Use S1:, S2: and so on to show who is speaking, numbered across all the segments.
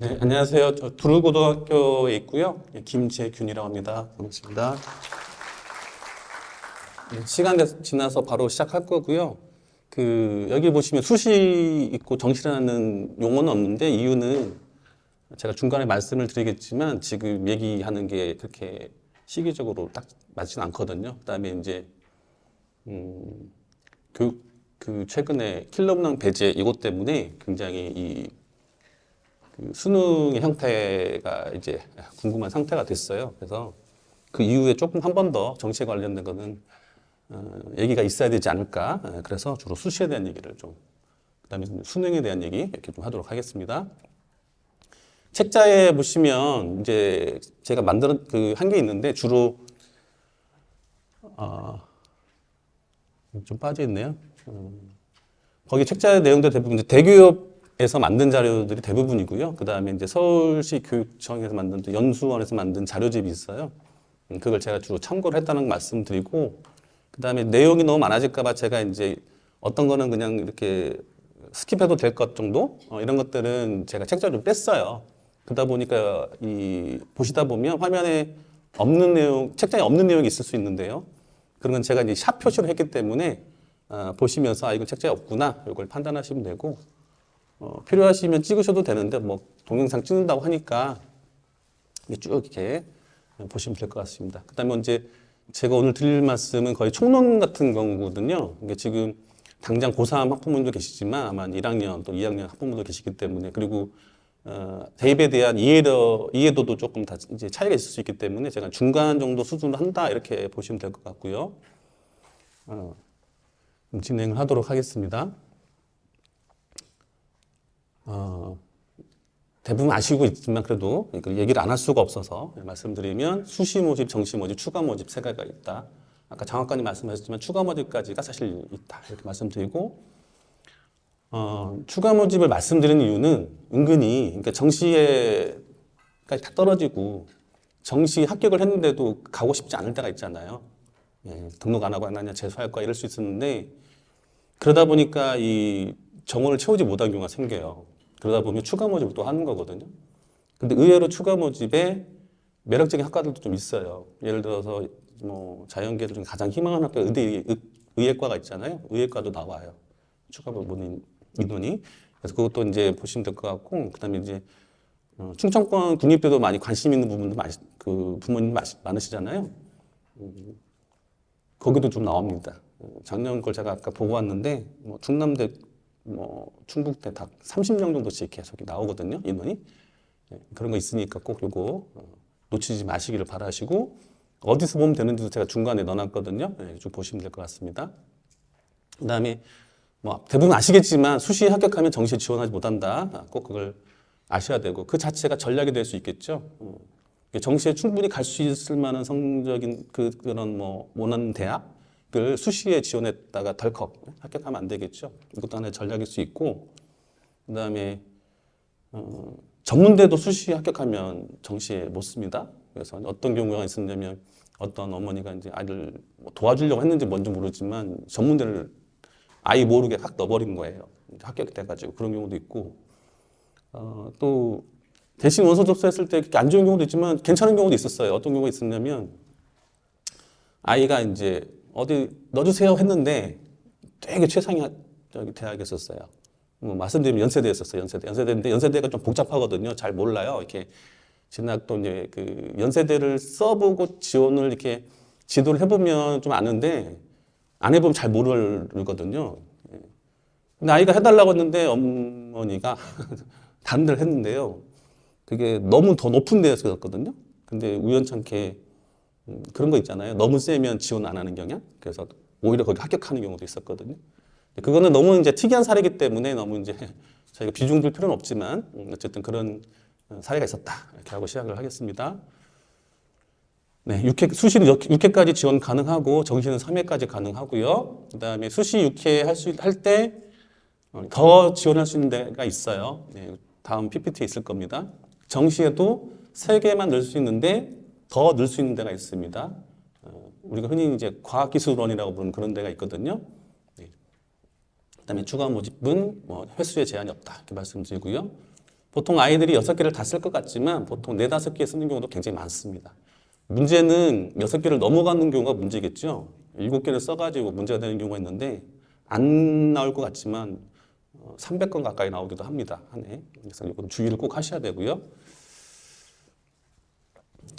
S1: 네, 안녕하세요. 저 두루고등학교에 있고요. 네, 김재균이라고 합니다. 반갑습니다. 네, 시간 지나서 바로 시작할 거고요. 여기 보시면 수시 있고 정시라는 용어는 없는데 이유는 제가 중간에 말씀을 드리겠지만 지금 얘기하는 게 그렇게 시기적으로 딱 맞지는 않거든요. 그다음에 이제 교육 최근에 킬러 문항 배제 이것 때문에 굉장히 그 수능의 형태가 이제 궁금한 상태가 됐어요. 그래서 그 이후에 조금 한 번 더 정시에 관련된 거는 얘기가 있어야 되지 않을까. 그래서 주로 수시에 대한 얘기를 좀, 그다음에 수능에 대한 얘기 이렇게 좀 하도록 하겠습니다. 책자에 보시면 이제 제가 만든 한 게 있는데 주로 좀 빠져 있네요. 거기 책자의 내용도 대부분 이제 대교협에서 만든 자료들이 대부분이고요. 그 다음에 이제 서울시 교육청에서 만든 또 연수원에서 만든 자료집이 있어요. 그걸 제가 주로 참고를 했다는 말씀드리고, 그 다음에 내용이 너무 많아질까봐 제가 이제 어떤 거는 그냥 이렇게 스킵해도 될 것 정도? 이런 것들은 제가 책자를 좀 뺐어요. 그러다 보니까 보시다 보면 화면에 없는 내용, 책장에 없는 내용이 있을 수 있는데요. 그런 건 제가 이제 샵 표시를 했기 때문에 보시면서 이건 책자에 없구나 이걸 판단하시면 되고, 필요하시면 찍으셔도 되는데 뭐 동영상 찍는다고 하니까 쭉 이렇게 보시면 될 것 같습니다. 그다음에 이제 제가 오늘 드릴 말씀은 거의 총론 같은 경우거든요. 이게 지금 당장 고3 학부모님도 계시지만 아마 1학년 또 2학년 학부모도 계시기 때문에, 그리고 대입에 대한 이해도도 조금 다 이제 차이가 있을 수 있기 때문에 제가 중간 정도 수준으로 한다 이렇게 보시면 될 것 같고요. 진행을 하도록 하겠습니다. 대부분 아시고 있지만 그래도 이걸 얘기를 안 할 수가 없어서 말씀드리면 수시 모집, 정시 모집, 추가 모집 세 가지가 있다. 아까 장학관님 말씀하셨지만 추가 모집까지가 사실 있다 이렇게 말씀드리고, 추가 모집을 말씀드리는 이유는 은근히 그러니까 정시에까지 다 떨어지고 정시 합격을 했는데도 가고 싶지 않을 때가 있잖아요. 예, 등록 안 하고 안 하냐 재수할 거야 이럴 수 있었는데, 그러다 보니까 이 정원을 채우지 못한 경우가 생겨요. 그러다 보면 추가 모집을 또 하는 거거든요. 근데 의외로 추가 모집에 매력적인 학과들도 좀 있어요. 예를 들어서 뭐 자연계들 중에 가장 희망하는 학교가 의예과가 있잖아요. 의예과도 나와요. 추가 모집 인원이. 그래서 그것도 이제 보시면 될 것 같고, 그다음에 이제 충청권 국립대도 많이 관심 있는 부분도 그 부모님 많으시잖아요. 거기도 좀 나옵니다. 작년 걸 제가 아까 보고 왔는데 뭐 충남대, 뭐 충북대 다 30명 정도씩 계속 나오거든요, 인원이. 그런 거 있으니까 꼭 요거 놓치지 마시기를 바라시고, 어디서 보면 되는지도 제가 중간에 넣어놨거든요. 좀 보시면 될 것 같습니다. 그다음에 뭐 대부분 아시겠지만 수시에 합격하면 정시에 지원하지 못한다. 꼭 그걸 아셔야 되고, 그 자체가 전략이 될 수 있겠죠. 정시에 충분히 갈 수 있을 만한 성적인 그런 뭐 원하는 대학을 수시에 지원했다가 덜컥 합격하면 안 되겠죠. 이것도 하나의 전략일 수 있고, 그다음에 전문대도 수시에 합격하면 정시에 못 씁니다. 그래서 어떤 경우가 있었냐면 어떤 어머니가 이제 아이를 뭐 도와주려고 했는지 뭔지 모르지만 전문대를 아이 모르게 확 넣어버린 거예요. 합격이 돼가지고 그런 경우도 있고, 또 대신 원서 접수했을 때 안 좋은 경우도 있지만 괜찮은 경우도 있었어요. 어떤 경우가 있었냐면 아이가 이제 어디 넣어주세요 했는데 되게 최상위 대학이었어요. 뭐 말씀드리면 연세대였었어요. 연세대인데 연세대가 좀 복잡하거든요. 잘 몰라요. 이렇게 진학도 이제 그 연세대를 써보고 지원을 이렇게 지도를 해보면 좀 아는데 안 해보면 잘 모르거든요. 근데 아이가 해달라고 했는데 어머니가 다른 데를 했는데요. 그게 너무 더 높은 데였거든요. 근데 우연찮게 그런 거 있잖아요. 너무 세면 지원 안 하는 경향. 그래서 오히려 거기 합격하는 경우도 있었거든요. 그거는 너무 이제 특이한 사례이기 때문에 너무 이제 저희가 비중 둘 필요는 없지만 어쨌든 그런 사례가 있었다. 이렇게 하고 시작을 하겠습니다. 네, 수시는 6회까지 지원 가능하고 정시는 3회까지 가능하고요. 그다음에 수시 6회 할 때 더 지원할 수 있는 데가 있어요. 네, 다음 PPT에 있을 겁니다. 정시에도 3개만 넣을 수 있는데 더 넣을 수 있는 데가 있습니다. 우리가 흔히 이제 과학기술원이라고 부르는 그런 데가 있거든요. 네. 그다음에 추가 모집은 뭐 횟수에 제한이 없다 이렇게 말씀드리고요. 보통 아이들이 6개를 다 쓸 것 같지만 보통 4, 5개 쓰는 경우도 굉장히 많습니다. 문제는 6개를 넘어가는 경우가 문제겠죠. 7개를 써가지고 문제가 되는 경우가 있는데 안 나올 것 같지만 300건 가까이 나오기도 합니다. 한 해. 그래서 이건 주의를 꼭 하셔야 되고요.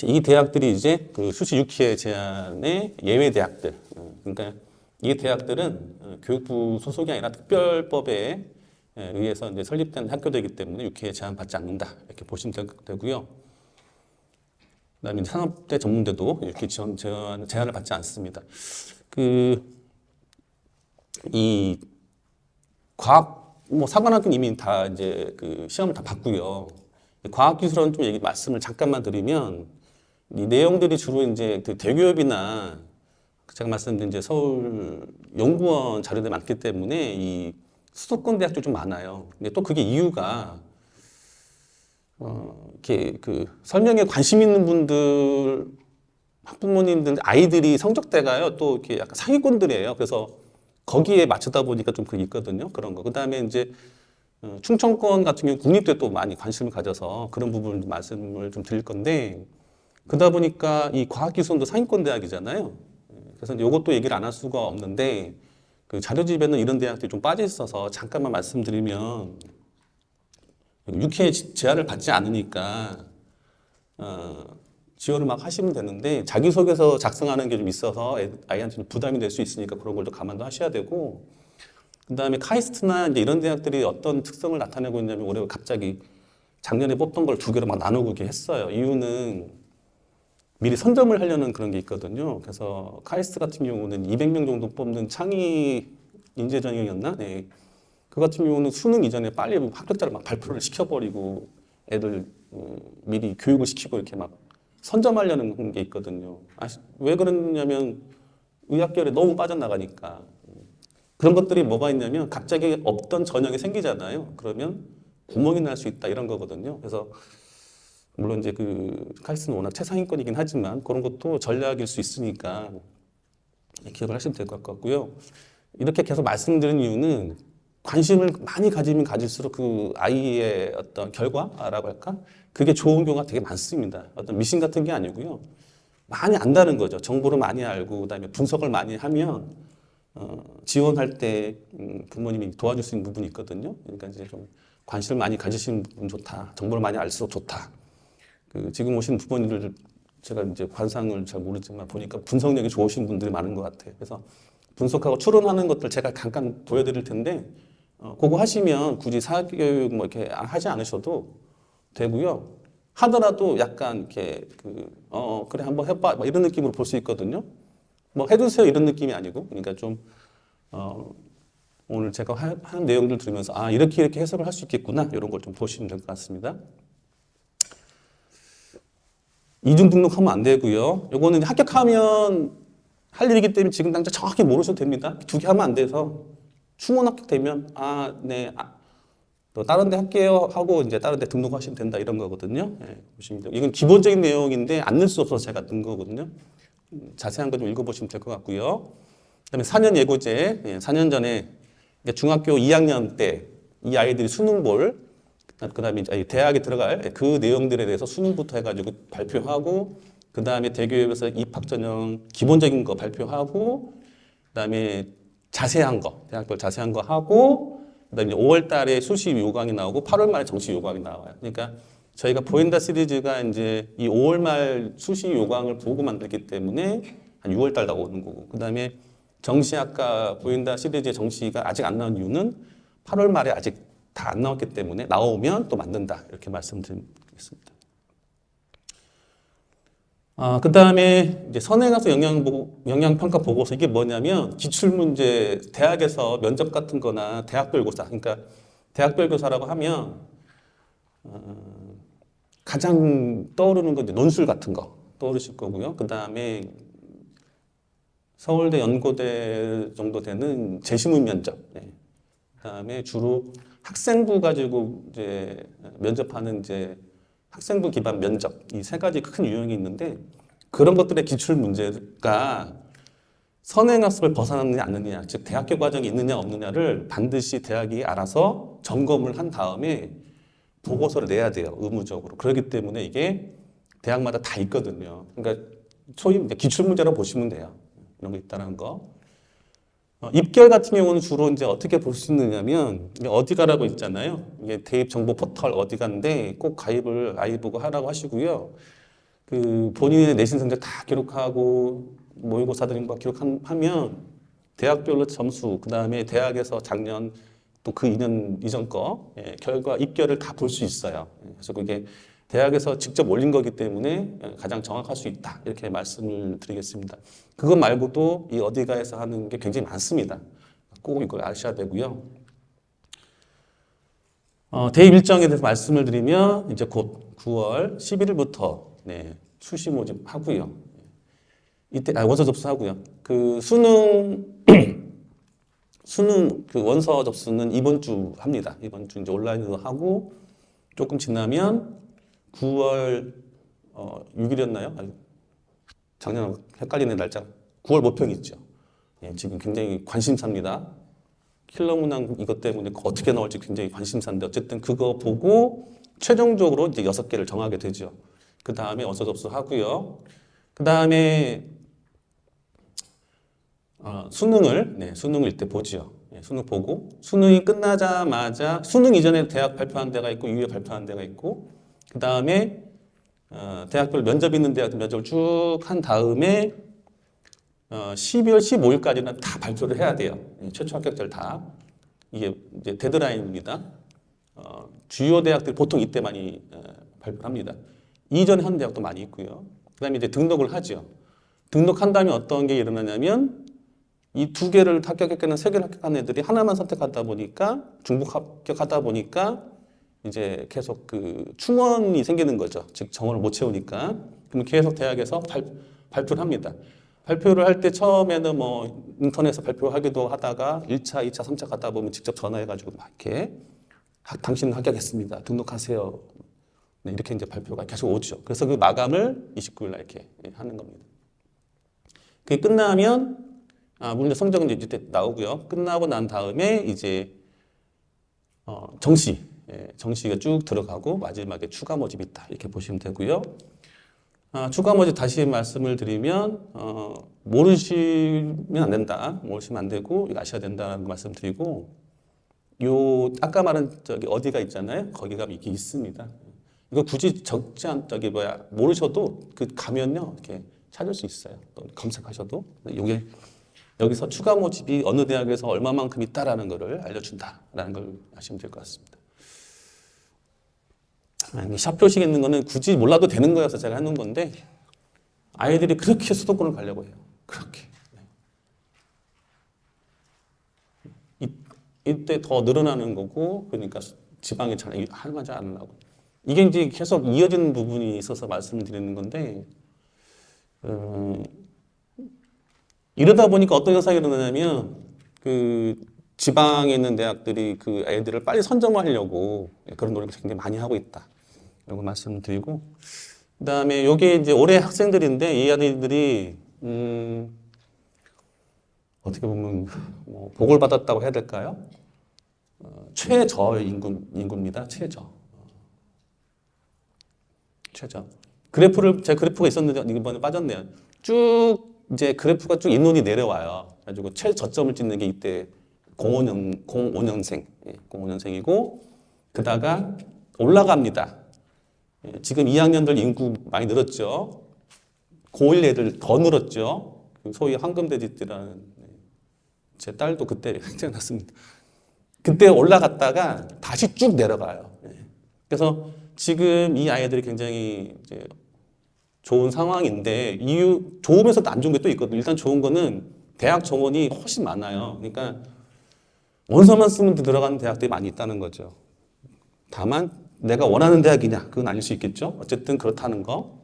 S1: 이 대학들이 이제 그 수시 6회 제한의 예외 대학들. 그러니까 이 대학들은 교육부 소속이 아니라 특별법에 의해서 이제 설립된 학교들이기 때문에 6회 제한 받지 않는다. 이렇게 보시면 되고요. 그다음에 산업대 전문대도 이렇게 제한을 받지 않습니다. 이 과학 사관학교는 이미 다 이제 그 시험을 다 봤고요. 과학기술원 좀 말씀을 잠깐만 드리면 이 내용들이 주로 이제 그 대기업이나 제가 말씀드린 이제 서울 연구원 자료들이 많기 때문에 이 수도권 대학도 좀 많아요. 근데 또 그게 이유가 이렇게 그 설명에 관심 있는 분들 학부모님들 아이들이 성적대가요 또 이렇게 약간 상위권들이에요. 그래서 거기에 맞추다 보니까 좀 그게 있거든요. 그런 거. 그다음에 이제 충청권 같은 경우 국립대 또 많이 관심을 가져서 그런 부분을 말씀을 좀 드릴 건데 그러다 보니까 이 과학기술원도 상위권 대학이잖아요. 그래서 이것도 얘기를 안 할 수가 없는데 그 자료집에는 이런 대학들이 좀 빠져 있어서 잠깐만 말씀드리면 6회 제한을 받지 않으니까 지원을 막 하시면 되는데 자기소개서 작성하는 게 좀 있어서 아이한테 좀 부담이 될 수 있으니까 그런 걸 좀 감안도 하셔야 되고 그다음에 카이스트나 이제 이런 대학들이 어떤 특성을 나타내고 있냐면 올해 갑자기 작년에 뽑던 걸 2개로 막 나누고 이렇게 했어요. 이유는 미리 선점을 하려는 그런 게 있거든요. 그래서 카이스트 같은 경우는 200명 정도 뽑는 창의 인재 전형이었나? 네. 그 같은 경우는 수능 이전에 빨리 합격자를 막 발표를 시켜버리고 애들 미리 교육을 시키고 이렇게 막 선점하려는 게 있거든요. 왜 그러냐면 의학계열에 너무 빠져나가니까. 그런 것들이 뭐가 있냐면 갑자기 없던 전형이 생기잖아요. 그러면 구멍이 날 수 있다 이런 거거든요. 그래서 물론 이제 그 카이스트는 워낙 최상위권이긴 하지만 그런 것도 전략일 수 있으니까 기억을 하시면 될 것 같고요. 이렇게 계속 말씀드리는 이유는 관심을 많이 가지면 가질수록 그 아이의 어떤 결과라고 할까? 그게 좋은 경우가 되게 많습니다. 어떤 미신 같은 게 아니고요. 많이 안다는 거죠. 정보를 많이 알고 그다음에 분석을 많이 하면 지원할 때 부모님이 도와줄 수 있는 부분이 있거든요. 그러니까 이제 좀 관심을 많이 가지시는 부분 좋다. 정보를 많이 알수록 좋다. 지금 오신 부모님들 제가 이제 관상을 잘 모르지만 보니까 분석력이 좋으신 분들이 많은 것 같아요. 그래서 분석하고 추론하는 것들 제가 잠깐 보여드릴 텐데 그거 하시면 굳이 사교육 뭐 이렇게 하지 않으셔도 되고요. 하더라도 약간 이렇게 그래 한번 해봐 뭐 이런 느낌으로 볼 수 있거든요. 뭐 해주세요 이런 느낌이 아니고 그러니까 좀 오늘 제가 하는 내용들 들으면서 이렇게 해석을 할 수 있겠구나 이런 걸 좀 보시면 될 것 같습니다. 이중 등록하면 안 되고요. 요거는 합격하면 할 일이기 때문에 지금 당장 정확히 모르셔도 됩니다. 2개 하면 안 돼서 충원 합격되면 네, 또 다른 데 할게요 하고 이제 다른 데 등록하시면 된다 이런 거거든요. 보시면 돼요. 이건 기본적인 내용인데 안 넣을 수 없어서 제가 넣은 거거든요. 자세한 거 좀 읽어보시면 될 것 같고요. 그다음에 4년 예고제, 4년 전에 중학교 2학년 때 이 아이들이 수능 볼 그다음에 이제 대학에 들어갈 그 내용들에 대해서 수능부터 해가지고 발표하고 그다음에 대교육에서 입학 전형 기본적인 거 발표하고 그다음에 자세한 거 대학별 자세한 거 하고 그다음에 5월 달에 수시 요강이 나오고 8월 말에 정시 요강이 나와요. 그러니까 저희가 보인다 시리즈가 이제 이 5월 말 수시 요강을 보고 만들기 때문에 한 6월 달 나오는 거고 그다음에 정시 아까 보인다 시리즈의 정시가 아직 안 나온 이유는 8월 말에 아직 다 안 나왔기 때문에 나오면 또 만든다 이렇게 말씀드리겠습니다. 그 다음에 이제 선행학습 영향평가 보고서 이게 뭐냐면 기출문제 대학에서 면접 같은 거나 대학별고사 그러니까 대학별교사라고 하면 가장 떠오르는 건 이제 논술 같은 거 떠오르실 거고요. 그 다음에 서울대 연고대 정도 되는 재시문 면접 그 다음에 주로 학생부 가지고 이제 면접하는 이제 학생부 기반 면접 이 3가지 큰 유형이 있는데 그런 것들의 기출 문제가 선행학습을 벗어나느냐 안 느냐 즉 대학교 과정이 있느냐 없느냐를 반드시 대학이 알아서 점검을 한 다음에 보고서를 내야 돼요. 의무적으로. 그렇기 때문에 이게 대학마다 다 있거든요. 그러니까 소위 이제 기출문제라고 보시면 돼요. 이런 거 있다는 거. 입결 같은 경우는 주로 이제 어떻게 볼 수 있느냐면 어디가라고 있잖아요. 이게 대입 정보 포털 어디가인데 꼭 가입을 아이보고 하라고 하시고요. 그 본인의 내신 성적 다 기록하고 모의고사 드린 거 기록하면 대학별로 점수, 그 다음에 대학에서 작년 또 그 2년 이전 거 결과 입결을 다 볼 수 있어요. 그래서 그게 대학에서 직접 올린 거기 때문에 가장 정확할 수 있다. 이렇게 말씀을 드리겠습니다. 그것 말고도 이 어디가에서 하는 게 굉장히 많습니다. 꼭 이걸 아셔야 되고요. 대입 일정에 대해서 말씀을 드리면 이제 곧 9월 11일부터 수시 모집 하고요. 이때 원서 접수하고요. 그 수능 그 원서 접수는 이번 주 합니다. 이번 주 이제 온라인으로 하고 조금 지나면 9월 6일이었나요? 작년 헷갈리는 날짜. 9월 모평 있죠. 지금 굉장히 관심사입니다. 킬러 문항 이것 때문에 어떻게 나올지 굉장히 관심사인데 어쨌든 그거 보고 최종적으로 이제 6개를 정하게 되죠. 그 다음에 원서 접수하고요. 그 다음에 수능을 이때 보죠. 수능 보고 수능이 끝나자마자 수능 이전에 대학 발표한 데가 있고 이후에 발표한 데가 있고 그 다음에 대학별 면접 있는 대학들 면접을 쭉 한 다음에 12월 15일까지는 다 발표를 해야 돼요. 최초 합격자를 다. 이게 이제 데드라인입니다. 주요 대학들 보통 이때 많이 발표를 합니다. 이전에 한 대학도 많이 있고요. 그 다음에 이제 등록을 하죠. 등록한 다음에 어떤 게 일어나냐면 이 2개를 합격했거나 3개를 합격한 애들이 하나만 선택하다 보니까 중복 합격하다 보니까 이제 계속 그 충원이 생기는 거죠. 즉 정원을 못 채우니까. 그럼 계속 대학에서 발표를 합니다. 발표를 할 때 처음에는 뭐 인터넷에서 발표하기도 하다가 1차, 2차, 3차 가다 보면 직접 전화해가지고 막 이렇게 당신은 합격했습니다. 등록하세요. 이렇게 이제 발표가 계속 오죠. 그래서 그 마감을 29일 날 이렇게 하는 겁니다. 그게 끝나면 물론 성적은 이제 나오고요. 끝나고 난 다음에 이제 정시가 쭉 들어가고 마지막에 추가 모집이 있다. 이렇게 보시면 되고요. 추가 모집 다시 말씀을 드리면 모르시면 안 된다. 모르시면 안 되고 이거 아셔야 된다는 말씀 드리고 아까 말한 어디가 있잖아요. 거기가 이게 있습니다. 이거 굳이 모르셔도 그 가면요 이렇게 찾을 수 있어요. 또 검색하셔도 이게 여기서 추가 모집이 어느 대학에서 얼마만큼 있다라는 것을 알려준다라는 걸 아시면 될 것 같습니다. 샵 표식 있는 거는 굳이 몰라도 되는 거여서 제가 해놓은 건데 아이들이 그렇게 수도권을 가려고 해요. 그렇게. 이때 더 늘어나는 거고 그러니까 지방에 잘 할만하지 않으려고. 이게 이제 계속 이어지는 부분이 있어서 말씀을 드리는 건데 이러다 보니까 어떤 현상이 일어나냐면 그 지방에 있는 대학들이 그 애들을 빨리 선점하려고 그런 노력을 굉장히 많이 하고 있다. 이런 거 말씀드리고 그다음에 요게 이제 올해 학생들인데 이 아이들이 어떻게 보면 뭐 복을 받았다고 해야 될까요? 최저 인구입니다. 최저. 제 그래프가 있었는데 이번에 빠졌네요. 쭉 이제 그래프가 쭉 인원이 내려와요. 그래가지고 최저점을 찍는 게 이때 05년생이고 그다가 올라갑니다. 지금 2학년들 인구 많이 늘었죠. 고1 애들 더 늘었죠. 소위 황금돼지띠라는 제 딸도 그때 태어났습니다. 그때 올라갔다가 다시 쭉 내려가요. 그래서 지금 이 아이들이 굉장히 이제 좋은 상황인데 좋으면서도 안 좋은 게 또 있거든요. 일단 좋은 거는 대학 정원이 훨씬 많아요. 그러니까 원서만 쓰면 들어가는 대학들이 많이 있다는 거죠. 다만 내가 원하는 대학이냐 그건 아닐 수 있겠죠. 어쨌든 그렇다는 거.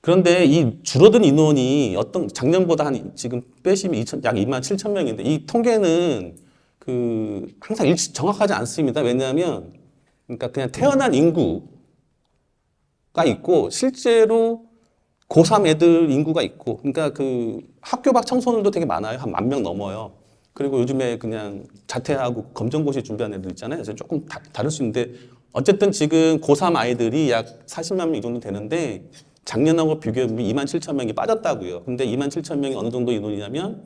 S1: 그런데 이 줄어든 인원이 작년보다 지금 빼시면 약 2만 7천 명인데 이 통계는 항상 정확하지 않습니다. 왜냐하면 그러니까 그냥 태어난 인구가 있고 실제로 고3 애들 인구가 있고 그러니까 그 학교 밖 청소년도 되게 많아요. 한 10,000명 넘어요. 그리고 요즘에 그냥 자퇴하고 검정고시 준비하는 애들 있잖아요. 그래서 조금 다를 수 있는데 어쨌든 지금 고3 아이들이 약 40만 명 이 정도 되는데 작년하고 비교해보면 2만 7천 명이 빠졌다고요. 근데 2만 7천 명이 어느 정도 인원이냐면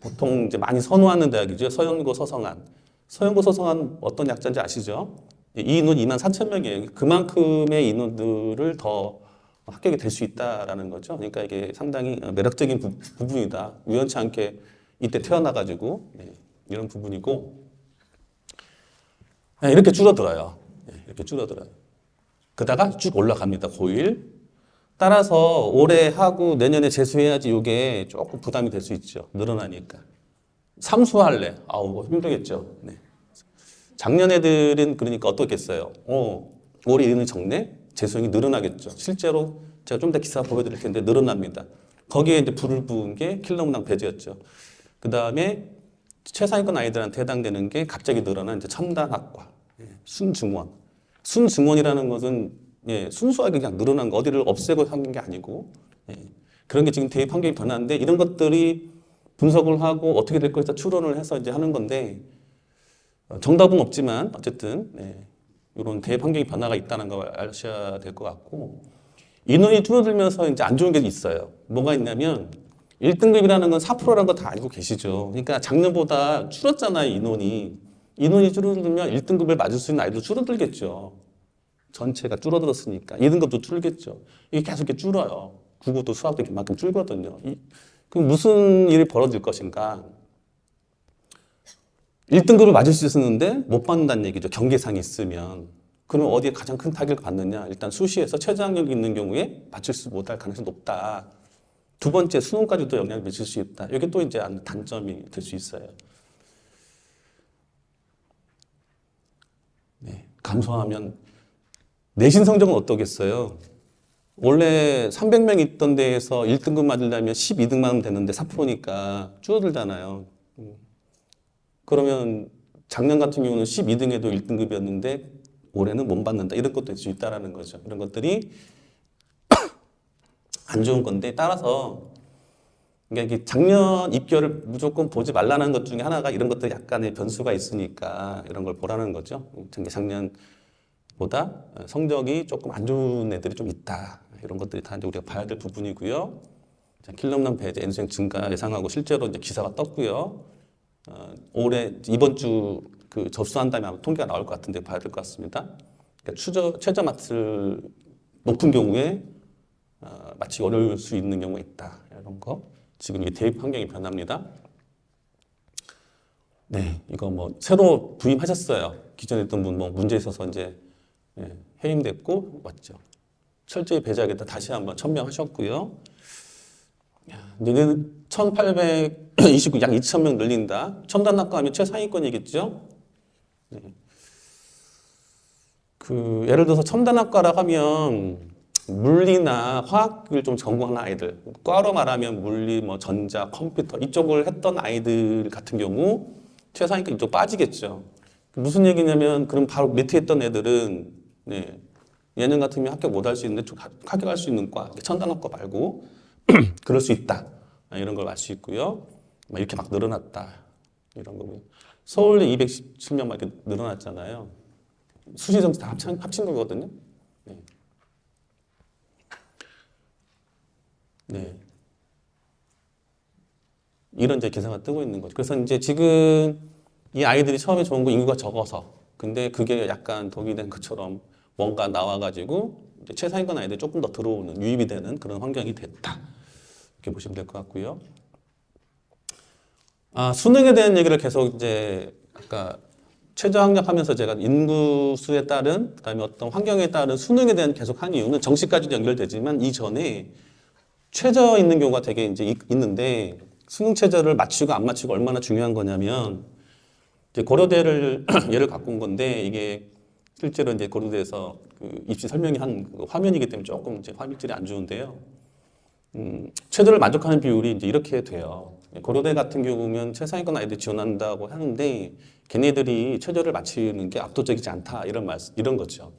S1: 보통 이제 많이 선호하는 대학이죠. 서영고, 서성한. 서영고, 서성한 어떤 약자인지 아시죠? 이 인원 2만 4천 명이에요. 그만큼의 인원들을 더 합격이 될 수 있다라는 거죠. 그러니까 이게 상당히 매력적인 부분이다. 우연치 않게 이때 태어나가지고 이런 부분이고 이렇게 줄어들어요. 이렇게 줄어들어요. 그다가 쭉 올라갑니다. 고1. 따라서 올해 하고 내년에 재수해야지 이게 조금 부담이 될 수 있죠. 늘어나니까. 삼수할래. 아우 뭐 힘들겠죠. 네. 작년 애들은 그러니까 어떻겠어요? 올해 인원이 적네? 재수형이 늘어나겠죠. 실제로 제가 좀 더 기사 보여드릴 텐데 늘어납니다. 거기에 이제 불을 부은 게 킬러문항 배제였죠. 그 다음에 최상위권 아이들한테 해당되는 게 갑자기 늘어난 이제 첨단학과, 순증원. 순증원이라는 것은 순수하게 그냥 늘어난 거 어디를 없애고 한 게 아니고 그런 게 지금 대입 환경이 변화인데 이런 것들이 분석을 하고 어떻게 될 것이다 추론을 해서 이제 하는 건데 정답은 없지만 어쨌든 이런 대입 환경이 변화가 있다는 걸 아셔야 될 것 같고 인원이 줄어들면서 이제 안 좋은 게 있어요. 뭐가 있냐면 1등급이라는 건 4%라는 거 다 알고 계시죠. 그러니까 작년보다 줄었잖아요, 인원이. 인원이 줄어들면 1등급을 맞을 수 있는 아이도 줄어들겠죠. 전체가 줄어들었으니까. 2등급도 줄겠죠. 이게 계속 이렇게 줄어요. 국어도 수학도 이만큼 줄거든요. 그럼 무슨 일이 벌어질 것인가? 1등급을 맞을 수 있었는데 못 받는다는 얘기죠. 경계상이 있으면. 그러면 어디에 가장 큰 타격을 받느냐? 일단 수시에서 최저학력이 있는 경우에 맞출 수 못할 가능성이 높다. 두 번째, 수능까지도 영향을 미칠 수 있다. 이게 또 이제 단점이 될 수 있어요. 감소하면 내신 성적은 어떠겠어요? 원래 300명 있던 데에서 1등급 맞으려면 12등만 하면 되는데 4%니까 줄어들잖아요. 그러면 작년 같은 경우는 12등에도 1등급이었는데 올해는 못 받는다. 이런 것도 될 수 있다는 거죠. 이런 것들이 안 좋은 건데 따라서 그러니까 이게 작년 입결을 무조건 보지 말라는 것 중에 하나가 이런 것들 약간의 변수가 있으니까 이런 걸 보라는 거죠. 작년보다 성적이 조금 안 좋은 애들이 좀 있다. 이런 것들이 다 이제 우리가 봐야 될 부분이고요. 킬럼남 배제 N수행 증가 예상하고 실제로 이제 기사가 떴고요. 올해 이번 주 그 접수한 다음에 아마 통계가 나올 것 같은데 봐야 될 것 같습니다. 그러니까 최저 맞을 높은 경우에 마치 어려울 수 있는 경우가 있다. 이런 거. 지금 이 대입 환경이 변합니다. 네, 이거 뭐 새로 부임하셨어요. 기존에 있던 분 뭐 문제 있어서 이제 해임됐고 왔죠. 철저히 배제하겠다 다시 한번 천명하셨고요. 이제 1,829, 약 2,000명 늘린다. 첨단학과 하면 최상위권이겠죠. 네. 예를 들어서 첨단학과라고 하면 물리나 화학을 좀 전공하는 아이들, 과로 말하면 물리, 뭐 전자, 컴퓨터 이쪽을 했던 아이들 같은 경우 최상위권 이쪽 빠지겠죠. 무슨 얘기냐면 그럼 바로 밑에 있던 애들은 예년 같으면 합격 못 할 수 있는데 합격할 수 있는 과, 첨단학과 말고 그럴 수 있다. 이런 걸 알 수 있고요. 이렇게 막 늘어났다. 이런 거고요. 서울대 217명 막 이렇게 늘어났잖아요. 수시 점수 다 합친 거거든요. 네. 이런 이제 기사가 뜨고 있는 거죠. 그래서 이제 지금 이 아이들이 처음에 좋은 거 인구가 적어서 근데 그게 약간 독이 된 것처럼 뭔가 나와가지고 이제 최상위권 아이들이 조금 더 들어오는 유입이 되는 그런 환경이 됐다. 이렇게 보시면 될 것 같고요. 수능에 대한 얘기를 계속 이제 아까 최저학력하면서 제가 인구수에 따른 그다음에 어떤 환경에 따른 수능에 대한 계속 한 이유는 정시까지도 연결되지만 이전에 최저 있는 경우가 되게 이제 있는데 수능 최저를 맞추고 안 맞추고 얼마나 중요한 거냐면 이제 고려대를 예를 갖고 온 건데 이게 실제로 이제 고려대에서 그 입시 설명이 한 화면이기 때문에 조금 이제 화질이 안 좋은데요. 최저를 만족하는 비율이 이제 이렇게 돼요. 고려대 같은 경우면 최상위권 아이들 지원한다고 하는데 걔네들이 최저를 맞추는 게 압도적이지 않다 이런 거죠.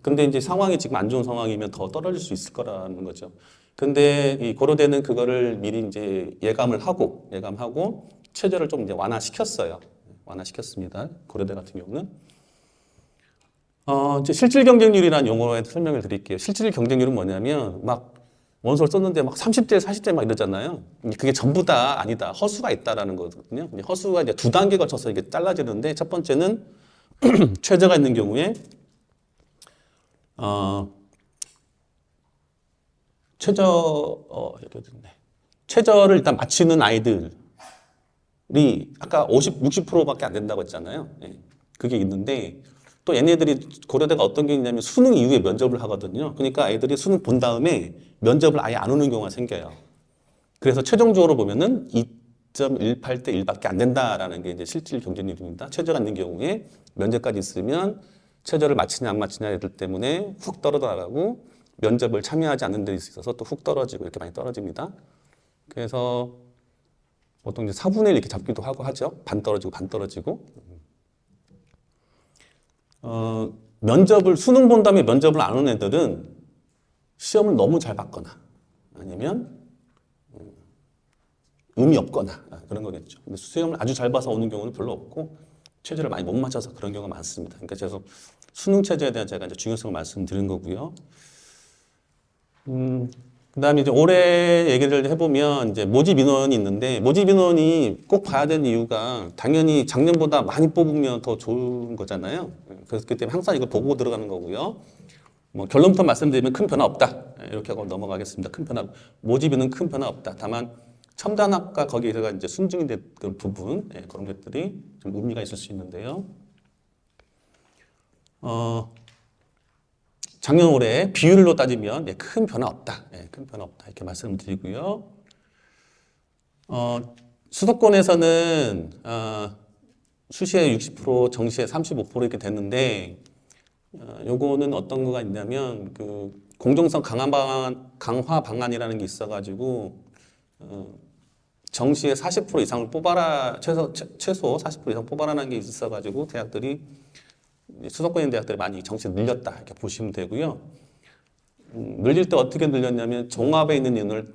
S1: 근데 이제 상황이 지금 안 좋은 상황이면 더 떨어질 수 있을 거라는 거죠. 근데 이 고려대는 그거를 미리 이제 예감하고 최저를 좀 이제 완화시켰어요. 완화시켰습니다. 고려대 같은 경우는. 이제 실질 경쟁률이라는 용어로 설명을 드릴게요. 실질 경쟁률은 뭐냐면 막 원서를 썼는데 막 30대, 40대 막 이러잖아요. 그게 전부 다 아니다. 허수가 있다라는 거거든요. 허수가 이제 두 단계 거쳐서 이게 잘라지는데 첫 번째는 최저가 있는 경우에 여기 어딨네. 최저를 일단 마치는 아이들이 아까 60%밖에 안 된다고 했잖아요. 예. 그게 있는데 또 얘네들이 고려대가 어떤 게 있냐면 수능 이후에 면접을 하거든요. 그러니까 아이들이 수능 본 다음에 면접을 아예 안 오는 경우가 생겨요. 그래서 최종적으로 보면은 2.18대 1밖에 안 된다라는 게 이제 실질 경쟁률입니다. 최저가 있는 경우에 면접까지 있으면 최저를 마치냐 안 마치냐 애들 때문에 훅 떨어져나가고 면접을 참여하지 않는 데 있어서 또 훅 떨어지고 이렇게 많이 떨어집니다. 그래서 보통 이제 4분의 1 이렇게 잡기도 하고 하죠. 반 떨어지고 반 떨어지고. 면접을 수능 본 다음에 면접을 안 온 애들은 시험을 너무 잘 봤거나 아니면 의미 없거나 그런 거겠죠. 근데 시험을 아주 잘 봐서 오는 경우는 별로 없고 최저를 많이 못 맞춰서 그런 경우가 많습니다. 그러니까 그래서 수능 최저에 대한 제가 이제 중요성을 말씀드린 거고요. 그다음에 이제 올해 얘기를 해보면 이제 모집 인원이 있는데 모집 인원이 꼭 봐야 되는 이유가 당연히 작년보다 많이 뽑으면 더 좋은 거잖아요. 그렇기 때문에 항상 이걸 보고 들어가는 거고요. 뭐 결론부터 말씀드리면 큰 변화 없다. 이렇게 하고 넘어가겠습니다. 큰 변화, 모집 인원 큰 변화 없다. 다만 첨단학과 거기에다가 이제 순증이 된 부분 그런 것들이 좀 의미가 있을 수 있는데요. 작년 올해 비율로 따지면 큰 변화 없다. 큰 변화 없다. 이렇게 말씀을 드리고요. 수도권에서는 수시에 60%, 정시에 35% 이렇게 됐는데 요거는 어떤 거가 있냐면 그 공정성 강화 방안이라는 게 있어가지고 정시에 40% 이상을 뽑아라 최소 40% 이상 뽑아라는 게 있어가지고 대학들이 수도권인 대학들이 많이 정시를 늘렸다 이렇게 보시면 되고요. 늘릴 때 어떻게 늘렸냐면 종합에 있는 인원을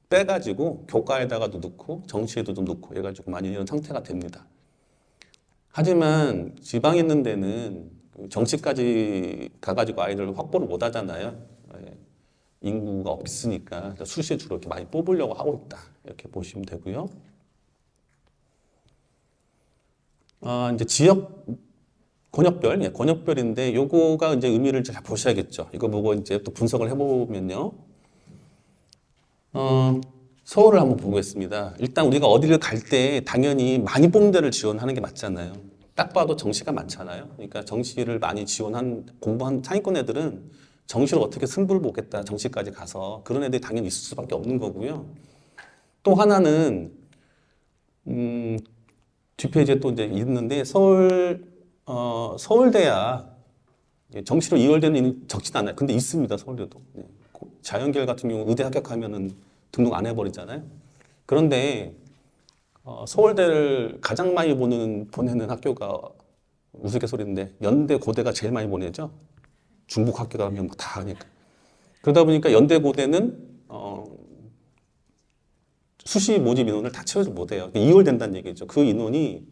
S1: 빼가지고 교과에다가도 넣고 정시에도 좀 넣고 해가지고 많이 이런 상태가 됩니다. 하지만 지방에 있는 데는 정시까지 가가지고 아이들 확보를 못 하잖아요. 인구가 없으니까 수시에 주로 이렇게 많이 뽑으려고 하고 있다 이렇게 보시면 되고요. 이제 지역 권역별, 권역별인데 요거가 이제 의미를 잘 보셔야겠죠. 이거 보고 이제 또 분석을 해보면요. 서울을 한번 보겠습니다. 일단 우리가 어디를 갈 때 당연히 많이 뽑는 데를 지원하는 게 맞잖아요. 딱 봐도 정시가 많잖아요. 그러니까 정시를 많이 지원한 공부한 상위권 애들은 정시를 어떻게 승부를 보겠다 정시까지 가서 그런 애들이 당연히 있을 수밖에 없는 거고요. 또 하나는 뒷페이지에 또 이제 있는데 서울대야 정시로 2월되는 적진 않아요. 근데 있습니다. 서울대도. 자연계열 같은 경우 의대 합격하면은 등록 안 해버리잖아요. 그런데 서울대를 가장 많이 보내는 학교가 우스갯소리인데 연대 고대가 제일 많이 보내죠. 중북 학교 가면 다 하니까. 그러다 보니까 연대 고대는 수시 모집 인원을 다 채우지 못해요. 2월 된다는 얘기죠. 그 인원이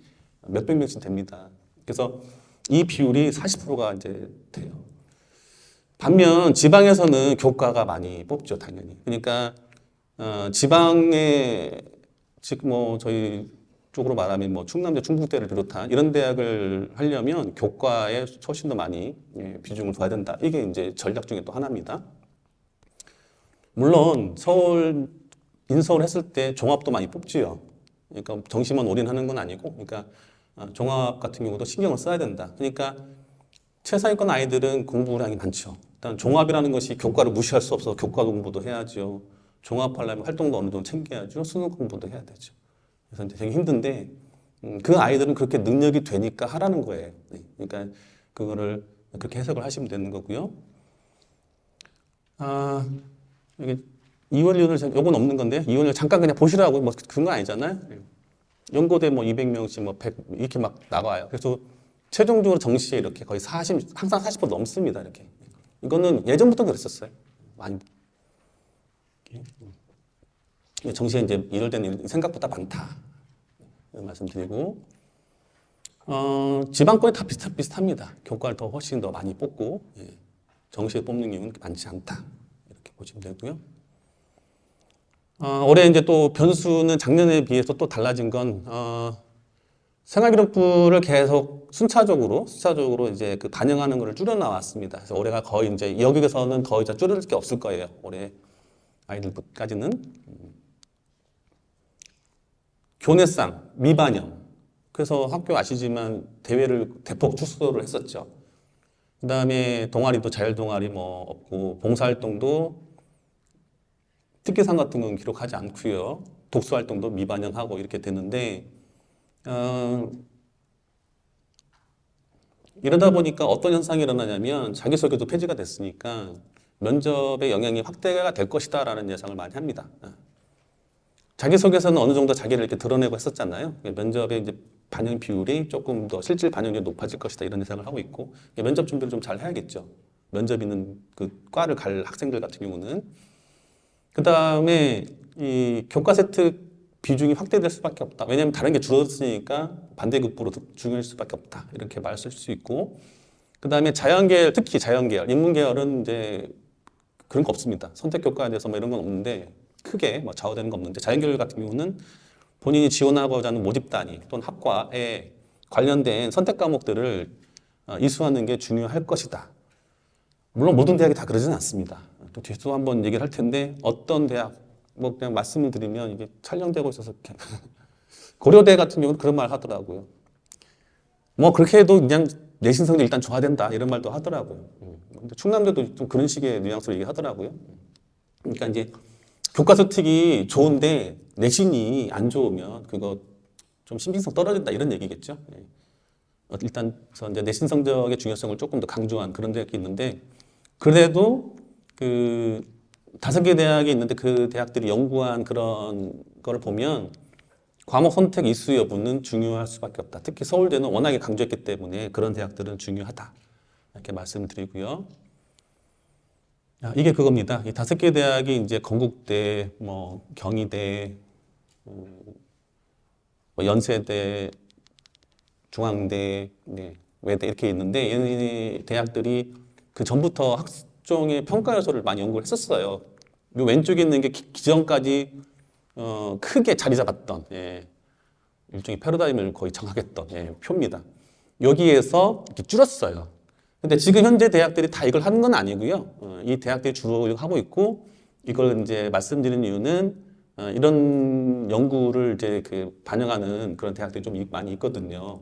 S1: 몇백 명씩 됩니다. 그래서 이 비율이 40%가 이제 돼요. 반면 지방에서는 교과가 많이 뽑죠, 당연히. 그러니까 지방에 지금 뭐 저희 쪽으로 말하면 뭐 충남대, 충북대를 비롯한 이런 대학을 하려면 교과에 훨씬 더 많이 비중을 둬야 된다. 이게 이제 전략 중에 또 하나입니다. 물론 인서울 했을 때 종합도 많이 뽑지요. 그러니까 정시만 올인하는 건 아니고, 그러니까 종합 같은 경우도 신경을 써야 된다. 그러니까 최상위권 아이들은 공부량이 많죠. 일단 종합이라는 것이 교과를 무시할 수 없어서 교과 공부도 해야죠. 종합하려면 활동도 어느 정도 챙겨야죠. 수능 공부도 해야 되죠. 그래서 이제 되게 힘든데 그 아이들은 그렇게 능력이 되니까 하라는 거예요. 그러니까 그거를 그렇게 해석을 하시면 되는 거고요. 이게 이원료를 요건 없는 건데 이원료 잠깐 그냥 보시라고 뭐 그런 거 아니잖아요. 연고대 뭐 200명씩 뭐 100 이렇게 막 나와요. 그래서 최종적으로 정시에 이렇게 거의 40 항상 40% 넘습니다. 이렇게 이거는 예전부터 그랬었어요. 많이 정시에 이제 이럴 때는 생각보다 많다. 말씀드리고, 지방권이 다 비슷합니다. 교과를 더 훨씬 더 많이 뽑고, 예. 정시에 뽑는 경우는 많지 않다. 이렇게 보시면 되고요. 올해 이제 또 변수는 작년에 비해서 또 달라진 건, 생활기록부를 계속 순차적으로 이제 그 반영하는 거를 줄여 나왔습니다. 그래서 올해가 거의 이제 여기에서는 더 이제 줄일 게 없을 거예요. 올해 아이들까지는. 교내상, 미반영. 그래서 학교 아시지만 대회를 대폭 축소를 했었죠. 그 다음에 동아리도 자율동아리 뭐 없고, 봉사활동도 특기상 같은 건 기록하지 않고요. 독서활동도 미반영하고 이렇게 되는데, 이러다 보니까 어떤 현상이 일어나냐면 자기소개도 폐지가 됐으니까 면접의 영향이 확대가 될 것이다라는 예상을 많이 합니다. 자기소개서는 어느 정도 자기를 이렇게 드러내고 했었잖아요. 면접의 이제 반영 비율이 조금 더 실질 반영률이 높아질 것이다 이런 예상을 하고 있고, 면접 준비를 좀 잘 해야겠죠. 면접 있는 그 과를 갈 학생들 같은 경우는. 그 다음에 이 교과 세트 비중이 확대될 수밖에 없다. 왜냐하면 다른 게 줄어들었으니까 반대급부로 중요할 수밖에 없다. 이렇게 말할 수 있고, 그 다음에 자연계열, 특히 자연계열, 인문계열은 이제 그런 거 없습니다. 선택교과에 대해서 뭐 이런 건 없는데 크게 뭐 좌우되는 거 없는데, 자연계열 같은 경우는 본인이 지원하고자 하는 모집 단위 또는 학과에 관련된 선택 과목들을 이수하는 게 중요할 것이다. 물론 모든 대학이 다 그러지는 않습니다. 또 뒤에서 한번 얘기를 할 텐데, 어떤 대학, 뭐 그냥 말씀을 드리면 이게 촬영되고 있어서 고려대 같은 경우는 그런 말 하더라고요. 뭐 그렇게 해도 그냥 내신 성적 일단 좋아야 된다 이런 말도 하더라고요. 근데 충남대도 좀 그런 식의 뉘앙스로 얘기하더라고요. 그러니까 이제 교과서 특이 좋은데 내신이 안 좋으면 그거 좀 신빙성 떨어진다 이런 얘기겠죠. 일단 이제 내신 성적의 중요성을 조금 더 강조한 그런 대학이 있는데, 그래도 그 5개 대학이 있는데 그 대학들이 연구한 그런 거를 보면 과목 선택 이수 여부는 중요할 수밖에 없다. 특히 서울대는 워낙에 강조했기 때문에 그런 대학들은 중요하다. 이렇게 말씀드리고요. 이게 그겁니다. 이 5개 대학이 이제 건국대, 뭐 경희대, 뭐 연세대, 중앙대, 네, 외대 이렇게 있는데, 이 대학들이 그 전부터 학종의 평가 요소를 많이 연구를 했었어요. 요 왼쪽에 있는 게 기존까지 크게 자리 잡았던, 예, 일종의 패러다임을 거의 정하겠던, 예, 표입니다. 여기에서 이렇게 줄었어요. 근데 지금 현재 대학들이 다 이걸 하는 건 아니고요. 이 대학들이 주로 하고 있고, 이걸 이제 말씀드리는 이유는 이런 연구를 이제 그 반영하는 그런 대학들이 좀 많이 있거든요.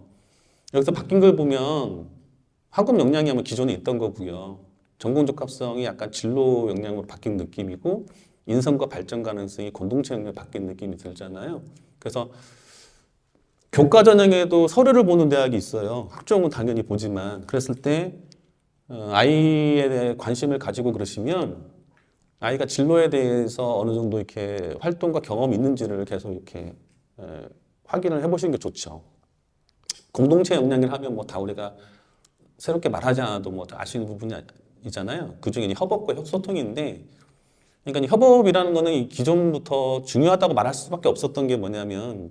S1: 여기서 바뀐 걸 보면 학업 역량이 아마 기존에 있던 거고요. 전공 적합성이 약간 진로 역량으로 바뀐 느낌이고, 인성과 발전 가능성이 공동체 역량으로 바뀐 느낌이 들잖아요. 그래서 교과 전형에도 서류를 보는 대학이 있어요. 학종은 당연히 보지만, 그랬을 때 아이에 대해 관심을 가지고 그러시면 아이가 진로에 대해서 어느 정도 이렇게 활동과 경험이 있는지를 계속 이렇게 확인을 해보시는 게 좋죠. 공동체 역량을 하면 뭐 다 우리가 새롭게 말하지 않아도 뭐 아시는 부분이 있잖아요. 그 중에 협업과 소통인데, 그러니까 협업이라는 거는 기존부터 중요하다고 말할 수밖에 없었던 게 뭐냐면,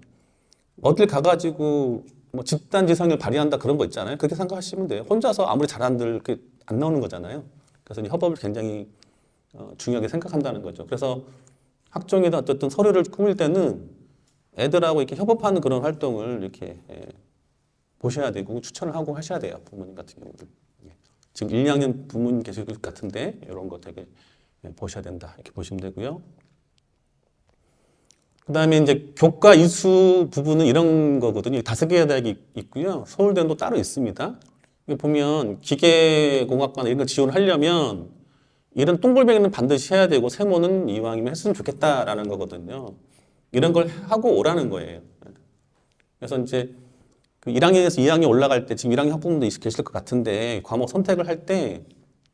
S1: 어딜 가가지고 뭐 집단지성을 발휘한다 그런 거 있잖아요. 그렇게 생각하시면 돼요. 혼자서 아무리 잘한들 그렇게 안 나오는 거잖아요. 그래서 협업을 굉장히 중요하게 생각한다는 거죠. 그래서 학종이든 어쨌든 서류를 꾸밀 때는 애들하고 이렇게 협업하는 그런 활동을 이렇게 보셔야 되고 추천을 하고 하셔야 돼요. 부모님 같은 경우는. 지금 1, 2학년 부모님 계실 것 같은데 이런 거 되게 보셔야 된다. 이렇게 보시면 되고요. 그 다음에 이제 교과 이수 부분은 이런 거거든요. 5개의 대학이 있고요. 서울대도 따로 있습니다. 보면 기계공학과나 이런 거 지원을 하려면 이런 동글뱅이는 반드시 해야 되고 세모는 이왕이면 했으면 좋겠다라는 거거든요. 이런 걸 하고 오라는 거예요. 그래서 이제 그 1학년에서 2학년 올라갈 때 지금 1학년 학부모도 계실 것 같은데 과목 선택을 할 때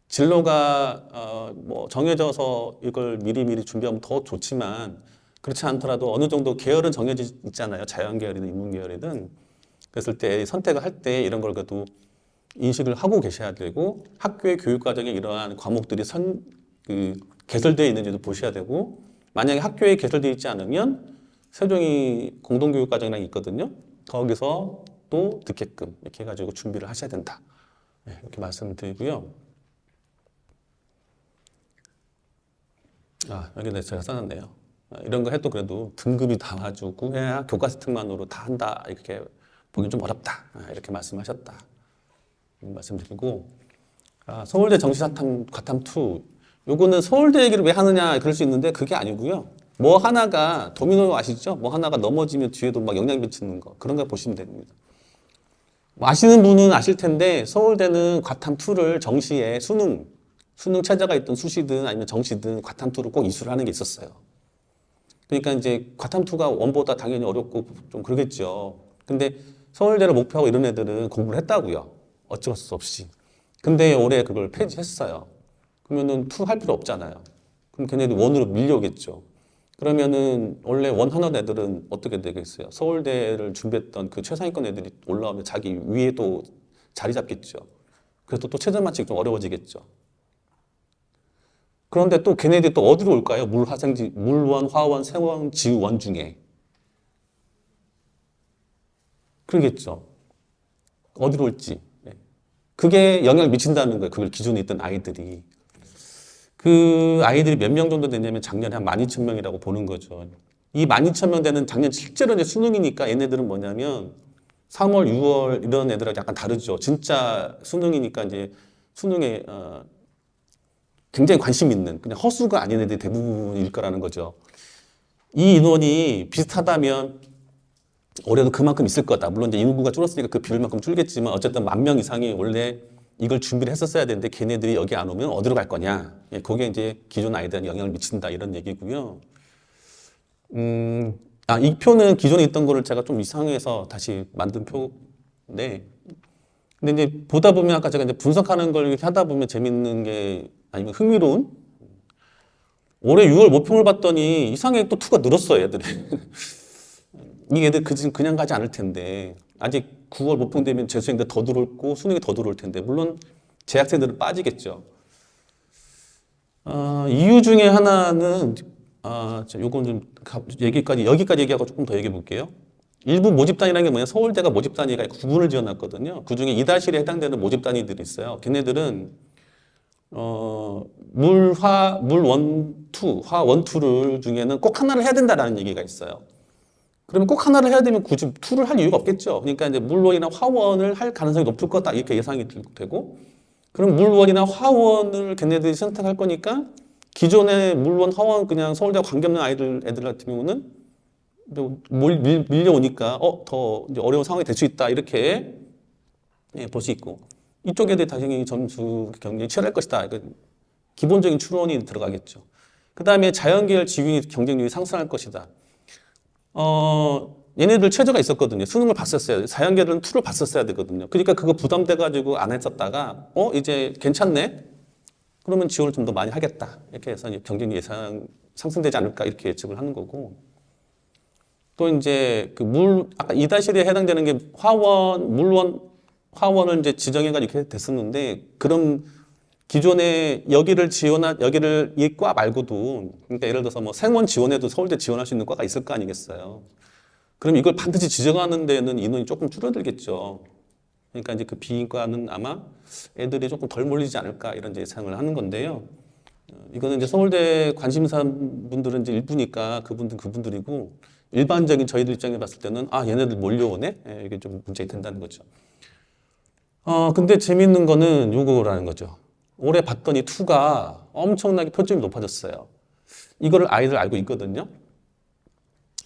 S1: 진로가 뭐 정해져서 이걸 미리미리 준비하면 더 좋지만, 그렇지 않더라도 어느 정도 계열은 정해져 있잖아요. 자연계열이든 인문계열이든. 그랬을 때 선택을 할 때 이런 걸 그래도 인식을 하고 계셔야 되고, 학교의 교육과정에 이러한 과목들이 개설되어 있는지도 보셔야 되고, 만약에 학교에 개설되어 있지 않으면 세종이 공동교육과정이랑 있거든요. 거기서 또 듣게끔 이렇게 해가지고 준비를 하셔야 된다. 네, 이렇게 말씀을 드리고요. 여기다 제가 써놨네요. 이런 거 해도 그래도 등급이 나와주고 해야 교과서 특만으로 다 한다. 이렇게 보기 좀 어렵다. 이렇게 말씀하셨다. 말씀드리고, 서울대 정시사탐 과탐2. 요거는 서울대 얘기를 왜 하느냐 그럴 수 있는데 그게 아니고요. 뭐 하나가 도미노 아시죠? 뭐 하나가 넘어지면 뒤에도 막 영향 미치는 거. 그런 거 보시면 됩니다. 뭐 아시는 분은 아실 텐데 서울대는 과탐2를 정시에 수능 최저가 있던 수시든 아니면 정시든 과탐2를 꼭 이수를 하는 게 있었어요. 그러니까 이제 과탐2가 원보다 당연히 어렵고 좀 그러겠죠. 근데 서울대를 목표하고 이런 애들은 공부를 했다고요. 어쩔 수 없이. 근데 올해 그걸 폐지했어요. 그러면은 2 할 필요 없잖아요. 그럼 걔네들 원으로 밀려오겠죠. 그러면은 원래 원 하는 애들은 어떻게 되겠어요? 서울대를 준비했던 그 최상위권 애들이 올라오면 자기 위에도 자리 잡겠죠. 그래서 또 최저 맞추기 좀 어려워지겠죠. 그런데 또 걔네들이 또 어디로 올까요? 물화생지, 물원, 화원, 생원, 지원 중에. 그러겠죠. 어디로 올지. 그게 영향을 미친다는 거예요. 그걸 기존에 있던 아이들이. 그 아이들이 몇 명 정도 되냐면 작년에 한 12,000명이라고 보는 거죠. 이 12,000명 되는 작년 실제로 이제 수능이니까 얘네들은 뭐냐면 3월, 6월 이런 애들하고 약간 다르죠. 진짜 수능이니까 이제 수능에 굉장히 관심 있는 그냥 허수가 아닌 애들이 대부분일 거라는 거죠. 이 인원이 비슷하다면 올해도 그만큼 있을 거다. 물론 이제 인구가 줄었으니까 그 비율만큼 줄겠지만 어쨌든 10,000명 이상이 원래 이걸 준비를 했었어야 되는데 걔네들이 여기 안 오면 어디로 갈 거냐. 그게 이제 기존 아이들한테 영향을 미친다 이런 얘기고요. 이 표는 기존에 있던 거를 제가 좀 이상해서 다시 만든 표인데 근데 이제 보다 보면 아까 제가 이제 분석하는 걸 이렇게 하다 보면 재밌는 게 아니면 흥미로운 올해 6월 모평을 봤더니 이상하게 또 2가 늘었어요, 애들이. 이 애들 그냥 가지 않을 텐데 아직 9월 모평 되면 재수생들 더 들어올 수능이 더 들어올 텐데 물론 재학생들은 빠지겠죠. 이유 중에 하나는 요건 좀 여기까지 얘기하고 조금 더 얘기해 볼게요. 일부 모집단이라는 게 뭐냐? 서울대가 모집단위가 구분을 지어놨거든요. 그 중에 이다실에 해당되는 모집단위들이 있어요. 걔네들은 화 원투를 중에는 꼭 하나를 해야 된다라는 얘기가 있어요. 그러면 꼭 하나를 해야 되면 굳이 2를 할 이유가 없겠죠. 그러니까 이제 물원이나 화원을 할 가능성이 높을 거다 이렇게 예상이 되고, 그럼 물원이나 화원을 걔네들이 선택할 거니까 기존의 물원, 화원 그냥 서울대와 관계없는 애들 같은 경우는 밀려오니까 더 이제 어려운 상황이 될 수 있다 이렇게 볼 수 있고, 이쪽 애들이 당연히 점수 경쟁이 치열할 것이다. 기본적인 추론이 들어가겠죠. 그 다음에 자연계열 지위 경쟁률이 상승할 것이다. 얘네들 최저가 있었거든요. 수능을 봤었어요. 자연계열은 2를 봤었어야 되거든요. 그러니까 그거 부담돼가지고 안 했었다가, 이제 괜찮네? 그러면 지원을 좀 더 많이 하겠다. 이렇게 해서 경쟁 예상 상승되지 않을까 이렇게 예측을 하는 거고. 또 이제 아까 이다실에 해당되는 게 화원을 이제 지정해가지고 이렇게 됐었는데, 그럼 기존에 여기를 이 과 말고도, 그러니까 예를 들어서 뭐 생원 지원해도 서울대 지원할 수 있는 과가 있을 거 아니겠어요. 그럼 이걸 반드시 지정하는 데는 인원이 조금 줄어들겠죠. 그러니까 이제 그 비인과는 아마 애들이 조금 덜 몰리지 않을까 이런 이제 예상을 하는 건데요. 이거는 이제 서울대 관심사 분들은 이제 일부니까 그분들이고, 일반적인 저희들 입장에 봤을 때는 얘네들 몰려오네? 이게 좀 문제가 된다는 거죠. 근데 재밌는 거는 요거라는 거죠. 올해 봤더니 2가 엄청나게 표점이 높아졌어요. 이거를 아이들 알고 있거든요.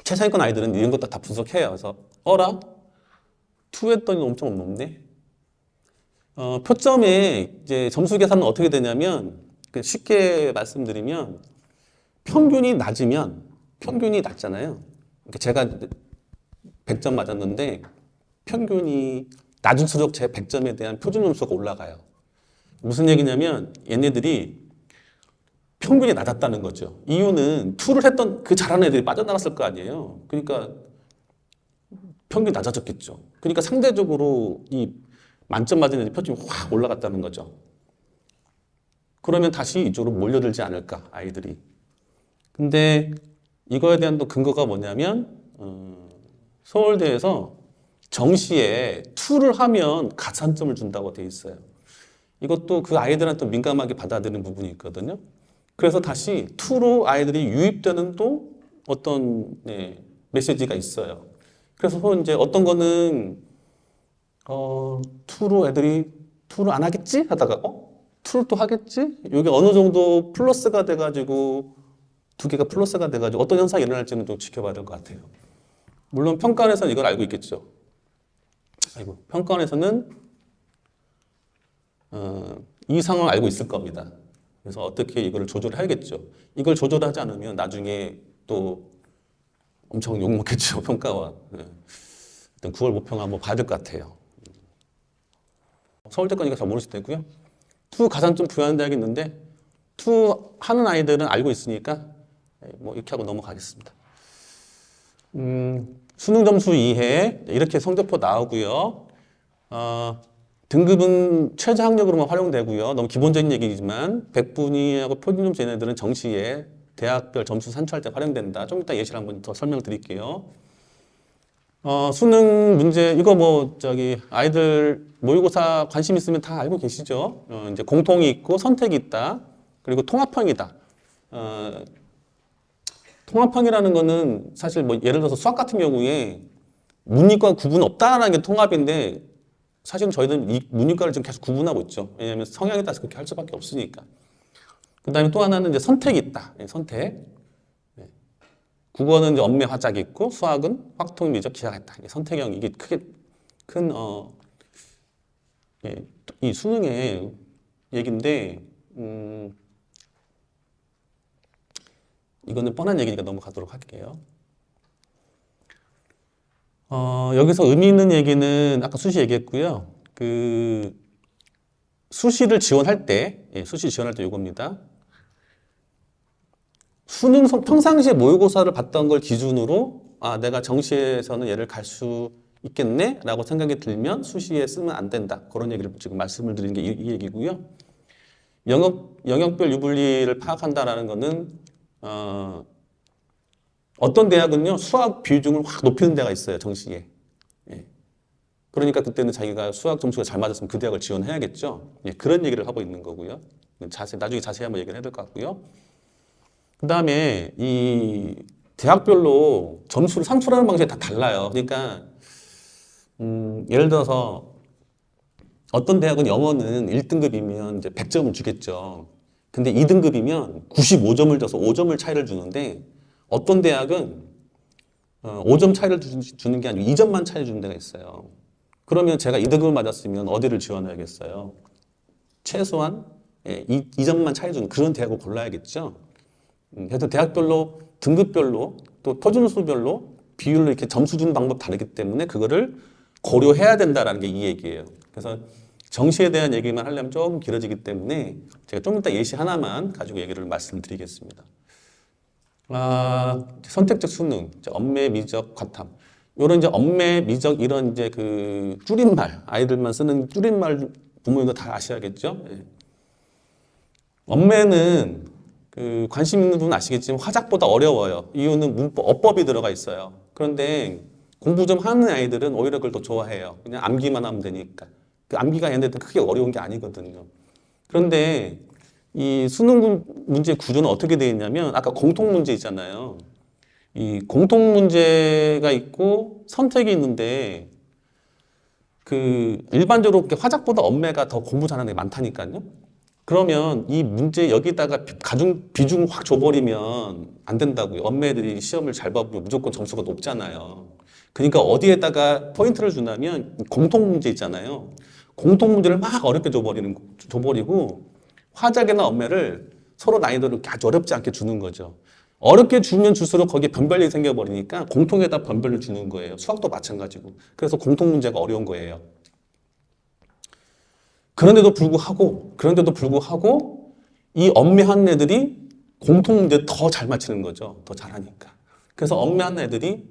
S1: 최상위권 아이들은 이런 것도 다 분석해요. 그래서 2 했더니 엄청 높네. 표점에 이제 점수 계산은 어떻게 되냐면 쉽게 말씀드리면 평균이 낮잖아요. 그러니까 제가 100점 맞았는데 평균이 낮을수록 제 100점에 대한 표준 점수가 올라가요. 무슨 얘기냐면 얘네들이 평균이 낮았다는 거죠. 이유는 2를 했던 그 잘하는 애들이 빠져나갔을 거 아니에요. 그러니까 평균이 낮아졌겠죠. 그러니까 상대적으로 이 만점 맞은 애들이 표점이 확 올라갔다는 거죠. 그러면 다시 이쪽으로 몰려들지 않을까, 아이들이. 근데 이거에 대한 또 근거가 뭐냐면 서울대에서 정시에 2를 하면 가산점을 준다고 돼 있어요. 이것도 그 아이들한테 민감하게 받아들이는 부분이 있거든요. 그래서 다시 2로 아이들이 유입되는 또 어떤 메시지가 있어요. 그래서 이제 어떤 거는 2로 애들이 2를 안 하겠지? 하다가 2를 또 하겠지? 이게 어느 정도 플러스가 돼가지고 2개가 플러스가 돼가지고 어떤 현상이 일어날지는 좀 지켜봐야 될 것 같아요. 물론 평가원에서는 이걸 알고 있겠죠. 평가원에서는 이 상황을 알고 있을 겁니다. 그래서 어떻게 이걸 조절해야겠죠. 이걸 조절하지 않으면 나중에 또 엄청 욕먹겠죠, 평가원. 일단 9월 모평 한번 봐야 될 것 같아요. 서울대 거니까 잘 모르실 테고요. 2 가산점 부여하는 대학이 있는데 2 하는 아이들은 알고 있으니까 뭐 이렇게 하고 넘어가겠습니다. 수능 점수 이해 이렇게 성적표 나오고요. 등급은 최저 학력으로만 활용되고요. 너무 기본적인 얘기지만 백분위하고 표준 점수 얘네들은 정시에 대학별 점수 산출할 때 활용된다. 좀 이따 예시를 한번 더 설명드릴게요. 수능 문제 이거 뭐 아이들 모의고사 관심 있으면 다 알고 계시죠? 이제 공통이 있고 선택이 있다. 그리고 통합형이다. 통합형이라는 거는 사실 뭐 예를 들어서 수학 같은 경우에 문이과 구분 없다라는 게 통합인데 사실은 저희는 이 문이과를 지금 계속 구분하고 있죠. 왜냐하면 성향에 따라서 그렇게 할 수밖에 없으니까. 그 다음에 또 하나는 이제 선택이 있다. 선택. 국어는 이제 언매 화작이 있고 수학은 확통, 미적, 기하가 있다. 선택형 이게 크게 큰 이 수능의 얘기인데 이거는 뻔한 얘기니까 넘어가도록 할게요. 여기서 의미 있는 얘기는 아까 수시 얘기했고요. 그 수시를 지원할 때, 수시 지원할 때 요겁니다. 수능 평상시에 모의고사를 봤던 걸 기준으로 내가 정시에서는 얘를 갈 수 있겠네? 라고 생각이 들면 수시에 쓰면 안 된다. 그런 얘기를 지금 말씀을 드리는 게 이 얘기고요. 영역별 유불리를 파악한다라는 거는 어떤 대학은요 수학 비중을 확 높이는 데가 있어요 정시에. 그러니까 그때는 자기가 수학 점수가 잘 맞았으면 그 대학을 지원해야겠죠. 그런 얘기를 하고 있는 거고요. 나중에 자세히 한번 얘기를 해야 될 것 같고요. 그 다음에 이 대학별로 점수를 산출하는 방식이 다 달라요. 그러니까 예를 들어서 어떤 대학은 영어는 1등급이면 이제 100점을 주겠죠. 근데 2등급이면 95점을 줘서 5점을 차이를 주는데 어떤 대학은 5점 차이를 주는 게 아니고 2점만 차이 주는 데가 있어요. 그러면 제가 2등급을 맞았으면 어디를 지원해야겠어요? 최소한 2점만 차이 주는 그런 대학을 골라야겠죠. 그래서 대학별로 등급별로 또 표준수별로 비율로 이렇게 점수 주는 방법 다르기 때문에 그거를 고려해야 된다라는 게 이 얘기예요. 그래서 정시에 대한 얘기만 하려면 조금 길어지기 때문에 제가 좀 이따 예시 하나만 가지고 얘기를 말씀드리겠습니다. 선택적 수능, 언매, 미적, 과탐. 요런 이제 언매, 미적 이런 이제 그 줄임말, 아이들만 쓰는 줄임말 부모님도 다 아셔야겠죠? 언매는 그 관심 있는 분은 아시겠지만 화작보다 어려워요. 이유는 문법, 어법이 들어가 있어요. 그런데 공부 좀 하는 아이들은 오히려 그걸 더 좋아해요. 그냥 암기만 하면 되니까. 그 암기가 얘네들 크게 어려운 게 아니거든요. 그런데 이 수능 문제 구조는 어떻게 되어 있냐면 아까 공통 문제 있잖아요. 이 공통 문제가 있고 선택이 있는데 그 일반적으로 화작보다 언매가 더 공부 잘하는 게 많다니까요. 그러면 이 문제 여기다가 비중을 확 줘버리면 안 된다고요. 언매들이 시험을 잘 봐보면 무조건 점수가 높잖아요. 그러니까 어디에다가 포인트를 주냐면 공통 문제 있잖아요. 공통 문제를 막 어렵게 줘버리고 화작이나 언매를 서로 난이도를 아주 어렵지 않게 주는 거죠. 어렵게 주면 줄수록 거기에 변별력이 생겨버리니까 공통에다 변별을 주는 거예요. 수학도 마찬가지고. 그래서 공통 문제가 어려운 거예요. 그런데도 불구하고 이 언매한 애들이 공통 문제 더 잘 맞히는 거죠. 더 잘하니까. 그래서 언매한 애들이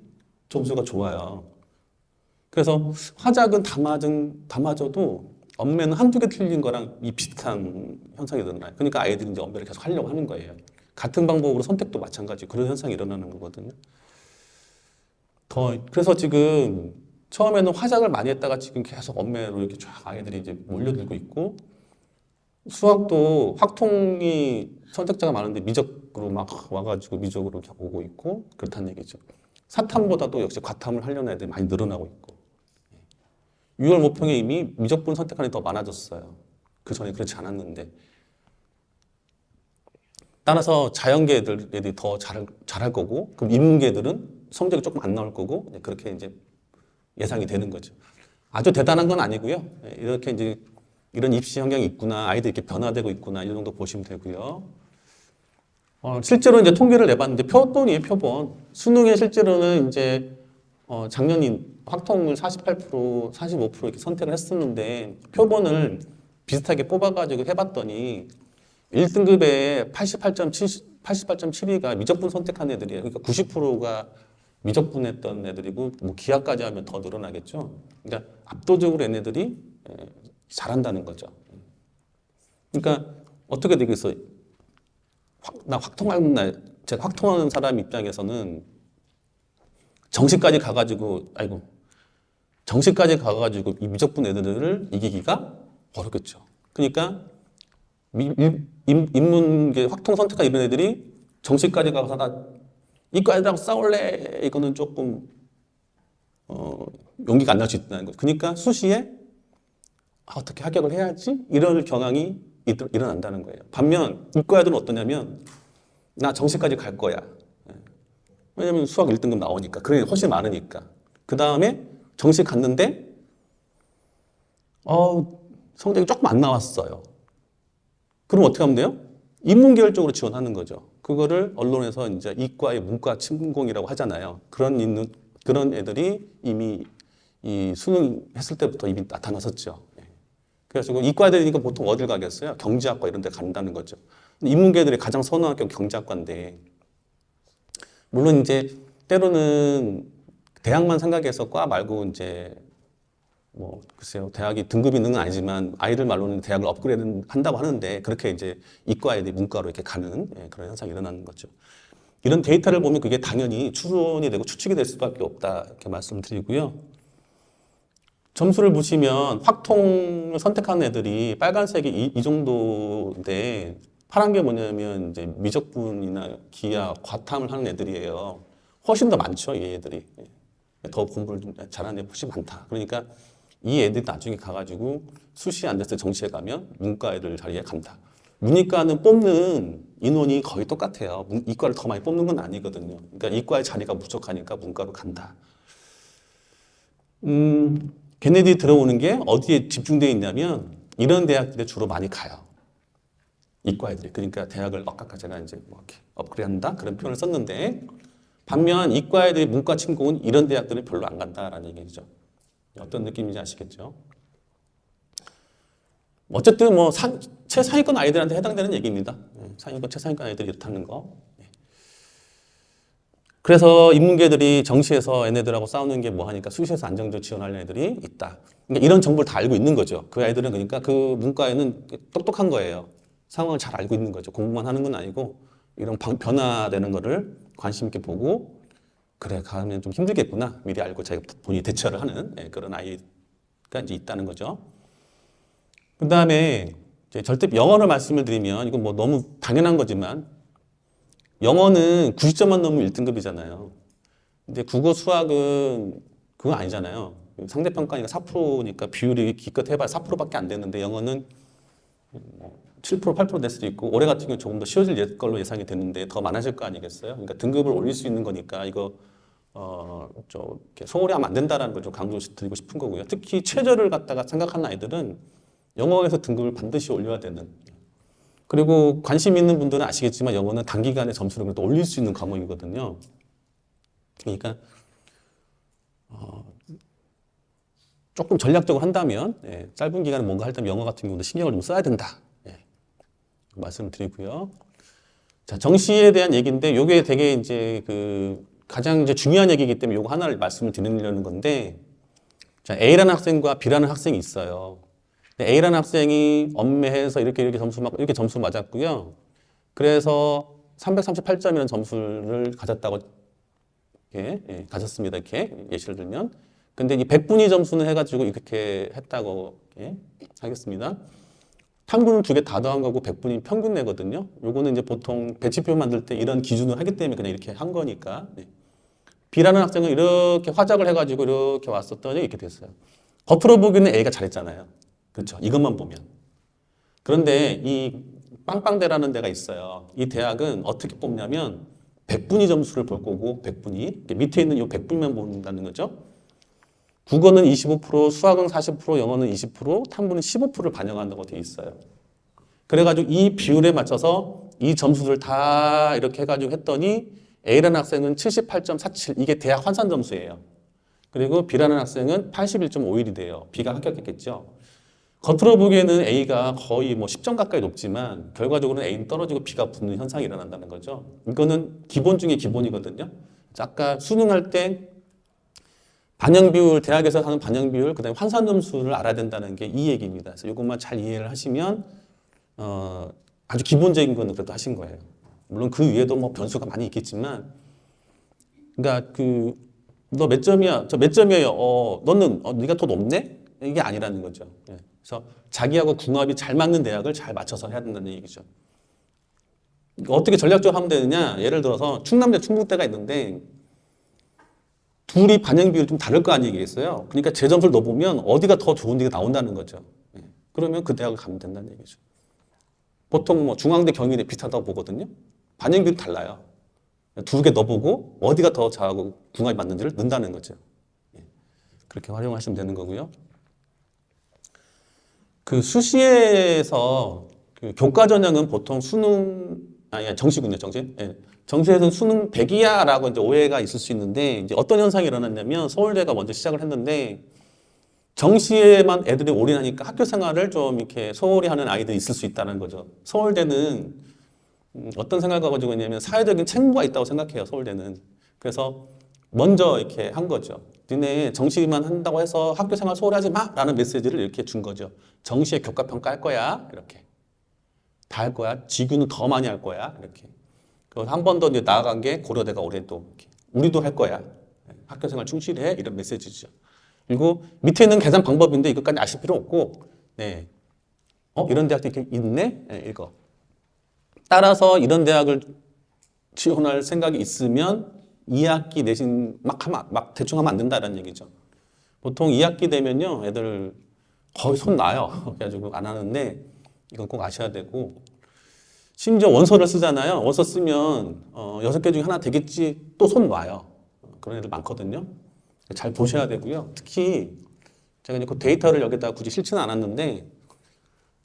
S1: 점수가 좋아요. 그래서 화작은 다 맞아도 언매는 한두 개 틀린 거랑 이 비슷한 현상이 일어나요. 그러니까 아이들이 이제 언매를 계속 하려고 하는 거예요. 같은 방법으로 선택도 마찬가지 그런 현상이 일어나는 거거든요. 그래서 지금 처음에는 화작을 많이 했다가 지금 계속 엄매로 이렇게 쫙 아이들이 이제 몰려들고 있고, 수학도 확통이 선택자가 많은데 미적으로 막 와가지고 미적으로 이렇게 오고 있고, 그렇다는 얘기죠. 사탐보다도 역시 과탐을 하려는 애들이 많이 늘어나고 있고, 6월 모평에 이미 미적분 선택하는 애들이 더 많아졌어요. 그 전에 그렇지 않았는데. 따라서 자연계 애들이 더 잘할 거고, 그럼 인문계 애들은 성적이 조금 안 나올 거고, 그렇게 이제 예상이 되는 거죠. 아주 대단한 건 아니고요. 이렇게 이제 이런 입시 환경이 있구나, 아이들이 이렇게 변화되고 있구나, 이 정도 보시면 되고요. 실제로 이제 통계를 내봤는데 표본이에요, 표본. 수능에 실제로는 이제 작년인 확통을 48%, 45% 이렇게 선택을 했었는데 표본을 비슷하게 뽑아가지고 해봤더니 1등급에 88.72가 미적분 선택한 애들이에요. 그러니까 90%가 미적분 했던 애들이고, 뭐 기하까지 하면 더 늘어나겠죠. 그러니까 압도적으로 얘네들이 잘한다는 거죠. 그러니까 어떻게 되겠어? 나 확통하는 날, 제가 확통하는 사람 입장에서는 정시까지 가가지고, 정시까지 가가지고 이 미적분 애들을 이기기가 어렵겠죠. 그러니까 인문계 확통 선택한 이런 애들이 정시까지 가서 나 이과 애들하고 싸울래, 이거는 조금 용기가 안 날 수 있다는 거죠. 그러니까 수시에 어떻게 합격을 해야지 이런 경향이 일어난다는 거예요. 반면 이과 애들은 어떠냐면 나 정시까지 갈 거야. 왜냐면 수학 1등급 나오니까. 그게 훨씬 많으니까. 그 다음에 정시 갔는데 성적이 조금 안 나왔어요. 그럼 어떻게 하면 돼요? 인문계열 쪽으로 지원하는 거죠. 그거를 언론에서 이제 이과의 문과 침공이라고 하잖아요. 그런 애들이 이미 이 수능 했을 때부터 이미 나타났었죠. 그래서 이과 애들이니까 보통 어딜 가겠어요? 경제학과 이런 데 간다는 거죠. 인문계들이 가장 선호한 게 경제학과인데, 물론 이제 때로는 대학만 생각해서 과 말고 이제 뭐 글쎄요, 대학이 등급이 있는 건 아니지만 아이들 말로는 대학을 업그레이드 한다고 하는데, 그렇게 이제 이과 애들이 문과로 이렇게 가는 그런 현상이 일어나는 거죠. 이런 데이터를 보면 그게 당연히 추론이 되고 추측이 될 수밖에 없다, 이렇게 말씀드리고요. 점수를 보시면 확통을 선택한 애들이 빨간색이 이 정도인데, 파란 게 뭐냐면 이제 미적분이나 기하, 과탐을 하는 애들이에요. 훨씬 더 많죠, 이 애들이. 더 공부를 좀 잘하는 애들이 훨씬 많다. 그러니까 이 애들이 나중에 가가지고 수시에 안 됐을 때 정시에 가면 문과 애들 자리에 간다. 문이과는 뽑는 인원이 거의 똑같아요. 이과를 더 많이 뽑는 건 아니거든요. 그러니까 이과의 자리가 부족하니까 문과로 간다. 걔네들이 들어오는 게 어디에 집중되어 있냐면 이런 대학들에 주로 많이 가요. 이과 애들이. 그러니까 대학을 아까 제가 이제 뭐 이렇게 업그레이드한다 그런 표현을 썼는데, 반면 이과 애들이 문과 침공은 이런 대학들은 별로 안 간다라는 얘기죠. 어떤 느낌인지 아시겠죠? 어쨌든 뭐 최상위권 아이들한테 해당되는 얘기입니다. 상위권, 최상위권 아이들이 이렇다는 거. 그래서 인문계들이 정시에서 얘네들하고 싸우는 게 뭐 하니까 수시에서 안정적으로 지원하려는 애들이 있다. 그러니까 이런 정보를 다 알고 있는 거죠. 그 아이들은 그러니까 그 문과에는 똑똑한 거예요. 상황을 잘 알고 있는 거죠. 공부만 하는 건 아니고 이런 변화되는 거를 관심 있게 보고, 그래 가면 좀 힘들겠구나, 미리 알고 자기가 본인이 대처를 하는 그런 아이가 이제 있다는 거죠. 그 다음에 절대 영어를 말씀을 드리면, 이건 뭐 너무 당연한 거지만 영어는 90점만 넘으면 1등급이잖아요. 근데 국어 수학은 그거 아니잖아요. 상대평가니까 4%니까 비율이 기껏 해봐야 4%밖에 안 되는데, 영어는 7%, 8% 될 수도 있고, 올해 같은 경우 조금 더 쉬워질 걸로 예상이 되는데 더 많아질 거 아니겠어요? 그러니까 등급을 올릴 수 있는 거니까 이거 좀 이렇게 소홀히 하면 안 된다라는 걸 좀 강조드리고 싶은 거고요. 특히 최저를 갖다가 생각하는 아이들은 영어에서 등급을 반드시 올려야 되는. 그리고 관심 있는 분들은 아시겠지만 영어는 단기간에 점수를 그래도 올릴 수 있는 과목이거든요. 그러니까 조금 전략적으로 한다면, 짧은 기간에 뭔가 할 때 영어 같은 경우도 신경을 좀 써야 된다. 말씀을 드리고요. 자, 정시에 대한 얘기인데, 요게 되게 이제 가장 이제 중요한 얘기이기 때문에 요거 하나를 말씀을 드리려는 건데, 자, A라는 학생과 B라는 학생이 있어요. A라는 학생이 엄매해서 이렇게 점수 맞았고요. 그래서 338점이라는 점수를 가졌다고 예, 가졌습니다. 이렇게 예시를 들면. 근데 이 백분위 점수는 해가지고 이렇게 했다고 예, 하겠습니다. 탐구는 두 개 다 더한 거고 백분위 평균 내거든요. 요거는 이제 보통 배치표 만들 때 이런 기준을 하기 때문에 그냥 이렇게 한 거니까. 네. B라는 학생은 이렇게 화작을 해가지고 이렇게 왔었더니 이렇게 됐어요. 겉으로 보기에는 A가 잘했잖아요. 그렇죠? 이것만 보면. 그런데 이 빵빵대라는 데가 있어요. 이 대학은 어떻게 뽑냐면 백분위 점수를 볼 거고 백분위 밑에 있는 이 백분위만 본다는 거죠. 국어는 25%, 수학은 40%, 영어는 20%, 탐구는 15%를 반영한다고 되어 있어요. 그래가지고 이 비율에 맞춰서 이 점수를 다 이렇게 해가지고 했더니 A라는 학생은 78.47 이게 대학 환산 점수예요. 그리고 B라는 학생은 81.51이 돼요. B가 합격했겠죠. 겉으로 보기에는 A가 거의 뭐 10점 가까이 높지만 결과적으로는 A는 떨어지고 B가 붙는 현상이 일어난다는 거죠. 이거는 기본 중에 기본이거든요. 아까 수능할 때 반영 비율, 대학에서 하는 반영 비율, 그다음에 환산 점수를 알아야 된다는 게 이 얘기입니다. 그래서 이것만 잘 이해를 하시면 아주 기본적인 거는 그래도 하신 거예요. 물론 그 위에도 뭐 변수가 많이 있겠지만, 그러니까 너 몇 점이야? 저 몇 점이에요? 너는 네가 더 높네? 이게 아니라는 거죠. 예. 그래서 자기하고 궁합이 잘 맞는 대학을 잘 맞춰서 해야 된다는 얘기죠. 어떻게 전략적으로 하면 되느냐? 예를 들어서 충남대, 충북대가 있는데 둘이 반영 비율이 좀 다를 거 아니겠어요? 그러니까 제 점수를 넣어보면 어디가 더 좋은 데가 나온다는 거죠. 예. 그러면 그 대학을 가면 된다는 얘기죠. 보통 뭐 중앙대, 경희대 비슷하다고 보거든요. 반영 비율이 달라요. 두 개 넣어보고 어디가 더 잘하고 궁합이 맞는지를 넣는다는 거죠. 예. 그렇게 활용하시면 되는 거고요. 그 수시에서 그 교과 전형은 보통 정시군요, 정시. 예. 정시에서는 수능 100이야라고 이제 오해가 있을 수 있는데, 이제 어떤 현상이 일어났냐면 서울대가 먼저 시작을 했는데, 정시에만 애들이 올인하니까 학교 생활을 좀 이렇게 소홀히 하는 아이들이 있을 수 있다는 거죠. 서울대는 어떤 생각을 가지고 있냐면 사회적인 책무가 있다고 생각해요, 서울대는. 그래서 먼저 이렇게 한 거죠. 니네 정시만 한다고 해서 학교 생활 소홀히 하지 마! 라는 메시지를 이렇게 준 거죠. 정시에 교과평가 할 거야. 이렇게. 다 할 거야. 지규는 더 많이 할 거야. 이렇게. 한 번 더 이제 나아간 게 고려대가 올해 또 이렇게. 우리도 할 거야. 학교 생활 충실히 해. 이런 메시지죠. 그리고 밑에 있는 계산 방법인데 이것까지 아실 필요 없고, 네. 이런 대학도 이렇게 있네? 네, 이거. 따라서 이런 대학을 지원할 생각이 있으면 2학기 내신 막 대충 하면 안 된다는 얘기죠. 보통 2학기 되면요, 애들 거의 손 놔요. 그래가지고 안 하는데, 이건 꼭 아셔야 되고, 심지어 원서를 쓰잖아요. 원서 쓰면 6개 중에 하나 되겠지, 또 손 놔요. 그런 애들 많거든요. 잘 보셔야 되고요. 특히 제가 이제 그 데이터를 여기다 굳이 실지는 않았는데,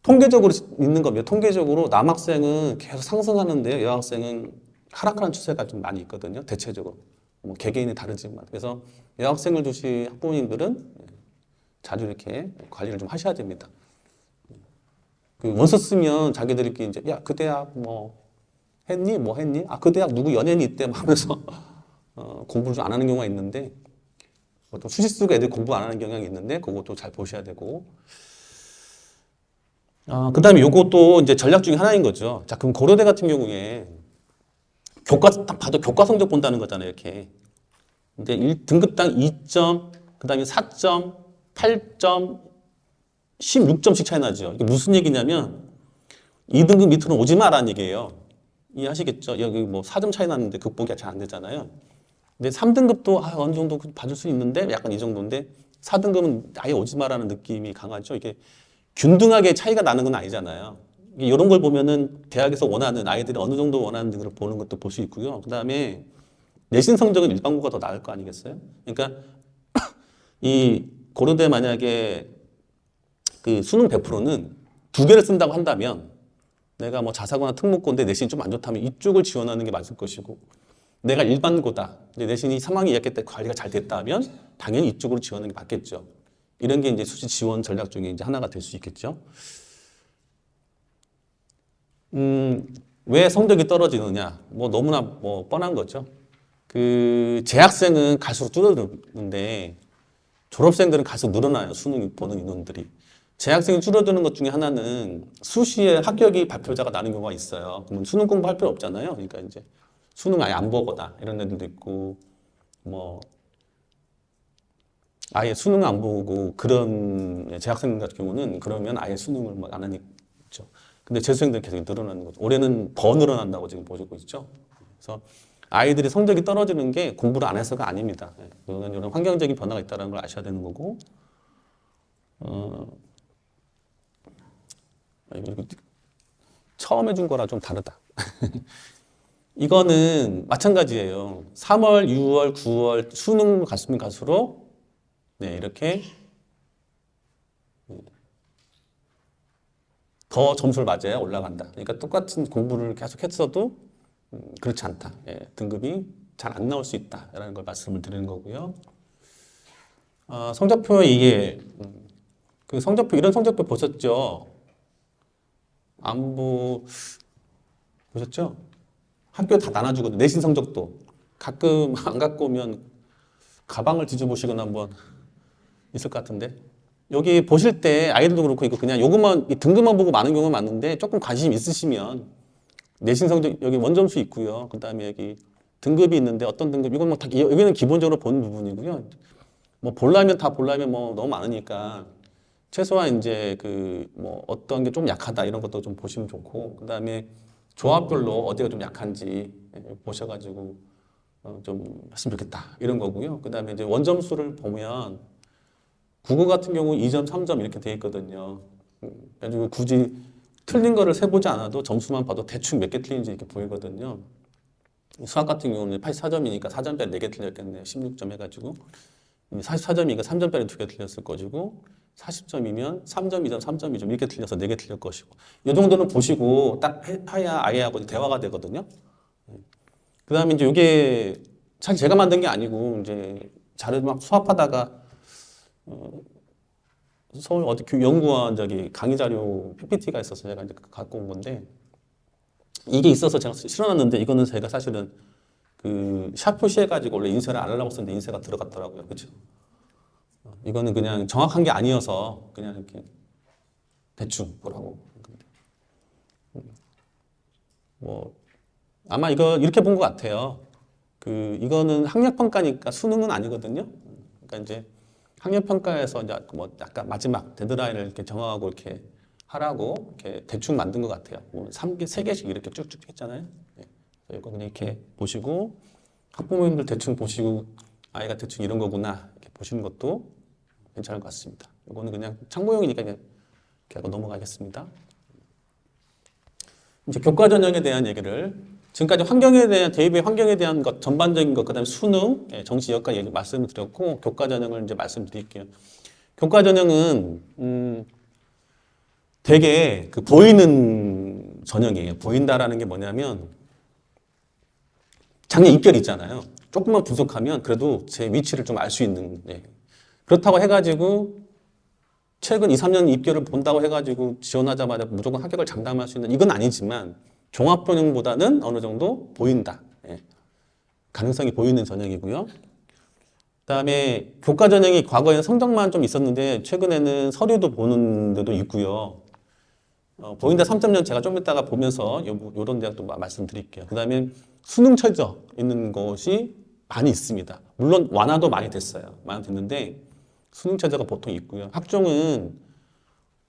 S1: 통계적으로 있는 겁니다. 통계적으로 남학생은 계속 상승하는데요. 여학생은 하락하는 추세가 좀 많이 있거든요. 대체적으로. 뭐 개개인이 다르지만. 그래서 여학생을 두신 학부모님들은 자주 이렇게 관리를 좀 하셔야 됩니다. 그 원서 쓰면 자기들끼리 이제 야, 그 대학 뭐 했니? 뭐 했니? 아, 그 대학 누구 연예인이 있대? 하면서 공부를 좀 안 하는 경우가 있는데 보통 수시 쓰고 애들 공부 안 하는 경향이 있는데 그것도 잘 보셔야 되고 그 다음에 요것도 이제 전략 중에 하나인 거죠. 자, 그럼 고려대 같은 경우에 교과 딱 봐도 교과 성적 본다는 거잖아요, 이렇게. 근데 등급당 2점, 그 다음에 4점, 8점, 16점씩 차이 나죠. 이게 무슨 얘기냐면 2등급 밑으로 오지 마라는 얘기예요. 이해하시겠죠? 여기 뭐 4점 차이 나는데 극복이 잘 안 되잖아요. 근데 3등급도 어느 정도 봐줄 수 있는데 약간 이 정도인데 4등급은 아예 오지 마라는 느낌이 강하죠. 이게 균등하게 차이가 나는 건 아니잖아요. 이런 걸 보면은 대학에서 원하는 아이들이 어느 정도 원하는지 를 보는 것도 볼 수 있고요. 그 다음에 내신 성적은 일반고가 더 나을 거 아니겠어요? 그러니까 이 고려대 만약에 그 수능 100%는 두 개를 쓴다고 한다면 내가 뭐 자사고나 특목고인데 내신이 좀 안 좋다면 이쪽을 지원하는 게 맞을 것이고 내가 일반고다. 이제 내신이 3학년 2학기 때 관리가 잘 됐다면 당연히 이쪽으로 지원하는 게 맞겠죠. 이런 게 이제 수시 지원 전략 중에 이제 하나가 될 수 있겠죠. 왜 성적이 떨어지느냐? 뭐 너무나 뭐 뻔한 거죠. 그 재학생은 갈수록 줄어드는데 졸업생들은 갈수록 늘어나요. 수능 보는 인원들이. 재학생이 줄어드는 것 중에 하나는 수시에 합격이 발표자가 나는 경우가 있어요. 그러면 수능 공부할 필요 없잖아요. 그러니까 이제 수능 아예 안 보거나 이런 애들도 있고 뭐 아예 수능 안 보고 그런 재학생 같은 경우는 그러면 아예 수능을 뭐 안 하니까 있죠. 근데 재수생들이 계속 늘어나는 거죠. 올해는 더 늘어난다고 지금 보고 있죠. 그래서 아이들이 성적이 떨어지는 게 공부를 안 해서가 아닙니다. 이런 환경적인 변화가 있다는 걸 아셔야 되는 거고, 이거 처음 해준 거랑 좀 다르다. 이거는 마찬가지예요. 3월, 6월, 9월 수능 갔으면 갈수록 네, 이렇게 더 점수를 맞아야 올라간다. 그러니까 똑같은 공부를 계속 했어도 그렇지 않다. 예, 등급이 잘 안 나올 수 있다라는 걸 말씀을 드리는 거고요. 성적표에 이게 그 성적표 이런 성적표 보셨죠? 안보 보셨죠? 학교에 다 나눠주거든요. 내신 성적도 가끔 안 갖고 오면 가방을 뒤져보시거나 한번 있을 것 같은데 여기 보실 때 아이들도 그렇고 이거 그냥 요것만 이 등급만 보고 많은 경우가 많은데 조금 관심 있으시면 내신 성적 여기 원점수 있고요. 그다음에 여기 등급이 있는데 어떤 등급 이건 뭐 다 여기는 기본적으로 보는 부분이고요. 뭐 보려면 다 보려면 뭐 너무 많으니까 최소한 이제 그 뭐 어떤 게 좀 약하다 이런 것도 좀 보시면 좋고 그다음에 조합별로 어디가 좀 약한지 보셔가지고 좀 했으면 좋겠다 이런 거고요. 그다음에 이제 원점수를 보면 국어 같은 경우 2점, 3점 이렇게 돼 있거든요. 그래가지고 굳이 틀린 거를 세보지 않아도 점수만 봐도 대충 몇 개 틀린지 이렇게 보이거든요. 수학 같은 경우는 84점이니까 4점짜리 4개 틀렸겠네요. 16점 해가지고 44점이니까 3점짜리 2개 틀렸을 것이고 40점이면 3점, 2점, 3점, 2점 이렇게 틀려서 4개 틀릴 것이고 이 정도는 보시고 딱 해야 아이하고 대화가 되거든요. 그 다음에 이제 이게 사실 제가 만든 게 아니고 이제 자료 막 수합하다가 서울 어디 연구원 저기 강의 자료 PPT가 있어서 제가 이제 갖고 온 건데 이게 있어서 제가 실어놨는데 이거는 제가 사실은 그 샵 표시해가지고 원래 인쇄를 안 하려고 썼는데 인쇄가 들어갔더라고요. 그렇죠? 이거는 그냥 정확한 게 아니어서 그냥 이렇게 대충 보라고. 뭐 아마 이거 이렇게 본 것 같아요. 그 이거는 학력 평가니까 수능은 아니거든요. 그러니까 이제 학력 평가에서 이제 뭐 약간 마지막 데드라인을 이렇게 정하고 이렇게 하라고 이렇게 대충 만든 것 같아요. 뭐 3개, 3개씩 이렇게 쭉쭉 했잖아요. 네. 이거 그냥 이렇게 보시고 학부모님들 대충 보시고 아이가 대충 이런 거구나 이렇게 보시는 것도 괜찮을 것 같습니다. 이거는 그냥 참고용이니까 그냥 이렇게 하고 넘어가겠습니다. 이제 교과 전형에 대한 얘기를 지금까지 환경에 대한 대입의 환경에 대한 것 전반적인 것 그다음에 수능, 정시 여기까지 얘기 말씀을 드렸고 교과 전형을 이제 말씀드릴게요. 교과 전형은 되게 그 보이는 전형이에요. 보인다라는 게 뭐냐면 작년 입결 있잖아요. 조금만 분석하면 그래도 제 위치를 좀 알 수 있는. 그렇다고 해가지고 최근 2, 3년 입결을 본다고 해가지고 지원하자마자 무조건 합격을 장담할 수 있는 이건 아니지만 종합전형보다는 어느 정도 보인다. 가능성이 보이는 전형이고요. 그다음에 교과 전형이 과거에는 성적만 좀 있었는데 최근에는 서류도 보는 데도 있고요. 보인다 3.0 제가 좀 이따가 보면서 요런 대학도 말씀드릴게요. 그다음에 수능 최저 있는 것이 많이 있습니다. 물론 완화도 많이 됐어요. 많이 됐는데 수능 최저가 보통 있고요. 학종은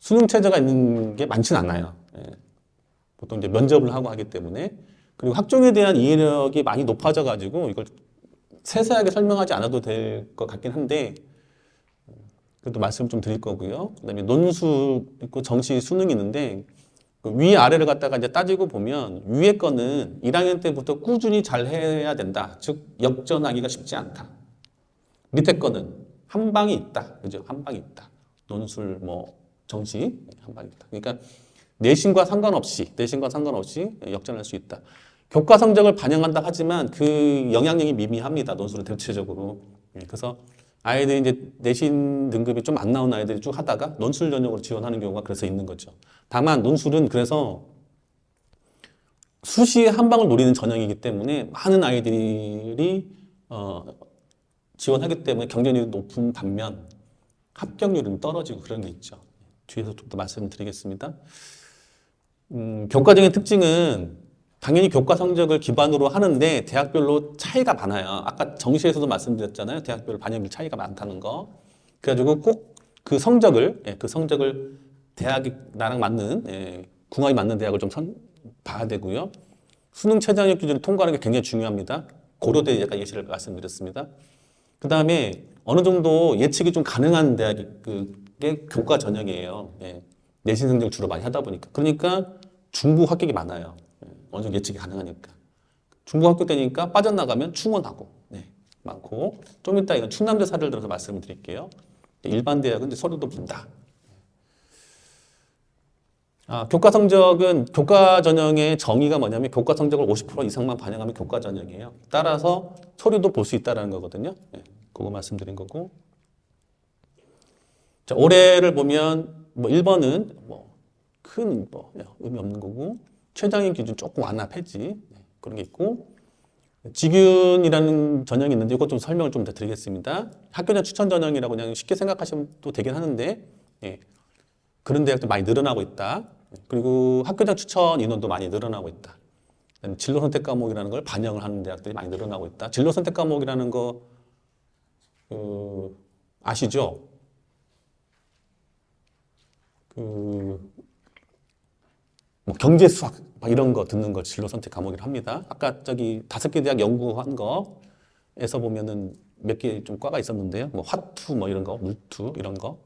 S1: 수능 최저가 있는 게 많지는 않아요. 보통 이제 면접을 하고 하기 때문에 그리고 학종에 대한 이해력이 많이 높아져 가지고 이걸 세세하게 설명하지 않아도 될 것 같긴 한데 그래도 말씀 좀 드릴 거고요. 그다음에 논술 있고 정시 수능이 있는데 그 위아래를 갖다가 이제 따지고 보면 위에 거는 1학년 때부터 꾸준히 잘 해야 된다. 즉 역전하기가 쉽지 않다. 밑에 거는 한 방이 있다. 그죠? 한 방이 있다. 논술 뭐 정시 한 방이 있다. 그러니까 내신과 상관없이 역전할 수 있다. 교과 성적을 반영한다 하지만 그 영향력이 미미합니다. 논술은 대체적으로. 그래서 아이들이 이제 내신 등급이 좀 안 나온 아이들이 쭉 하다가 논술 전형으로 지원하는 경우가 그래서 있는 거죠. 다만 논술은 그래서 수시에 한 방을 노리는 전형이기 때문에 많은 아이들이 지원하기 때문에 경쟁률이 높은 반면 합격률은 떨어지고 그런 게 있죠. 뒤에서 좀 더 말씀을 드리겠습니다. 교과적인 특징은 당연히 교과 성적을 기반으로 하는데 대학별로 차이가 많아요. 아까 정시에서도 말씀드렸잖아요. 대학별 반영률 차이가 많다는 거. 그래가지고 꼭 그 성적을, 그 성적을 대학이 나랑 맞는, 궁합이 맞는 대학을 좀 봐야 되고요. 수능 최저학력 기준을 통과하는 게 굉장히 중요합니다. 고려대 약간 예시를 말씀드렸습니다. 그 다음에 어느 정도 예측이 좀 가능한 대학이 그게 교과 전형이에요. 내신 성적을 주로 많이 하다 보니까. 그러니까 중부 합격이 많아요. 어느 정도 예측이 가능하니까. 중부 합격되니까 빠져나가면 충원하고, 많고. 좀 이따 이건 충남대 사례를 들어서 말씀을 드릴게요. 일반 대학은 이제 서류도 본다. 교과 성적은 교과 전형의 정의가 뭐냐면 교과 성적을 50% 이상만 반영하면 교과 전형이에요. 따라서 서류도 볼 수 있다는 거거든요. 그거 말씀드린 거고. 자, 올해를 보면 뭐 1번은 큰 의미 없는 거고 최저학력 기준 조금 완화 폐지 그런 게 있고 직윤이라는 전형이 있는데 이것 좀 설명을 좀 더 드리겠습니다. 학교장 추천 전형이라고 그냥 쉽게 생각하시면 또 되긴 하는데 그런 대학도 많이 늘어나고 있다. 그리고 학교장 추천 인원도 많이 늘어나고 있다. 진로 선택 과목이라는 걸 반영을 하는 대학들이 많이 늘어나고 있다. 진로 선택 과목이라는 거 아시죠? 뭐 경제 수학 막 이런 거 듣는 걸 진로 선택 과목이라 합니다. 아까 저기 5개 대학 연구한 거에서 보면은 몇 개 좀 과가 있었는데요. 뭐 화투 뭐 이런 거, 물투 이런 거.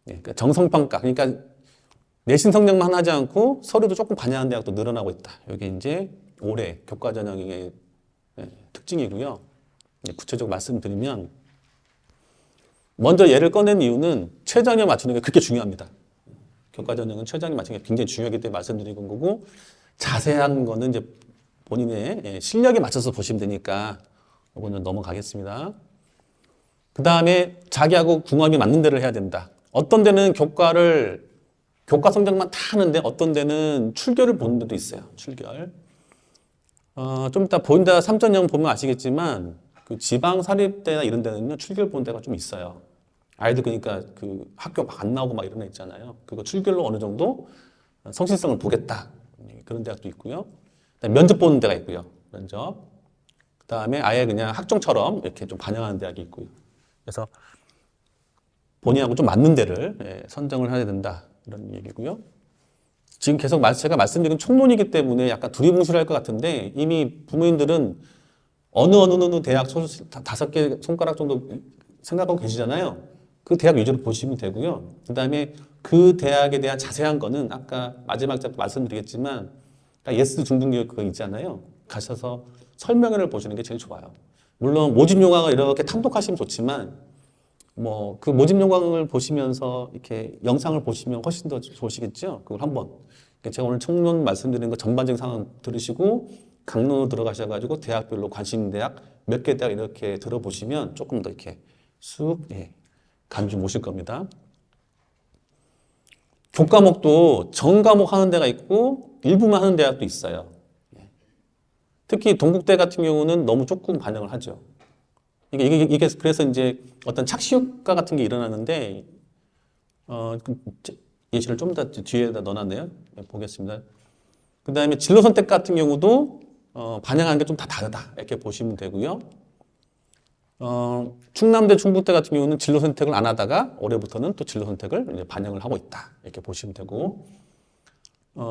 S1: 그러니까 정성평가. 그러니까 내신 성적만 하지 않고 서류도 조금 반영하는 대학도 늘어나고 있다. 이게 이제 올해 교과 전형의 특징이고요. 구체적으로 말씀드리면 먼저 예를 꺼낸 이유는 최저학력 맞추는 게 그렇게 중요합니다. 교과 전형은 최저학력 맞추는 게 굉장히 중요하기 때문에 말씀드리는 거고 자세한 거는 이제 본인의 실력에 맞춰서 보시면 되니까 이거는 넘어가겠습니다. 그 다음에 자기하고 궁합이 맞는 데를 해야 된다. 어떤 데는 교과 성적만 다 하는데 어떤 데는 출결을 보는 데도 있어요. 출결. 좀 이따 보인다 3.0 보면 아시겠지만 그 지방 사립대나 이런 데는요 출결 보는 데가 좀 있어요. 아이들 그러니까 그 학교 막 안 나오고 막 이런 애 있잖아요. 그거 출결로 어느 정도 성실성을 보겠다. 그런 대학도 있고요. 면접 보는 데가 있고요. 면접. 그 다음에 아예 그냥 학종처럼 이렇게 좀 반영하는 대학이 있고요. 그래서 본인하고 좀 맞는 데를 선정을 해야 된다. 이런 얘기고요. 지금 계속 제가 말씀드린 총론이기 때문에 약간 두리뭉실할 것 같은데 이미 부모님들은 어느 대학 5개 손가락 정도 생각하고 계시잖아요. 그 대학 위주로 보시면 되고요. 그 다음에 그 대학에 대한 자세한 거는 아까 마지막 때 말씀드리겠지만 예스 중등교육 그거 있잖아요. 가셔서 설명회를 보시는 게 제일 좋아요. 물론 모집 요강을 이렇게 탐독하시면 좋지만 뭐 그 모집 요강을 보시면서 이렇게 영상을 보시면 훨씬 더 좋으시겠죠. 그걸 한번 제가 오늘 총론 말씀드린 거 전반적인 상황 들으시고 강론으로 들어가셔가지고 대학별로 관심 있는 대학 몇 개 대학 이렇게 들어보시면 조금 더 이렇게 쑥 감이 좀 오실 겁니다. 교과목도 전 과목 하는 데가 있고 일부만 하는 대학도 있어요. 특히 동국대 같은 경우는 너무 조금 반영을 하죠. 이게 그래서 이제 어떤 착시 효과 같은 게 일어나는데 예시를 좀 더 뒤에다 넣어놨네요. 보겠습니다. 그 다음에 진로 선택 같은 경우도 반영하는 게 좀 다 다르다 이렇게 보시면 되고요. 충남대, 충북대 같은 경우는 진로 선택을 안 하다가 올해부터는 또 진로 선택을 이제 반영을 하고 있다 이렇게 보시면 되고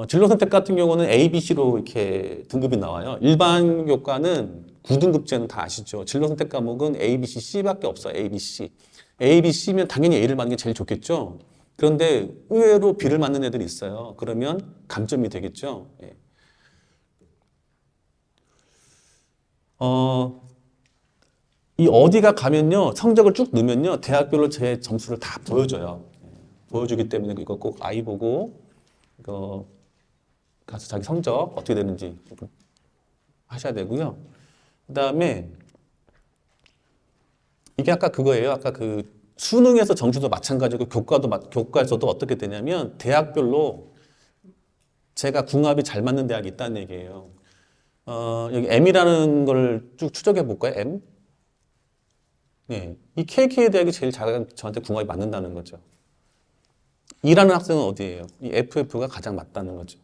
S1: 진로 선택 같은 경우는 A, B, C로 이렇게 등급이 나와요. 일반 교과는 9등급제는 다 아시죠? 진로 선택 과목은 A, B, C, C밖에 없어요. A, B, C. A, B, C면 당연히 A를 맞는 게 제일 좋겠죠. 그런데 의외로 B를 맞는 애들이 있어요. 그러면 감점이 되겠죠. 이 어디가 가면요 성적을 쭉 넣으면요 대학별로 제 점수를 다 보여줘요. 보여주기 때문에 이거 꼭 아이 보고 이거 가서 자기 성적 어떻게 되는지 하셔야 되고요. 그 다음에 이게 아까 그거예요. 아까 그 수능에서 점수도 마찬가지고 교과에서도 어떻게 되냐면 대학별로 제가 궁합이 잘 맞는 대학이 있다는 얘기예요. 여기 M이라는 걸 쭉 추적해 볼까요? M? 이 KK 대학이 제일 저한테 궁합이 맞는다는 거죠. E라는 학생은 어디예요? 이 FF가 가장 맞다는 거죠.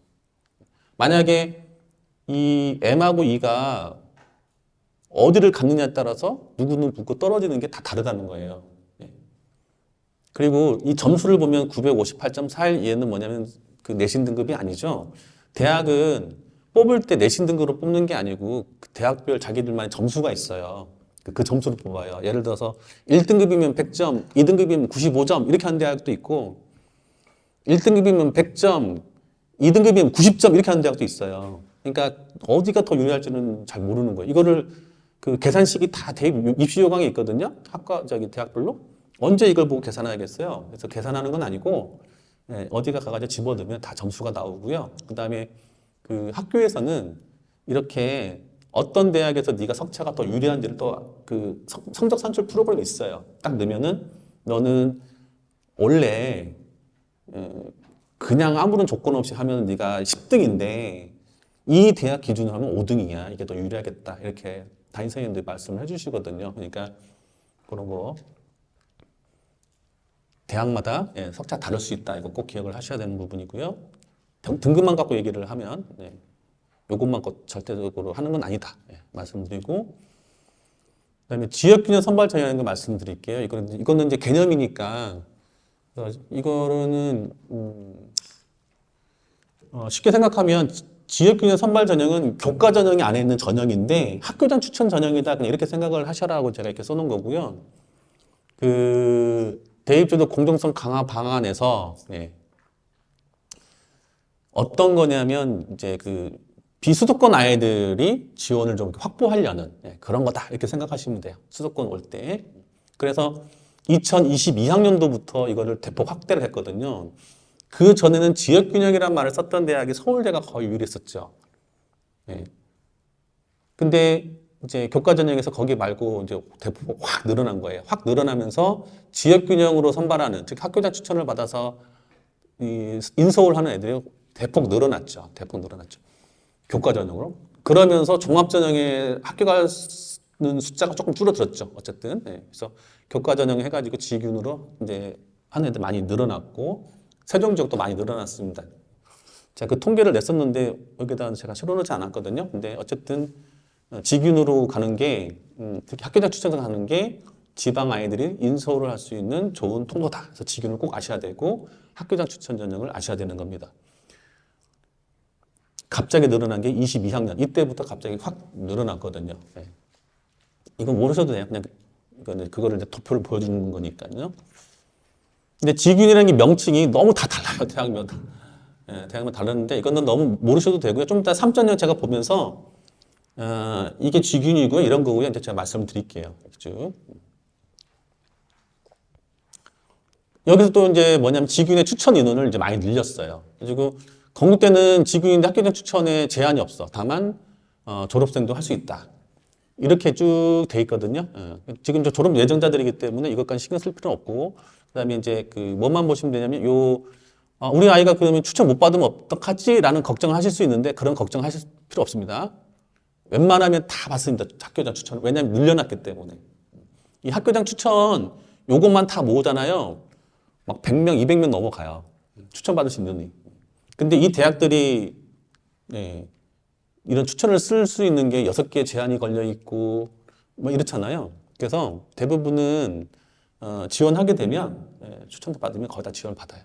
S1: 만약에 이 M하고 E가 어디를 갖느냐에 따라서 누구는 붙고 떨어지는 게 다 다르다는 거예요. 예. 그리고 이 점수를 보면 958.41 얘는 뭐냐면 그 내신 등급이 아니죠. 대학은 뽑을 때 내신 등급으로 뽑는 게 아니고 그 대학별 자기들만의 점수가 있어요. 그 점수를 뽑아요. 예를 들어서 1등급이면 100점, 2등급이면 95점 이렇게 하는 대학도 있고 1등급이면 100점, 2등급이면 90점 이렇게 하는 대학도 있어요. 그러니까 어디가 더 유리할지는 잘 모르는 거예요. 이거를 그 계산식이 다 입시 요강에 있거든요. 대학별로. 언제 이걸 보고 계산해야겠어요? 그래서 계산하는 건 아니고 어디가 가가지고 집어넣으면 다 점수가 나오고요. 그 다음에 그 학교에서는 이렇게 어떤 대학에서 네가 석차가 더 유리한지를 또 그 성적 산출 프로그램이 있어요. 딱 넣으면은 너는 원래 그냥 아무런 조건 없이 하면 네가 10등인데 이 대학 기준으로 하면 5등이야. 이게 더 유리하겠다. 이렇게 담임 선생님들이 말씀을 해주시거든요. 그러니까 그런 거 대학마다 석차 다를 수 있다. 이거 꼭 기억을 하셔야 되는 부분이고요. 등급만 갖고 얘기를 하면 요것만 절대적으로 하는 건 아니다. 말씀드리고 그다음에 지역균형 선발 전형인 거 말씀드릴게요. 이거는 이제 개념이니까 이거는 쉽게 생각하면 지역균형 선발 전형은 교과 전형이 안에 있는 전형인데 학교장 추천 전형이다. 그냥 이렇게 생각을 하셔라고 제가 이렇게 써놓은 거고요. 그 대입제도 공정성 강화 방안에서 어떤 거냐면 이제 그 비수도권 아이들이 지원을 좀 확보하려는 그런 거다 이렇게 생각하시면 돼요. 수도권 올 때. 그래서 2022학년도부터 이거를 대폭 확대를 했거든요. 그 전에는 지역균형이란 말을 썼던 대학이 서울대가 거의 유일했었죠. 근데 이제 교과 전형에서 거기 말고 이제 대폭 확 늘어난 거예요. 확 늘어나면서 지역균형으로 선발하는, 즉 학교장 추천을 받아서 인서울 하는 애들이 대폭 늘어났죠. 대폭 늘어났죠. 교과 전형으로. 그러면서 종합 전형에 학교 가는 숫자가 조금 줄어들었죠. 어쨌든. 그래서 교과 전형 해가지고 지균으로 이제 하는 애들 많이 늘어났고, 세종 지역도 많이 늘어났습니다. 제가 그 통계를 냈었는데 여기다 제가 실어놓지 않았거든요. 근데 어쨌든 지균으로 가는 게, 특히 학교장 추천을 가는 게 지방 아이들이 인서울을 할 수 있는 좋은 통로다. 그래서 지균을 꼭 아셔야 되고 학교장 추천 전형을 아셔야 되는 겁니다. 갑자기 늘어난 게 22학년. 이때부터 갑자기 확 늘어났거든요. 이건 모르셔도 돼요. 그냥 그거를 이제 도표를 보여주는 거니까요. 근데 지균이라는 게 명칭이 너무 다 달라요. 대학마다. 대학마다 다르는데 이거는 너무 모르셔도 되고요. 좀 이따 3.0 제가 보면서 이게 지균이고요. 이런 거고요. 이제 제가 말씀을 드릴게요. 쭉. 여기서 또 이제 뭐냐면 지균의 추천 인원을 이제 많이 늘렸어요. 그리고 건국대는 지균인데 학교장 추천에 제한이 없어. 다만 졸업생도 할 수 있다. 이렇게 쭉 돼 있거든요. 지금 저 졸업 예정자들이기 때문에 이것까지 신경 쓸 필요는 없고, 그다음에 이제 그 뭐만 보시면 되냐면 우리 아이가 그러면 추천 못 받으면 어떡하지? 라는 걱정을 하실 수 있는데 그런 걱정하실 필요 없습니다. 웬만하면 다 받습니다. 학교장 추천을. 왜냐하면 늘려놨기 때문에. 이 학교장 추천 요것만 다 모으잖아요. 막 100명, 200명 넘어가요. 추천받을 수 있는. 근데 이 대학들이 이런 추천을 쓸 수 있는 게 6개 제한이 걸려 있고 뭐 이렇잖아요. 그래서 대부분은 지원하게 되면 추천을 받으면 거의 다 지원을 받아요.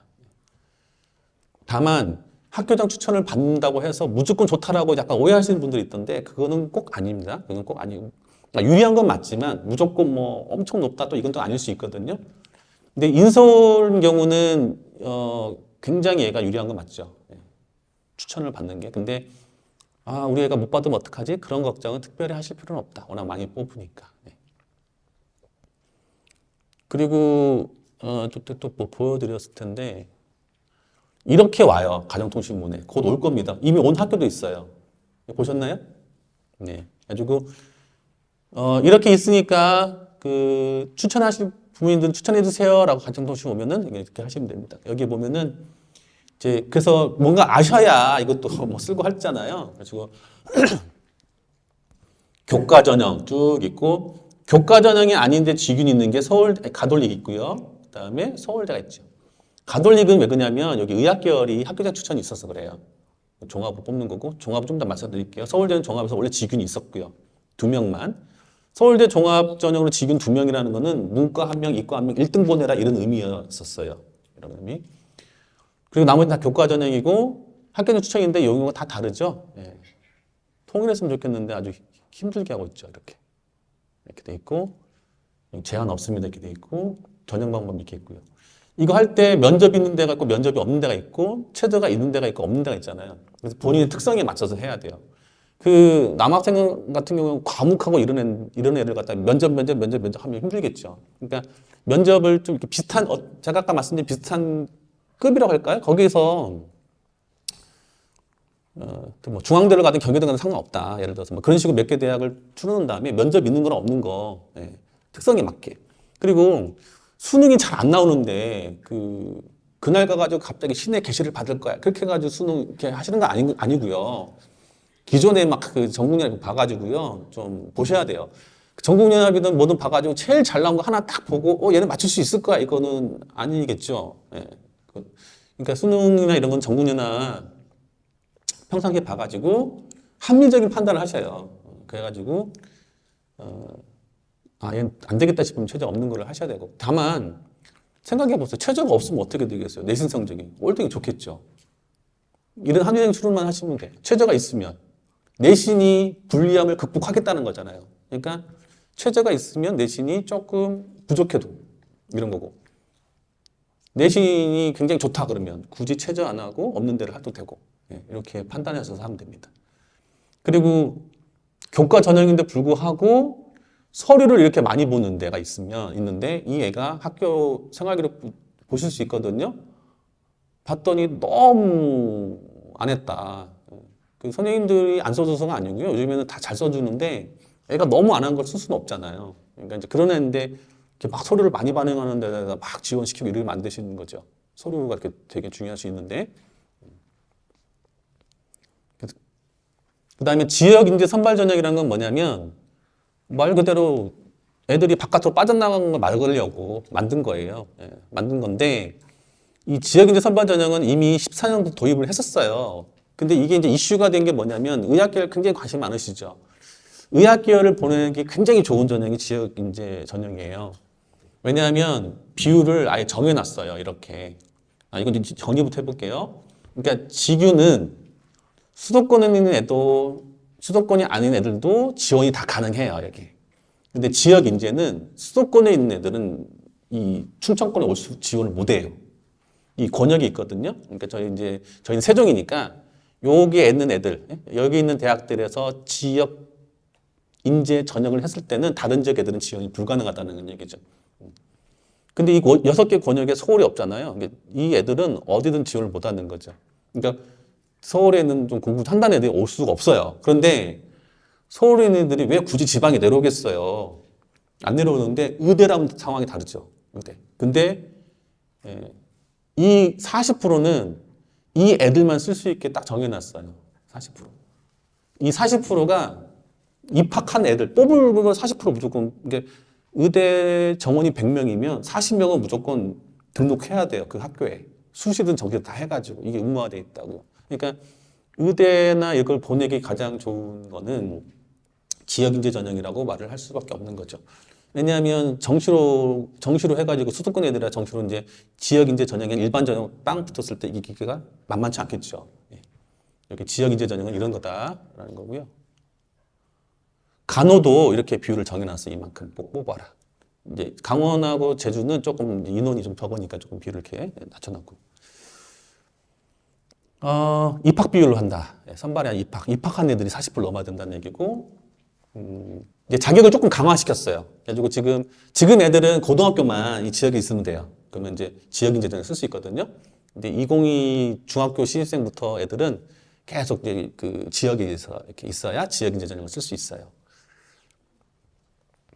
S1: 다만 학교장 추천을 받는다고 해서 무조건 좋다라고 약간 오해하시는 분들이 있던데 그거는 꼭 아닙니다. 그건 꼭 아니고 유리한 건 맞지만 무조건 뭐 엄청 높다 또 이건 또 아닐 수 있거든요. 근데 인서울 경우는 굉장히 얘가 유리한 건 맞죠. 추천을 받는 게. 근데 우리 애가 못 받으면 어떡하지? 그런 걱정은 특별히 하실 필요는 없다. 워낙 많이 뽑으니까. 그리고 또 뭐 보여드렸을 텐데 이렇게 와요. 가정통신문에. 곧 올 겁니다. 이미 온 학교도 있어요. 보셨나요? 네. 가지고 이렇게 있으니까 그 추천하실 부모님들은 추천해 주세요라고 가정통신 오면은 이렇게 하시면 됩니다. 여기 보면은 이제 그래서 뭔가 아셔야 이것도 뭐 쓸고 하잖아요. 그래가지고 교과 전형 쭉 있고 교과 전형이 아닌데 지균 있는 게 가톨릭 있고요. 그다음에 서울대가 있죠. 가톨릭은 왜 그러냐면 여기 의학 계열이 학교장 추천이 있어서 그래요. 종합으로 뽑는 거고, 종합을 좀 더 말씀드릴게요. 서울대는 종합에서 원래 지균이 있었고요. 2명만. 서울대 종합 전형으로 지균 2명이라는 거는 문과 1명, 이과 1명 1등 보내라 이런 의미였었어요. 이런 의미. 그리고 나머지 다 교과 전형이고 학교는 추천인데 용어가 다 다르죠. 예. 통일했으면 좋겠는데 아주 힘들게 하고 있죠. 이렇게 돼 있고 제한 없습니다. 이렇게 돼 있고 전형 방법 이렇게 있고요. 이거 할 때 면접이 있는 데가 있고 면접이 없는 데가 있고 최저가 있는 데가 있고 없는 데가 있잖아요. 그래서 본인의 특성에 맞춰서 해야 돼요. 그 남학생 같은 경우는 과묵하고 이런 애들 갖다 면접 하면 힘들겠죠. 그러니까 면접을 좀 이렇게 비슷한 제가 아까 말씀드린 비슷한 급이라고 할까요? 거기서 뭐 중앙대를 가든 경희대 가든 상관없다. 예를 들어서 뭐 그런 식으로 몇 개 대학을 추려놓은 다음에 면접 있는 거랑 없는 거 특성에 맞게. 그리고 수능이 잘 안 나오는데 그날 가가지고 갑자기 신의 계시를 받을 거야. 그렇게 해가지고 수능 이렇게 하시는 거 아니고요. 기존에 막 그 전국연합 봐가지고요. 좀 보셔야 돼요. 전국연합이든 뭐든 봐가지고 제일 잘 나온 거 하나 딱 보고 얘는 맞출 수 있을 거야. 이거는 아니겠죠. 그러니까 수능이나 이런 건 전국연합 평상시에 봐가지고 합리적인 판단을 하셔요. 그래가지고 얘는 안 되겠다 싶으면 최저 없는 걸 하셔야 되고. 다만 생각해 보세요. 최저가 없으면 어떻게 되겠어요? 내신 성적이 꼴등이 좋겠죠. 이런 합리적인 추론만 하시면 돼. 최저가 있으면 내신이 불리함을 극복하겠다는 거잖아요. 그러니까 최저가 있으면 내신이 조금 부족해도 이런 거고, 내신이 굉장히 좋다 그러면 굳이 최저 안 하고 없는 데를 해도 되고, 이렇게 판단하셔서 하면 됩니다. 그리고 교과 전형인데 불구하고 서류를 이렇게 많이 보는 데가 있는데 이 애가 학교 생활기록 보실 수 있거든요. 봤더니 너무 안 했다. 그 선생님들이 안 써줘서가 아니고요. 요즘에는 다 잘 써주는데 애가 너무 안 한 걸 쓸 수는 없잖아요. 그러니까 이제 그런 애인데 이렇게 막 서류를 많이 반영하는 데다가 막 지원시키고 이렇게 만드시는 거죠. 서류가 이렇게 되게 중요할 수 있는데. 그 다음에 지역인재 선발 전형이라는 건 뭐냐면 말 그대로 애들이 바깥으로 빠져나가는 걸 막으려고 만든 거예요. 만든 건데 이 지역인재 선발 전형은 이미 14년부터 도입을 했었어요. 근데 이게 이제 이슈가 된 게 뭐냐면 의학계열 굉장히 관심 많으시죠. 의학계열을 보내기 굉장히 좋은 전형이 지역인재 전형이에요. 왜냐하면 비율을 아예 정해놨어요. 이렇게. 이건 이제 정의부터 해볼게요. 그러니까 지규는 수도권에 있는 애도 수도권이 아닌 애들도 지원이 다 가능해요. 여기. 근데 지역인재는 수도권에 있는 애들은 이 충청권에 올 수 지원을 못해요. 이 권역이 있거든요. 그러니까 저희는 세종이니까 여기에 있는 애들, 여기 있는 대학들에서 지역 인재 전형을 했을 때는 다른 지역 애들은 지원이 불가능하다는 얘기죠. 근데 이 6개 권역에 서울이 없잖아요. 이 애들은 어디든 지원을 못 하는 거죠. 그러니까 서울에는 좀 공부한다는 애들이 올 수가 없어요. 그런데 서울에 있는 애들이 왜 굳이 지방에 내려오겠어요? 안 내려오는데 의대라면 상황이 다르죠. 의대. 근데 이 40%는 이 애들만 쓸 수 있게 딱 정해놨어요. 40%. 이 40%가 입학한 애들, 뽑을 거 40% 무조건, 이게 의대 정원이 100명이면 40명은 무조건 등록해야 돼요. 그 학교에. 수시든 저기든 다 해가지고. 이게 의무화되어 있다고. 그러니까 의대나 이걸 보내기 가장 좋은 거는 지역인재 전형이라고 말을 할 수밖에 없는 거죠. 왜냐하면 정시로 해가지고 수도권 애들이라 정시로 이제 지역인재 전형에 일반 전형 빵 붙었을 때 이기기가 만만치 않겠죠. 여기 지역인재 전형은 이런 거다라는 거고요. 간호도 이렇게 비율을 정해놨어요. 이만큼 뽑아라. 이제 강원하고 제주는 조금 인원이 좀 적으니까 조금 비율을 이렇게 낮춰놨고. 입학 비율로 한다. 선발이 아니라 입학한 애들이 40% 넘어야 된다는 얘기고. 이제 자격을 조금 강화시켰어요. 그래가지고 지금 애들은 고등학교만 이 지역에 있으면 돼요. 그러면 이제 지역인재전을 쓸 수 있거든요. 근데 2022 중학교 신입생부터 애들은 계속 이제 그 지역에 이렇게 있어야 지역인재 전형을 쓸 수 있어요.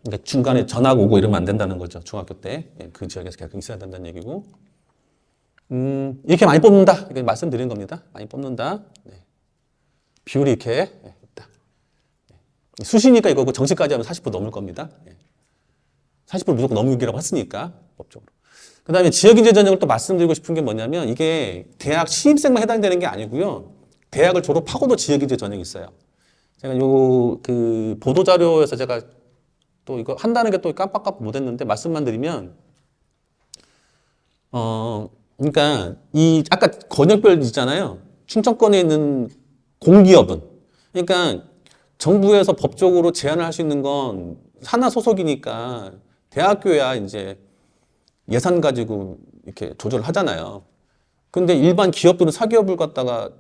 S1: 그러니까 중간에 전학 오고 이러면 안 된다는 거죠. 중학교 때 그 지역에서 계속 있어야 된다는 얘기고. 이렇게 많이 뽑는다. 이렇게 말씀드린 겁니다. 많이 뽑는다. 비율이 이렇게 있다. 수시니까 이거고 정시까지 하면 40% 넘을 겁니다. 40% 무조건 넘기라고 했으니까 법적으로. 그 다음에 지역인재 전형을 또 말씀드리고 싶은 게 뭐냐면 이게 대학 신입생만 해당되는 게 아니고요. 대학을 졸업하고도 지역인재 전형이 있어요. 제가 요 그 보도자료에서 제가 또 이거 한다는 게 또 깜빡깜빡 못했는데 말씀만 드리면, 그러니까 이 아까 권역별 있잖아요. 충청권에 있는 공기업은, 그러니까 정부에서 법적으로 제한을 할 수 있는 건 하나 소속이니까 대학교야 이제 예산 가지고 이렇게 조절을 하잖아요. 근데 일반 기업들은 사기업을 갖다가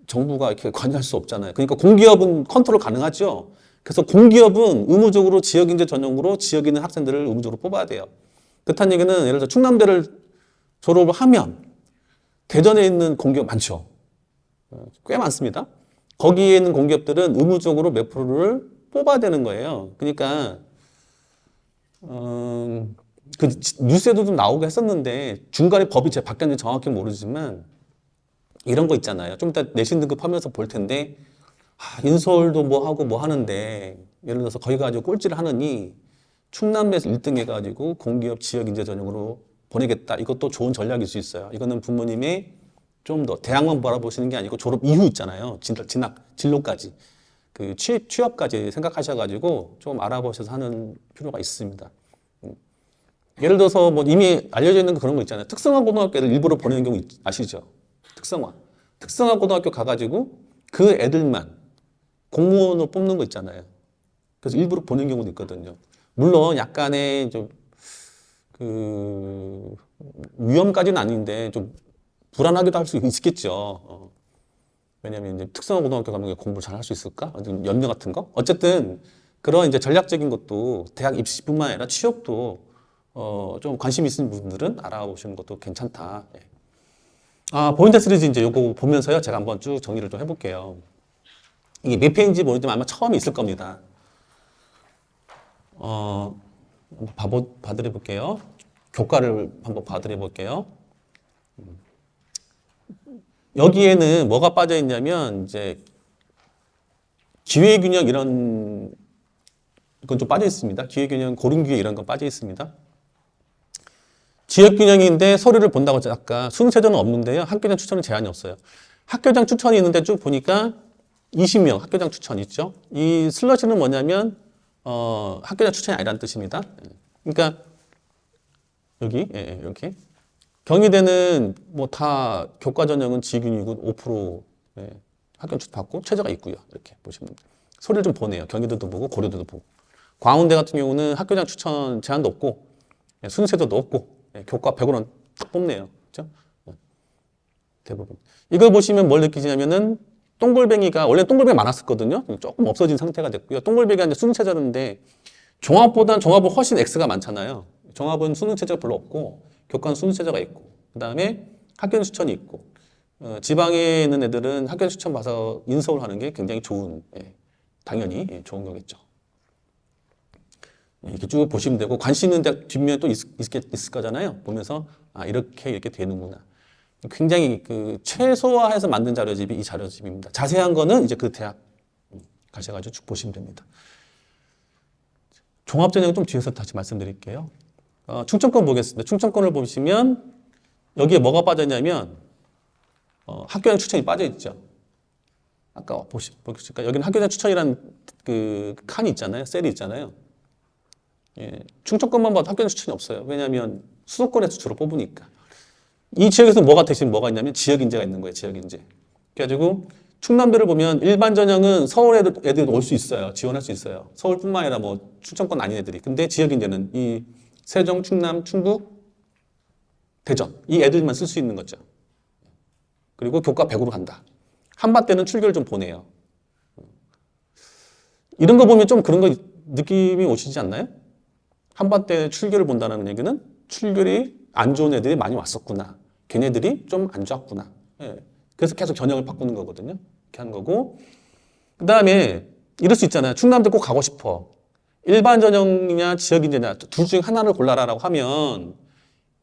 S1: 정부가 이렇게 관여할 수 없잖아요. 그러니까 공기업은 컨트롤 가능하죠. 그래서 공기업은 의무적으로 지역인재 전용으로 지역에 있는 학생들을 의무적으로 뽑아야 돼요. 그렇다는 얘기는 예를 들어서 충남대를 졸업을 하면 대전에 있는 공기업 많죠. 꽤 많습니다. 거기에 있는 공기업들은 의무적으로 몇 프로를 뽑아야 되는 거예요. 그러니까 그 뉴스에도 좀 나오고 했었는데 중간에 법이 제 바뀌었는지 정확히 모르지만 이런 거 있잖아요. 좀 이따 내신 등급하면서 볼 텐데 인서울도 뭐 하고 뭐 하는데 예를 들어서 거기 가지고 꼴찌를 하느니 충남에서 1등 해가지고 공기업 지역 인재 전형으로 보내겠다. 이것도 좋은 전략일 수 있어요. 이거는 부모님이 좀 더 대학만 바라보시는 게 아니고 졸업 이후 있잖아요. 진로까지. 그 취업까지 생각하셔가지고 좀 알아보셔서 하는 필요가 있습니다. 예를 들어서 뭐 이미 알려져 있는 그런 거 있잖아요. 특성화 고등학교를 일부러 보내는 경우 아시죠? 특성화 고등학교 가가지고 그 애들만 공무원으로 뽑는 거 있잖아요. 그래서 일부러 보낸 경우도 있거든요. 물론 약간의 좀 그 위험까지는 아닌데 좀 불안하기도 할 수 있겠죠. 왜냐하면 이제 특성화 고등학교 가면 공부를 잘 할 수 있을까? 연대 같은 거? 어쨌든 그런 이제 전략적인 것도 대학 입시뿐만 아니라 취업도 좀 관심 있는 분들은 알아보시는 것도 괜찮다. 보인트 시리즈 이제 요거 보면서요. 제가 한번 쭉 정리를 좀 해볼게요. 이게 몇 페이지인지 모르지만 아마 처음에 있을 겁니다. 봐드려 볼게요. 교과를 한번 봐드려 볼게요. 여기에는 뭐가 빠져 있냐면 이제 기회균형 이런 건 좀 빠져 있습니다. 기회균형, 고른기회 이런 건 빠져 있습니다. 지역균형인데 서류를 본다고 했죠. 아까 순체전은 없는데요. 학교장 추천은 제한이 없어요. 학교장 추천이 있는데 쭉 보니까 20명 학교장 추천 있죠. 이 슬러시는 뭐냐면 학교장 추천이 아니라는 뜻입니다. 그러니까 여기 이렇게 경희대는 뭐 다 교과 전형은 지균이고 5% 학교 추천 받고 최저가 있고요. 이렇게 보시면 됩니다. 소리를 좀 보내요. 경희대도 보고 고려대도 보고. 광운대 같은 경우는 학교장 추천 제한도 없고 순세도도 없고 교과 100%는 딱 뽑네요. 그렇죠? 대부분. 이걸 보시면 뭘 느끼시냐면은 똥골뱅이가 원래 똥골뱅이 많았었거든요. 조금 없어진 상태가 됐고요. 똥골뱅이가 이제 수능체제인데 종합보다는 종합은 훨씬 X가 많잖아요. 종합은 수능체제가 별로 없고 교과는 수능체제가 있고 그 다음에 학교 추천이 있고 지방에 있는 애들은 학교 추천 봐서 인서울 하는 게 굉장히 좋은 당연히 좋은 거겠죠. 이렇게 쭉 보시면 되고 관심 있는 대학 뒷면에 또 있을 거잖아요. 보면서 이렇게 되는구나. 굉장히 그 최소화해서 만든 자료집이 이 자료집입니다. 자세한 거는 이제 그 대학 가셔가지고 쭉 보시면 됩니다. 종합전형 좀 뒤에서 다시 말씀드릴게요. 충청권 보겠습니다. 충청권을 보시면 여기에 뭐가 빠졌냐면 학교장 추천이 빠져 있죠. 아까 보시니까 여기는 학교장 추천이라는 그 칸이 있잖아요. 셀이 있잖아요. 충청권만 봐도 학교장 추천이 없어요. 왜냐하면 수도권에서 주로 뽑으니까. 이 지역에서 대신 뭐가 있냐면 지역인재가 있는 거예요. 지역인재. 그래가지고 충남대를 보면 일반 전형은 서울 애들도 올 수 있어요. 지원할 수 있어요. 서울뿐만 아니라 뭐 충청권 아닌 애들이. 근데 지역인재는 이 세종, 충남, 충북, 대전 이 애들만 쓸 수 있는 거죠. 그리고 교과 100으로 간다. 한밭대는 출결을 좀 보내요. 이런 거 보면 좀 그런 거 느낌이 오시지 않나요? 한밭대 출결을 본다는 얘기는 출결이 안 좋은 애들이 많이 왔었구나. 걔네들이 좀 안 좋았구나. 그래서 계속 전형을 바꾸는 거거든요. 이렇게 하는 거고. 그 다음에 이럴 수 있잖아요. 충남대 꼭 가고 싶어. 일반 전형이냐 지역인재냐 둘 중에 하나를 골라라라고 하면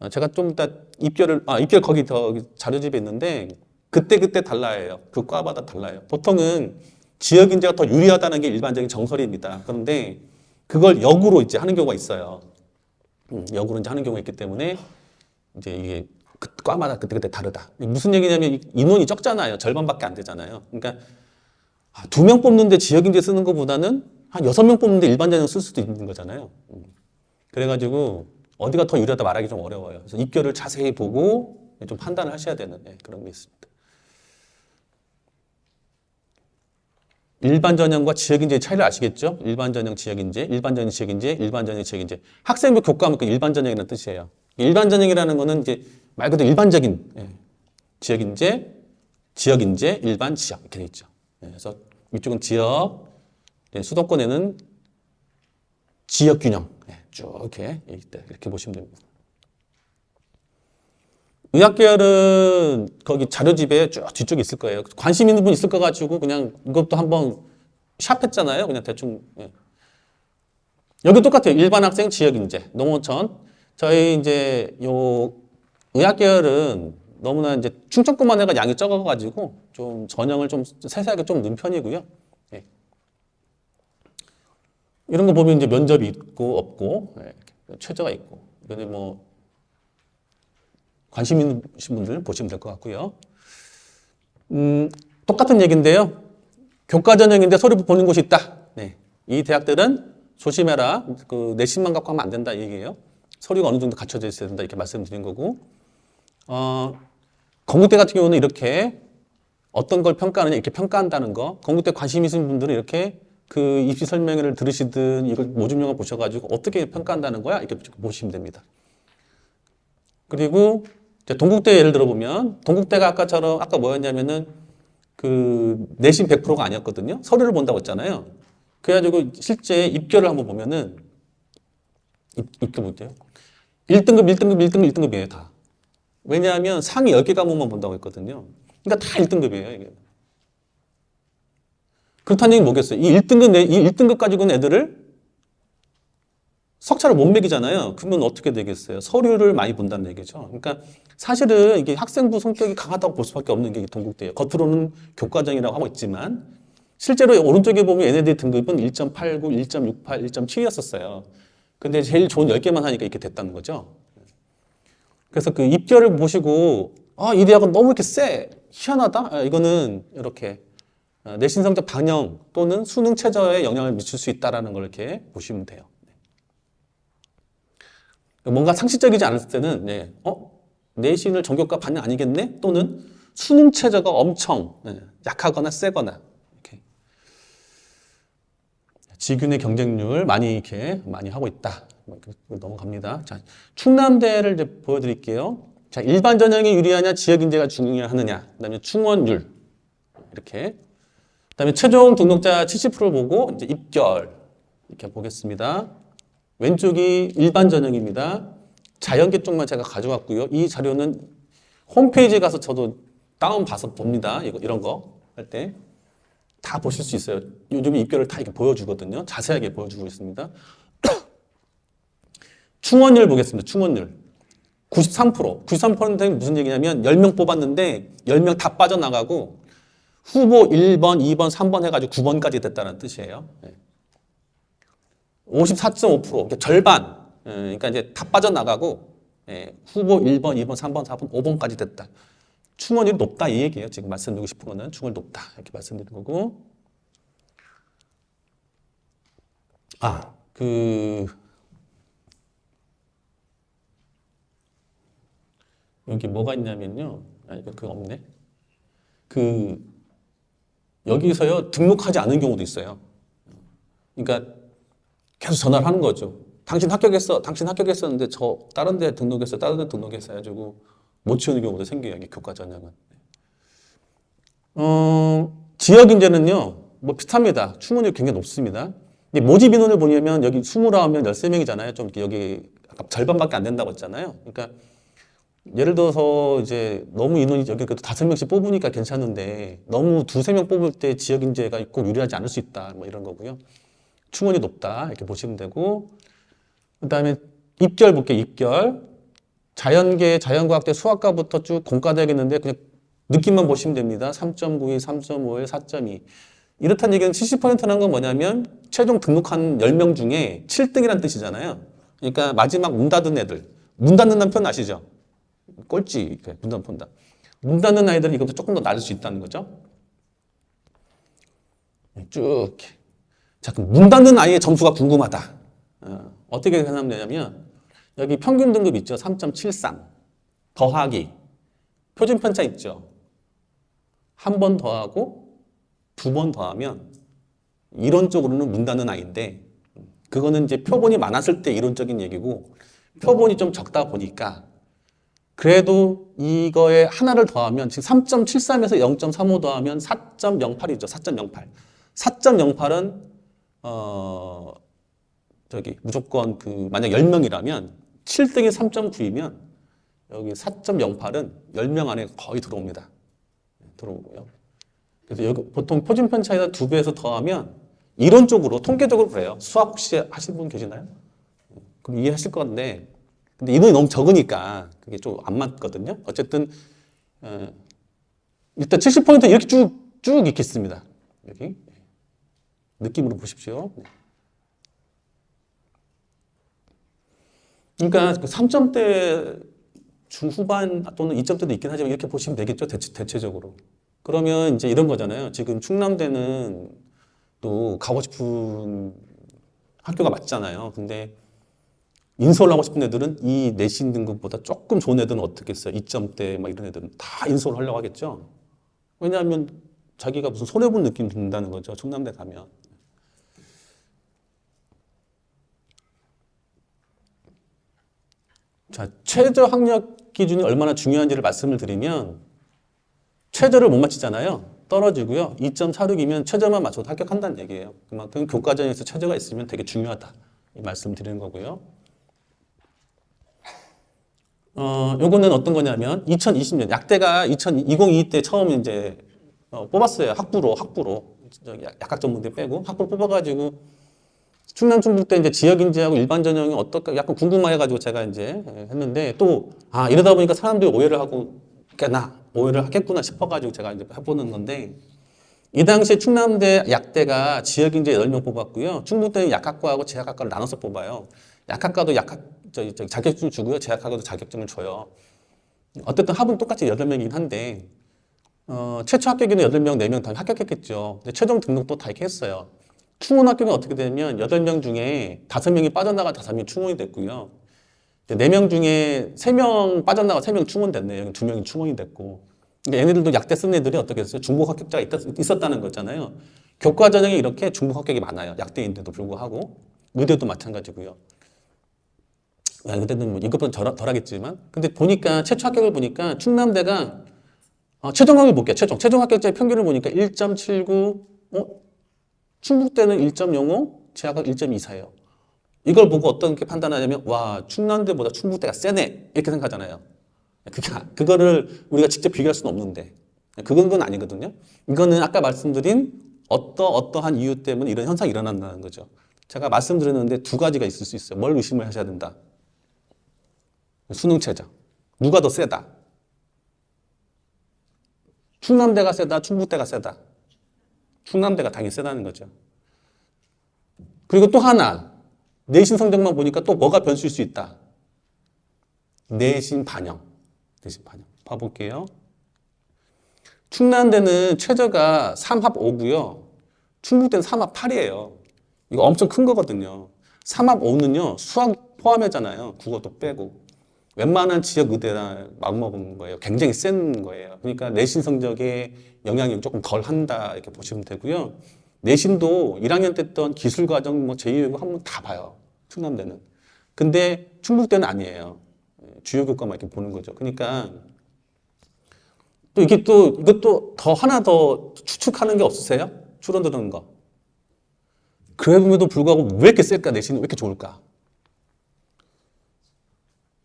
S1: 제가 좀 이따 입결 거기 더 자료집에 있는데 그때 달라요. 그 과마다 달라요. 보통은 지역인재가 더 유리하다는 게 일반적인 정설입니다. 그런데 그걸 역으로 이제 하는 경우가 있어요. 역으로 이제 하는 경우가 있기 때문에 이제 이게 그 과마다 그때그때 다르다. 무슨 얘기냐면 인원이 적잖아요. 절반밖에 안 되잖아요. 그러니까 2명 뽑는데 지역인재 쓰는 것보다는 한 6명 뽑는데 일반 전형 쓸 수도 있는 거잖아요. 그래가지고 어디가 더 유리하다 말하기 좀 어려워요. 그래서 입결을 자세히 보고 좀 판단을 하셔야 되는 그런 게 있습니다. 일반 전형과 지역인재의 차이를 아시겠죠? 일반 전형, 지역인재, 일반 전형, 지역인재, 일반 전형, 지역인재. 학생부 교과하면 그 일반 전형이라는 뜻이에요. 일반 전형이라는 거는 이제 말 그대로 일반적인 지역인재, 지역인재, 일반 지역 이렇게 돼 있죠. 그래서 이쪽은 지역, 수도권에는 지역 균형 쭉 이렇게 보시면 됩니다. 의학 계열은 거기 자료집에 쭉 뒤쪽에 있을 거예요. 관심 있는 분 있을 거 가지고 그냥 이것도 한번 샵했잖아요. 그냥 대충. 여기 똑같아요. 일반 학생, 지역 인재, 농어촌. 저희 이제 요 의학 계열은 너무나 이제 충청권만 해가 양이 적어가지고 좀 전형을 좀 세세하게 좀 넣은 편이고요. 이런 거 보면 이제 면접이 있고 없고 최저가 있고 이거는 뭐 관심 있는 분들 보시면 될 것 같고요. 똑같은 얘기인데요. 교과 전형인데 서류 보는 곳이 있다. 이 대학들은 조심해라. 그 내신만 갖고 하면 안 된다 이 얘기예요. 서류가 어느 정도 갖춰져 있어야 된다 이렇게 말씀드린 거고. 건국대 같은 경우는 이렇게 어떤 걸 평가하느냐 이렇게 평가한다는 거. 건국대 관심 있으신 분들은 이렇게 그 입시 설명회를 들으시든 이걸 모집 영화 보셔가지고 어떻게 평가한다는 거야 이렇게 보시면 됩니다. 그리고 동국대 예를 들어보면 동국대가 아까처럼 아까 뭐였냐면은 그 내신 100%가 아니었거든요. 서류를 본다고 했잖아요. 그래가지고 실제 입결을 한번 보면은 입결 못해요. 1등급, 1등급, 1등급, 1등급이에요 다. 왜냐하면 상위 10개 과목만 본다고 했거든요. 그러니까 다 1등급이에요 이게. 그렇다는 얘기는 뭐겠어요? 이 1등급 가지고는 애들을 석차를 못 매기잖아요. 그러면 어떻게 되겠어요? 서류를 많이 본다는 얘기죠. 그러니까 사실은 이게 학생부 성격이 강하다고 볼 수밖에 없는 게 동국대예요. 겉으로는 교과정이라고 하고 있지만 실제로 오른쪽에 보면 얘네들 등급은 1.89, 1.68, 1.7이었었어요. 근데 제일 좋은 10개만 하니까 이렇게 됐다는 거죠. 그래서 그 입결을 보시고 이 대학은 너무 이렇게 세, 희한하다? 이거는 이렇게 내신 성적 반영 또는 수능 최저에 영향을 미칠 수 있다는 걸 이렇게 보시면 돼요. 뭔가 상식적이지 않을 때는 내신을 전교과 반영 아니겠네? 또는 수능 최저가 엄청 약하거나 세거나 이렇게 지균의 경쟁률 많이 하고 있다. 넘어갑니다. 자, 충남대를 이제 보여드릴게요. 자, 일반 전형이 유리하냐, 지역 인재가 중요하느냐. 그다음에 충원율 이렇게. 그다음에 최종 등록자 70%를 보고 이제 입결 이렇게 보겠습니다. 왼쪽이 일반 전형입니다. 자연계 쪽만 제가 가져왔고요. 이 자료는 홈페이지에 가서 저도 다운받아서 봅니다. 이런 거 할 때 다 보실 수 있어요. 요즘 입결을 다 이렇게 보여주거든요. 자세하게 보여주고 있습니다. 충원율 보겠습니다. 충원율 93%. 93%는 무슨 얘기냐면 10명 뽑았는데 10명 다 빠져나가고 후보 1번, 2번, 3번 해가지고 9번까지 됐다는 뜻이에요. 54.5%, 절반. 그러니까 이제 다 빠져나가고 후보 1번, 2번, 3번, 4번, 5번까지 됐다. 충원율이 높다 이 얘기예요. 지금 말씀드리고 싶은 거는 충원이 높다 이렇게 말씀드리는 거고. 여기 뭐가 있냐면요. 그거 없네. 여기서요 등록하지 않은 경우도 있어요. 그러니까 계속 전화를 하는 거죠. 당신 합격했어. 당신 합격했었는데 저 다른 데 등록했어. 다른 데 등록했어. 가지고 못 채우는 경우도 생겨요. 이게 교과 전형은. 지역 인재는요. 뭐 비슷합니다. 충원율이 굉장히 높습니다. 근데 모집 인원을 보면 여기 20나오면 13명이잖아요. 좀 여기 아까 절반밖에 안 된다고 했잖아요. 그러니까 예를 들어서 이제 너무 인원이 여기 그래도 5명씩 뽑으니까 괜찮은데 너무 2-3명 뽑을 때 지역 인재가 꼭 유리하지 않을 수 있다. 뭐 이런 거고요. 충원이 높다 이렇게 보시면 되고, 그다음에 입결 볼게요. 입결 자연계, 자연과학대, 수학과부터 쭉 공과되겠는데 그냥 느낌만 보시면 됩니다. 3.92, 3.51, 4.2 이렇다는 얘기는 70%라는 건 뭐냐면 최종 등록한 10명 중에 7등이라는 뜻이잖아요. 그러니까 마지막 문 닫은 애들, 문 닫는다는 표현 아시죠? 꼴찌 문단 푼다. 문 닫는 아이들은 이것보다 조금 더 낮을 수 있다는 거죠. 쭉. 자, 그럼 문 닫는 아이의 점수가 궁금하다. 어떻게 계산하면 되냐면 여기 평균 등급 있죠. 3.73 더하기 표준 편차 있죠. 한 번 더하고 두 번 더하면 이론적으로는 문 닫는 아이인데 그거는 이제 표본이 많았을 때 이론적인 얘기고 표본이 좀 적다 보니까 그래도 이거에 하나를 더하면 지금 3.73에서 0.35 더하면 4.08이죠. 4.08. 4.08은 저기 무조건 그 만약 10명이라면 7등이 3.9이면 여기 4.08은 10명 안에 거의 들어옵니다. 들어오고요. 그래서 여기 보통 표준 편차에다 2배에서 더하면 이론적으로 통계적으로 그래요. 수학 혹시 하시는 분 계시나요? 그럼 이해하실 것 같은데 근데 인원이 너무 적으니까 그게 좀 안 맞거든요. 어쨌든 일단 70% 이렇게 쭉 있겠습니다. 여기 느낌으로 보십시오. 그러니까 3점대 중후반 또는 2점대도 있긴 하지만 이렇게 보시면 되겠죠. 대체적으로. 그러면 이제 이런 거잖아요. 지금 충남대는 또 가고 싶은 학교가 맞잖아요. 근데 인서울 하고 싶은 애들은 이 내신 등급보다 조금 좋은 애들은 어떻겠어요? 2점대 막 이런 애들은 다 인서울 하려고 하겠죠. 왜냐하면 자기가 무슨 손해본 느낌 든다는 거죠. 충남대 가면. 자, 최저 학력 기준이 얼마나 중요한지를 말씀을 드리면 최저를 못 맞히잖아요. 떨어지고요. 2.46이면 최저만 맞춰도 합격한다는 얘기예요. 그만큼 교과전에서 최저가 있으면 되게 중요하다. 이 말씀 드리는 거고요. 요거는 어떤 거냐면 2020년 약대가 2022 때 처음 이제 뽑았어요. 학부로 약학전문대 빼고 학부로 뽑아가지고 충남 충북대 이제 지역 인재하고 일반 전형이 어떨까 약간 궁금해가지고 제가 이제 했는데 또 이러다 보니까 사람들이 오해를 하고 오해를 하겠구나 싶어가지고 제가 이제 해보는 건데 이 당시에 충남대 약대가 지역 인재 8명 뽑았고요. 충북대는 약학과하고 제약학과를 나눠서 뽑아요. 약학과도 자격증을 주고요. 제약학과도 자격증을 줘요. 어쨌든 합은 똑같이 8명이긴 한데 최초 합격에는 8명, 4명 다 합격했겠죠. 근데 최종 등록도 다 이렇게 했어요. 충원 합격은 어떻게 되면 8명 중에 5명이 빠져나가 5명이 충원이 됐고요. 4명 중에 3명 빠져나가 3명 충원됐네요. 2명이 충원이 됐고. 그러니까 얘네들도 약대 쓴 애들이 어떻게 했어요? 중복 합격자가 있었다는 거잖아요. 교과 전형에 이렇게 중복 합격이 많아요. 약대인데도 불구하고. 의대도 마찬가지고요. 의대는 뭐 이것보다 덜하겠지만. 근데 보니까 최초 합격을 보니까 충남대가 최종 합격을 볼게요. 최종 합격자의 평균을 보니까 1.79, 충북대는 1.05, 제약학 1.24예요. 이걸 보고 어떻게 판단하냐면 와 충남대보다 충북대가 세네 이렇게 생각하잖아요. 그거를 우리가 직접 비교할 수는 없는데 그건 아니거든요. 이거는 아까 말씀드린 어떠한 이유 때문에 이런 현상이 일어난다는 거죠. 제가 말씀드렸는데 2가지가 있을 수 있어요. 뭘 의심을 하셔야 된다. 수능 최저. 누가 더 세다? 충남대가 세다? 충북대가 세다? 충남대가 당연히 세다는 거죠. 그리고 또 하나 내신 성적만 보니까 또 뭐가 변수일 수 있다. 내신 반영. 봐볼게요. 충남대는 최저가 3합 5고요. 충북대는 3합 8이에요. 이거 엄청 큰 거거든요. 3합 5는요. 수학 포함이잖아요. 국어도 빼고. 웬만한 지역 의대나 맞먹은 거예요. 굉장히 센 거예요. 그러니까 내신 성적에 영향이 조금 덜 한다 이렇게 보시면 되고요. 내신도 1학년 때 했던 기술과정, 제2외국 한번 다 봐요. 충남대는. 근데 충북대는 아니에요. 주요 교과만 이렇게 보는 거죠. 그러니까 이것도 더 하나 더 추측하는 게 없으세요? 추론되는 거. 그럼에도 불구하고 왜 이렇게 셀까? 내신이 왜 이렇게 좋을까?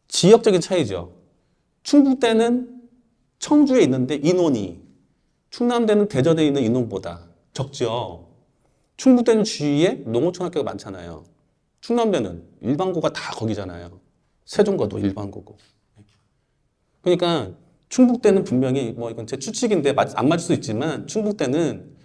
S1: 지역적인 차이죠. 충북대는 청주에 있는데 인원이 충남대는 대전에 있는 인원보다 적죠. 충북대는 주위에 농어촌학교가 많잖아요. 충남대는 일반고가 다 거기잖아요. 세종고도 일반고고. 그러니까 충북대는 분명히 이건 제 추측인데 안 맞을 수 있지만 충북대는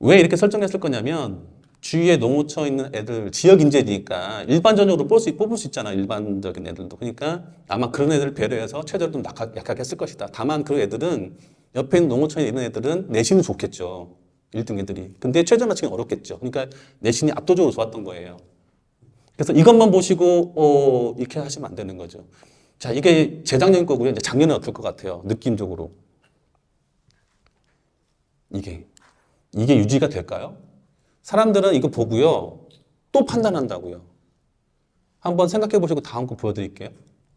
S1: 왜 이렇게 설정했을 거냐면 주위에 농어촌 있는 애들 지역 인재니까 일반적으로 뽑을 수 있잖아. 일반적인 애들도. 그러니까 아마 그런 애들을 배려해서 최저를 좀 약하게 했을 것이다. 다만 그 애들은 옆에 있는 농어촌에 있는 애들은 내신은 좋겠죠. 1등 애들이. 근데 최저 맞추기는 어렵겠죠. 그러니까 내신이 압도적으로 좋았던 거예요. 그래서 이것만 보시고 이렇게 하시면 안 되는 거죠. 자, 이게 재작년 거고요. 이제 작년은 어떨 것 같아요. 느낌적으로. 이게 유지가 될까요? 사람들은 이거 보고요. 또 판단한다고요. 한번 생각해 보시고 다음 거 보여드릴게요.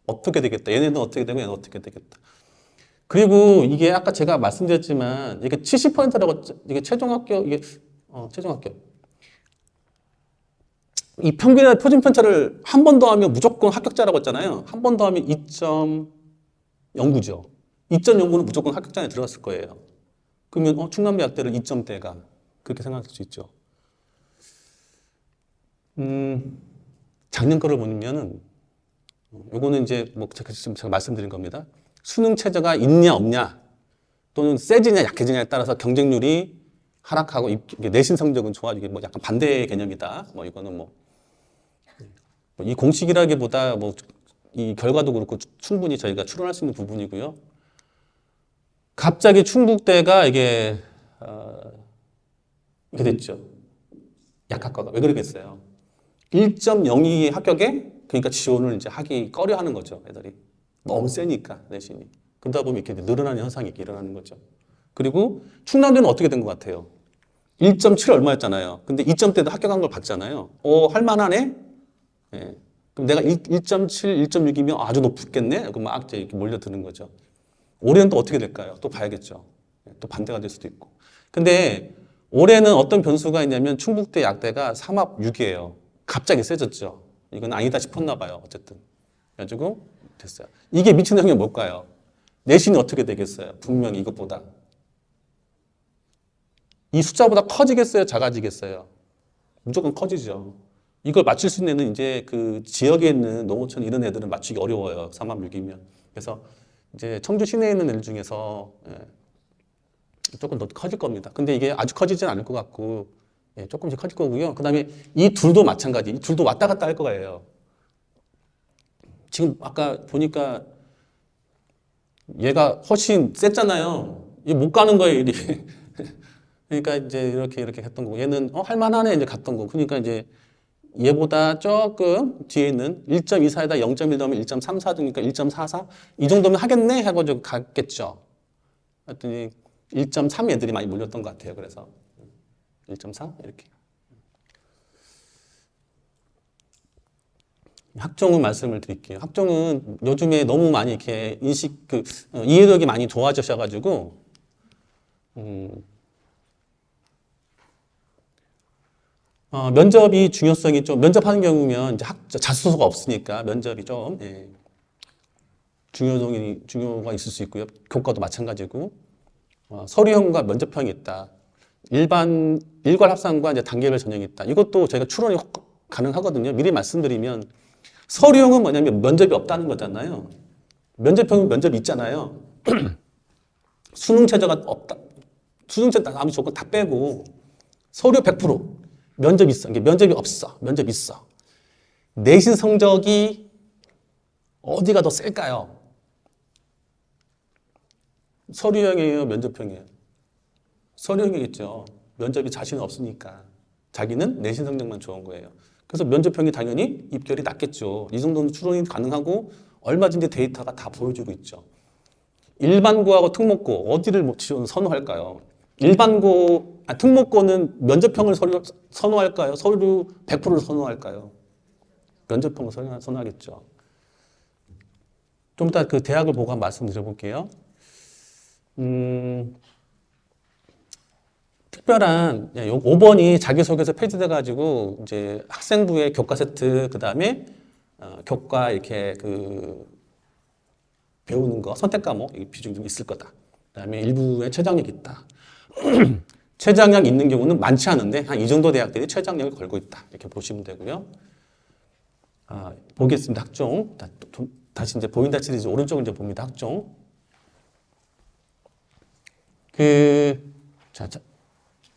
S1: 어떻게 되겠다. 얘네는 어떻게 되고 얘는 어떻게 되겠다. 그리고 이게 아까 제가 말씀드렸지만 이게 70%라고 이게 최종 합격 이게 최종 합격 이 평균이나 표준 편차를 한 번 더 하면 무조건 합격자라고 했잖아요. 한 번 더 하면 2.09죠. 2.09는 무조건 합격자에 들어갔을 거예요. 그러면 충남대학대를 2점대가 그렇게 생각할 수 있죠. 작년 거를 보면은 요거는 이제 뭐 제가 말씀드린 겁니다. 수능 체제가 있냐 없냐 또는 세지냐 약해지냐에 따라서 경쟁률이 하락하고 내신 성적은 좋아지게 뭐 약간 반대의 개념이다. 뭐 이거는 뭐 이 공식이라기보다 뭐 이 결과도 그렇고 충분히 저희가 추론할 수 있는 부분이고요. 갑자기 충북대가 이게 이렇게 됐죠. 약학과가 왜 그러겠어요? 1.02 합격에 그러니까 지원을 이제 하기 꺼려하는 거죠. 애들이 너무 세니까 내신이. 그러다 보면 이렇게 늘어나는 현상이 일어나는 거죠. 그리고 충남대는 어떻게 된 것 같아요? 1.7 얼마였잖아요. 근데 2점대도 합격한 걸 봤잖아요. 할만하네? 예. 그럼 내가 1.7, 1.6이면 아주 높겠네? 그럼 막 이렇게 몰려드는 거죠. 올해는 또 어떻게 될까요? 또 봐야겠죠. 또 반대가 될 수도 있고. 근데 올해는 어떤 변수가 있냐면 충북대 약대가 3합 6이에요. 갑자기 세졌죠. 이건 아니다 싶었나 봐요. 어쨌든. 그래가지고 됐어요. 이게 미치는 영향이 뭘까요? 내신이 어떻게 되겠어요? 분명히 이것보다. 이 숫자보다 커지겠어요? 작아지겠어요? 무조건 커지죠. 이걸 맞출 수 있는 애는 이제 그 지역에 있는 농어촌 이런 애들은 맞추기 어려워요. 3합 6이면. 그래서 이제 청주 시내에 있는 애들 중에서 조금 더 커질 겁니다. 근데 이게 아주 커지진 않을 것 같고 조금씩 커질 거고요. 그 다음에 이 둘도 마찬가지. 이 둘도 왔다 갔다 할 거예요. 지금 아까 보니까 얘가 훨씬 셌잖아요. 얘 못 가는 거예요, 일이. 그러니까 이제 이렇게 했던 거고 얘는 할만하네 이제 갔던 거고. 그러니까 이제 얘보다 조금 뒤에 있는 1.24에다 0.1 넣으면 1.34 등이니까 1.44 이 정도면 하겠네 하고 좀 갔겠죠. 하여튼 1.3 애들이 많이 몰렸던 것 같아요. 그래서 1.4 이렇게. 학종은 말씀을 드릴게요. 학종은 요즘에 너무 많이 이렇게 이해력이 많이 좋아지셔가지고 면접이 중요성이 좀 면접하는 경우면 이제 자소서가 없으니까 면접이 좀 중요가 있을 수 있고요. 교과도 마찬가지고 서류형과 면접형이 있다. 일괄 합산과 이제 단계별 전형이 있다. 이것도 저희가 추론이 가능하거든요. 미리 말씀드리면 서류형은 뭐냐면 면접이 없다는 거잖아요. 면접형은 면접이 있잖아요. 수능 최저가 없다. 수능 최저 아무 조건 다 빼고 서류 100%. 면접이 있어. 면접이 없어. 면접이 있어. 내신 성적이 어디가 더 셀까요? 서류형이에요? 면접형이에요? 서류형이겠죠. 면접이 자신 없으니까. 자기는 내신 성적만 좋은 거예요. 그래서 면접형이 당연히 입결이 낮겠죠. 이 정도는 추론이 가능하고 얼마든지 데이터가 다 보여주고 있죠. 일반고하고 특목고 어디를 선호할까요? 특목고는 면접형을 선호할까요? 서류 100%를 선호할까요? 면접형을 선호하겠죠. 좀 이따 그 대학을 보고 한번 말씀드려볼게요. 특별한 5번이 자기소개서 폐지돼가지고 이제 학생부의 교과 세트 그 다음에 교과 이렇게 배우는 거 선택 과목 비중이 좀 있을 거다. 그 다음에 일부에 최장력이 있다. 최장력 있는 경우는 많지 않은데 한 이 정도 대학들이 최장력을 걸고 있다. 이렇게 보시면 되고요. 보겠습니다. 학종. 다시 이제 보인다 시리즈 오른쪽을 이제 봅니다. 학종.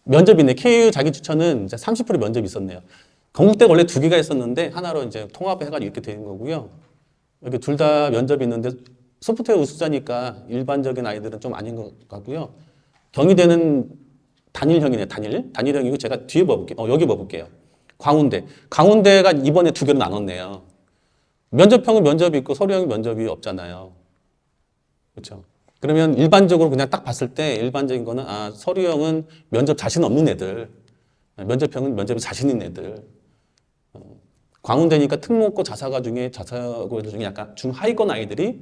S1: 면접이네. KU 자기 추천은 이제 30% 면접이 있었네요. 건국대가 원래 두 개가 있었는데 하나로 이제 통합해가지고 이렇게 되는 거고요. 이렇게 둘 다 면접이 있는데 소프트웨어 우수자니까 일반적인 아이들은 좀 아닌 것 같고요. 경희대는 단일형이네, 단일형이고 제가 뒤에 봐볼게요. 여기 봐볼게요. 광운대. 광운대가 이번에 두 개로 나눴네요. 면접형은 면접이 있고 서류형은 면접이 없잖아요. 그렇죠? 그러면 일반적으로 그냥 딱 봤을 때 일반적인 거는 서류형은 면접 자신 없는 애들, 면접형은 면접에 자신 있는 애들. 광운대니까 특목고 자사고 중에 약간 중하위권 아이들이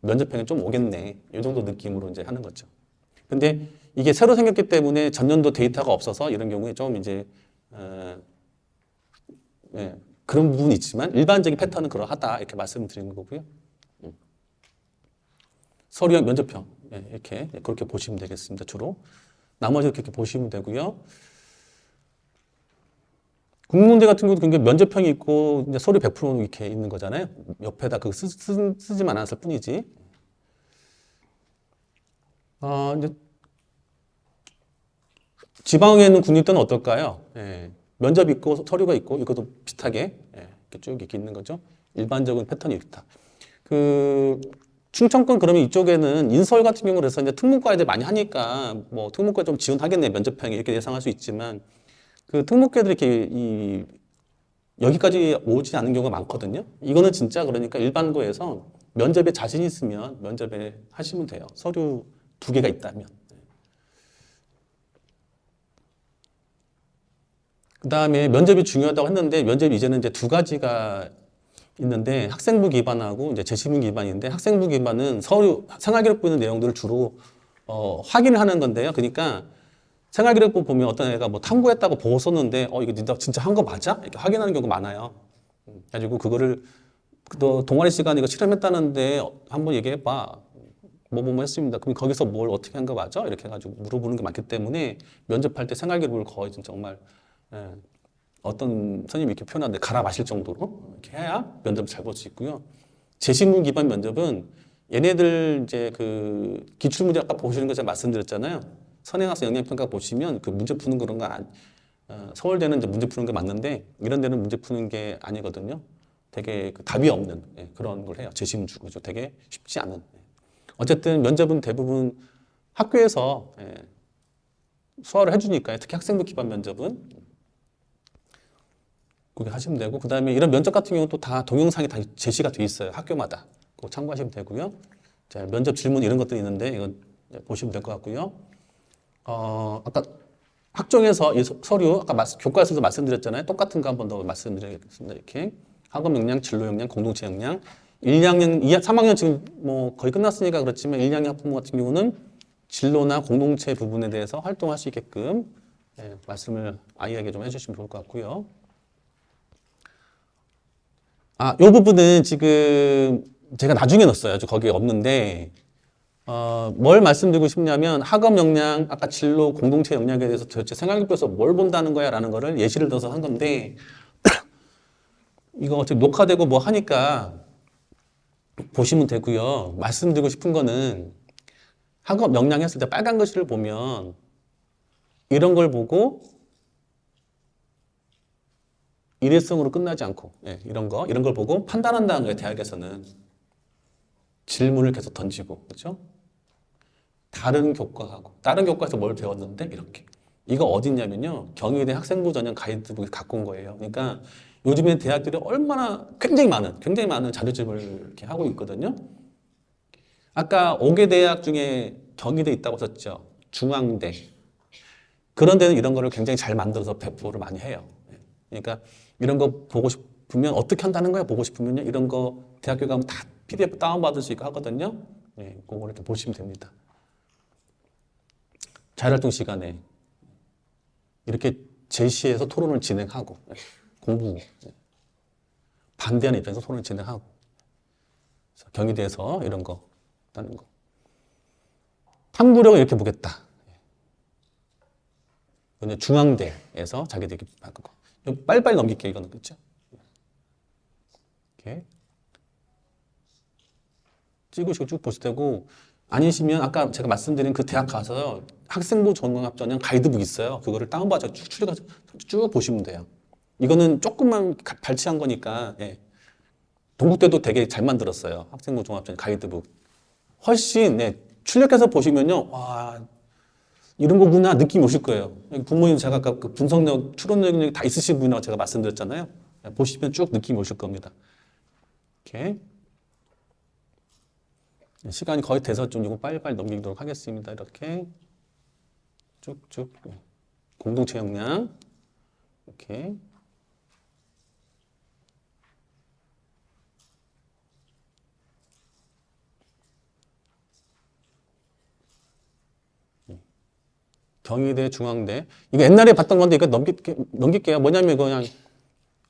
S1: 면접형에 좀 오겠네. 이 정도 느낌으로 이제 하는 거죠. 근데 이게 새로 생겼기 때문에 전년도 데이터가 없어서 이런 경우에 좀 이제 그런 부분이 있지만 일반적인 패턴은 그러하다 이렇게 말씀드리는 거고요. 서류형 면접형 이렇게 그렇게 보시면 되겠습니다. 주로 나머지 이렇게 보시면 되고요. 국문대 같은 경우도 굉장히 면접형이 있고 이제 서류 100% 이렇게 있는 거잖아요. 옆에다 그 쓰지만 않았을 뿐이지. 이제 지방에 있는 국립대는 어떨까요? 면접 있고 서류가 있고 이것도 비슷하게 이렇게 쭉 이렇게 있는 거죠. 일반적인 패턴이 있다. 그 충청권 그러면 이쪽에는 인서울 같은 경우는 그래서 이제 특목고 아이들 많이 하니까 뭐 특목고에 좀 지원하겠네 면접형이 이렇게 예상할 수 있지만 그 특목고들이 이렇게 여기까지 오지 않은 경우가 많거든요. 이거는 진짜 그러니까 일반고에서 면접에 자신 있으면 면접에 하시면 돼요. 서류 두 개가 있다면. 그 다음에 면접이 중요하다고 했는데 면접이 이제는 이제 두 가지가 있는데 학생부 기반하고 이제 재시문 기반인데 학생부 기반은 서류 생활기록부 있는 내용들을 주로 확인을 하는 건데요. 그러니까 생활기록부 보면 어떤 애가 뭐 탐구했다고 보고 썼는데 이거 너 진짜 한 거 맞아? 이렇게 확인하는 경우가 많아요. 그래가지고 그거를 너 동아리 시간에 이거 실험했다는데 한번 얘기해봐. 뭐 했습니다. 그럼 거기서 뭘 어떻게 한 거 맞아? 이렇게 해가지고 물어보는 게 많기 때문에 면접할 때 생활기록을 거의 정말 어떤 선생님이 이렇게 표현하는데 갈아 마실 정도로 이렇게 해야 면접을 잘 볼 수 있고요. 재신문 기반 면접은 얘네들 이제 그 기출문제 아까 보시는 거 제가 말씀드렸잖아요. 선행학습 영향평가 보시면 그 문제 푸는 그런 거 서울대는 이제 문제 푸는 게 맞는데 이런 데는 문제 푸는 게 아니거든요. 되게 그 답이 없는 그런 걸 해요. 재신문 주고죠. 되게 쉽지 않은. 어쨌든 면접은 대부분 학교에서 수화를 해주니까요. 특히 학생부 기반 면접은 그렇게 하시면 되고 그 다음에 이런 면접 같은 경우는 또 다 동영상이 다 제시가 돼 있어요. 학교마다. 그거 참고하시면 되고요. 자, 면접 질문 이런 것들이 있는데 이건 보시면 될 것 같고요. 아까 학종에서 이 서류 아까 교과서에서 말씀드렸잖아요. 똑같은 거 한 번 더 말씀드리겠습니다. 이렇게 학업 역량, 진로 역량, 공동체 역량 1, 2학년, 3학년 지금 뭐 거의 끝났으니까 그렇지만 1, 2학년 학부모 같은 경우는 진로나 공동체 부분에 대해서 활동할 수 있게끔 말씀을 아이에게 좀 해주시면 좋을 것 같고요. 요 부분은 지금 제가 나중에 넣었어요. 거기에 없는데, 뭘 말씀드리고 싶냐면 학업 역량, 아까 진로, 공동체 역량에 대해서 도대체 생활교육에서 뭘 본다는 거야 라는 거를 예시를 들어서 한 건데, 이거 어차피 녹화되고 뭐 하니까 보시면 되고요. 말씀드리고 싶은 거는 학업 역량 했을 때 빨간 글씨를 보면 이런 걸 보고 일회성으로 끝나지 않고 이런 걸 보고 판단한다는 거예요. 대학에서는 질문을 계속 던지고 그렇죠? 다른 교과에서 뭘 배웠는데 이렇게 이거 어디 있냐면요. 경희대 학생부 전형 가이드북에 갖고 온 거예요. 그러니까 요즘에 대학들이 얼마나 굉장히 많은 자료집을 이렇게 하고 있거든요. 아까 5개 대학 중에 경희대 있다고 썼죠. 중앙대. 그런 데는 이런 거를 굉장히 잘 만들어서 배포를 많이 해요. 그러니까 이런 거 보고 싶으면 어떻게 한다는 거야? 보고 싶으면요. 이런 거 대학교 가면 다 PDF 다운받을 수 있고 하거든요. 그거를 좀 보시면 됩니다. 자율활동 시간에 이렇게 제시해서 토론을 진행하고 공부 반대하는 입장에서 토론을 진행하고 경희대에서 이런 거 하는 거 탐구력을 이렇게 보겠다. 중앙대에서 자기들이 바꾼 거. 빨리빨리 넘길게요. 이거는 그렇죠? 이렇게 찍으시고 쭉 보실 테고 아니시면 아까 제가 말씀드린 그 대학 가서 학생부 전공학 전형 가이드북 있어요. 그거를 다운받아 쭉 추려서 쭉 보시면 돼요. 이거는 조금만 발췌한 거니까 예. 동국대도 되게 잘 만들었어요. 학생부 종합전 가이드북. 훨씬 네, 출력해서 보시면요. 와 이런 거구나 느낌이 오실 거예요. 부모님 제가 아까 그 분석력, 추론 능력이 다 있으신 분이라고 제가 말씀드렸잖아요. 보시면 쭉 느낌이 오실 겁니다. 이렇게 시간이 거의 돼서 좀 이거 빨리빨리 넘기도록 하겠습니다. 이렇게 쭉쭉 공동체 역량 이렇게 경희대, 중앙대 이거 옛날에 봤던 건데 이거 넘길게요. 뭐냐면 이거 그냥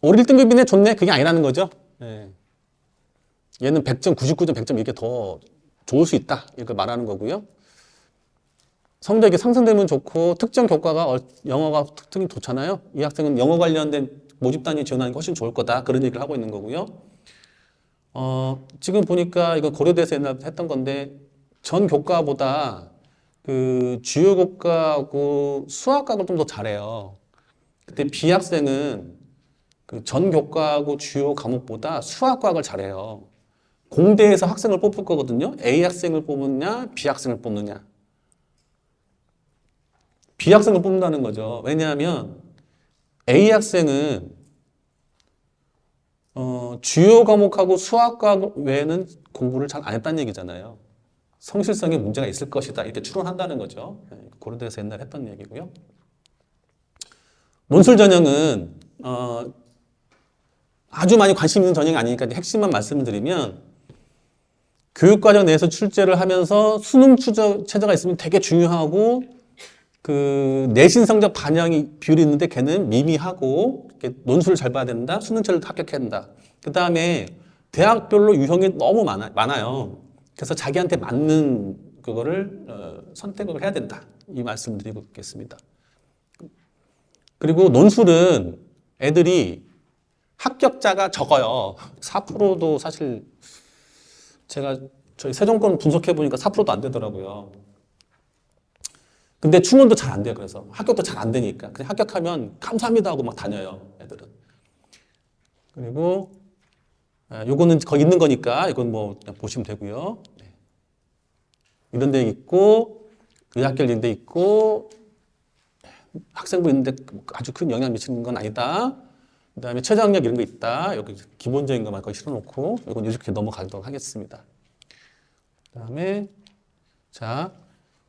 S1: 올 1등급이네 좋네 그게 아니라는 거죠. 네. 얘는 100점, 99점, 100점 이게 더 좋을 수 있다 이렇게 말하는 거고요. 성적이 상승되면 좋고 특정 교과가 영어가 특징이 좋잖아요. 이 학생은 영어 관련된 모집 단위 지원하는 게 훨씬 좋을 거다 그런 얘기를 하고 있는 거고요. 지금 보니까 이거 고려대에서 옛날 했던 건데 전 교과보다 그 주요 교과하고 수학과를 좀 더 잘해요. 그때 B 학생은 그 전 교과하고 주요 과목보다 수학과학을 잘해요. 공대에서 학생을 뽑을 거거든요. A 학생을 뽑느냐, B 학생을 뽑느냐. B 학생을 뽑는다는 거죠. 왜냐하면 A 학생은 주요 과목하고 수학과학 외에는 공부를 잘 안 했다는 얘기잖아요. 성실성에 문제가 있을 것이다. 이렇게 추론한다는 거죠. 고려대에서 옛날에 했던 얘기고요. 논술 전형은 아주 많이 관심 있는 전형이 아니니까 핵심만 말씀드리면 교육과정 내에서 출제를 하면서 수능 최저가 있으면 되게 중요하고 그 내신 성적 반영이 비율이 있는데 걔는 미미하고 논술을 잘 봐야 된다. 수능체를 합격해야 된다. 그 다음에 대학별로 유형이 너무 많아요. 그래서 자기한테 맞는 그거를 선택을 해야 된다. 이 말씀 드리고 있겠습니다. 그리고 논술은 애들이 합격자가 적어요. 4%도 사실 제가 저희 세종권 분석해 보니까 4%도 안 되더라고요. 근데 충원도 잘 안 돼요. 그래서 합격도 잘 안 되니까 그냥 합격하면 감사합니다 하고 막 다녀요. 애들은. 그리고 요거는 거기 있는 거니까 이건 뭐 그냥 보시면 되고요. 이런 데 있고 의학결 이런 데 있고 학생부 있는데 아주 큰 영향 미치는 건 아니다. 그 다음에 최저학력 이런 거 있다. 여기 기본적인 것만 거기 실어놓고 이건 이렇게 넘어가도록 하겠습니다. 그 다음에 자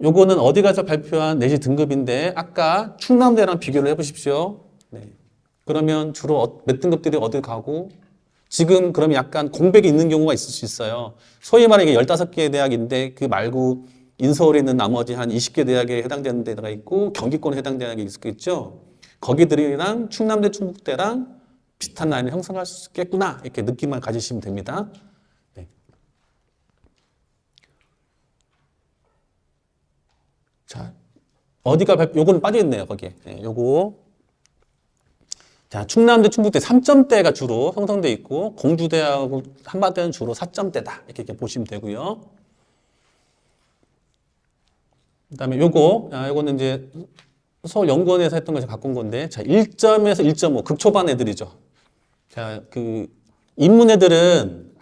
S1: 요거는 어디 가서 발표한 내시 등급인데 아까 충남대랑 비교를 해보십시오. 네. 그러면 주로 몇 등급들이 어디 가고 지금 그러면 약간 공백이 있는 경우가 있을 수 있어요. 소위 말하는 15개의 대학인데 그 말고 인서울에 있는 나머지 한 20개 대학에 해당되는 데가 있고 경기권에 해당되는 게 있겠죠. 거기들이랑 충남대, 충북대랑 비슷한 라인을 형성할 수 있겠구나 이렇게 느낌만 가지시면 됩니다. 네. 자, 요거는 빠져있네요, 거기에. 네, 요거. 자, 충남대, 충북대 3점대가 주로 형성돼 있고, 공주대하고 한반대는 주로 4점대다. 이렇게 보시면 되고요. 그 다음에 요거는 이제 서울연구원에서 했던 걸 갖고 온 건데, 자, 1점에서 1.5, 극초반 애들이죠. 자, 인문 애들은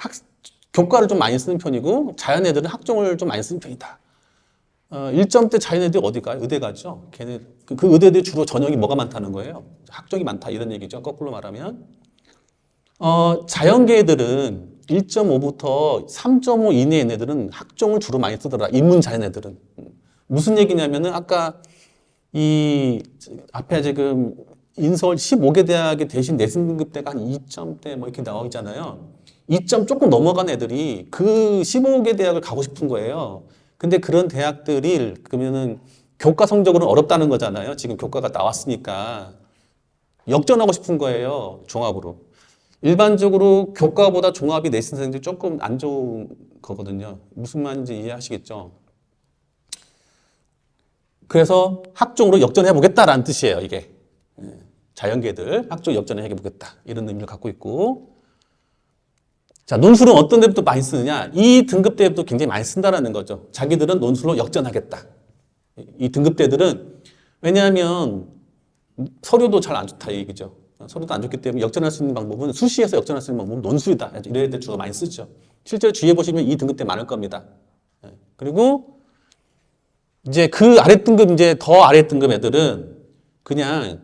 S1: 교과를 좀 많이 쓰는 편이고, 자연 애들은 학종을 좀 많이 쓰는 편이다. 1점대 자연 애들이 어디 가요? 의대 가죠. 걔네, 그 의대들이 주로 전형이 뭐가 많다는 거예요? 학종이 많다. 이런 얘기죠. 거꾸로 말하면. 자연계 애들은 1.5부터 3.5 이내의 애들은 학종을 주로 많이 쓰더라. 인문 자연 애들은. 무슨 얘기냐면은 아까 이 앞에 지금 인서울 15개 대학의 대신 내신등급대가 한 2점대 뭐 이렇게 나와 있잖아요. 2점 조금 넘어간 애들이 그 15개 대학을 가고 싶은 거예요. 근데 그런 대학들이 그러면은 교과 성적으로는 어렵다는 거잖아요. 지금 교과가 나왔으니까 역전하고 싶은 거예요. 종합으로. 일반적으로 교과보다 종합이 내신생들이 조금 안 좋은 거거든요. 무슨 말인지 이해하시겠죠? 그래서 학종으로 역전해 보겠다라는 뜻이에요. 이게 자연계들 학종 역전해 보겠다 이런 의미를 갖고 있고 자, 논술은 어떤 데부터 많이 쓰느냐? 이 등급대부터 굉장히 많이 쓴다라는 거죠. 자기들은 논술로 역전하겠다. 이 등급대들은 왜냐하면 서류도 잘 안 좋다 이 얘기죠. 서류도 안 좋기 때문에 역전할 수 있는 방법은 수시에서 역전할 수 있는 방법은 논술이다. 이럴 때 주로 많이 쓰죠. 실제로 주위에 보시면 이 등급대 많을 겁니다. 그리고 이제 그 아래 등급 이제 더 아래 등급 애들은 그냥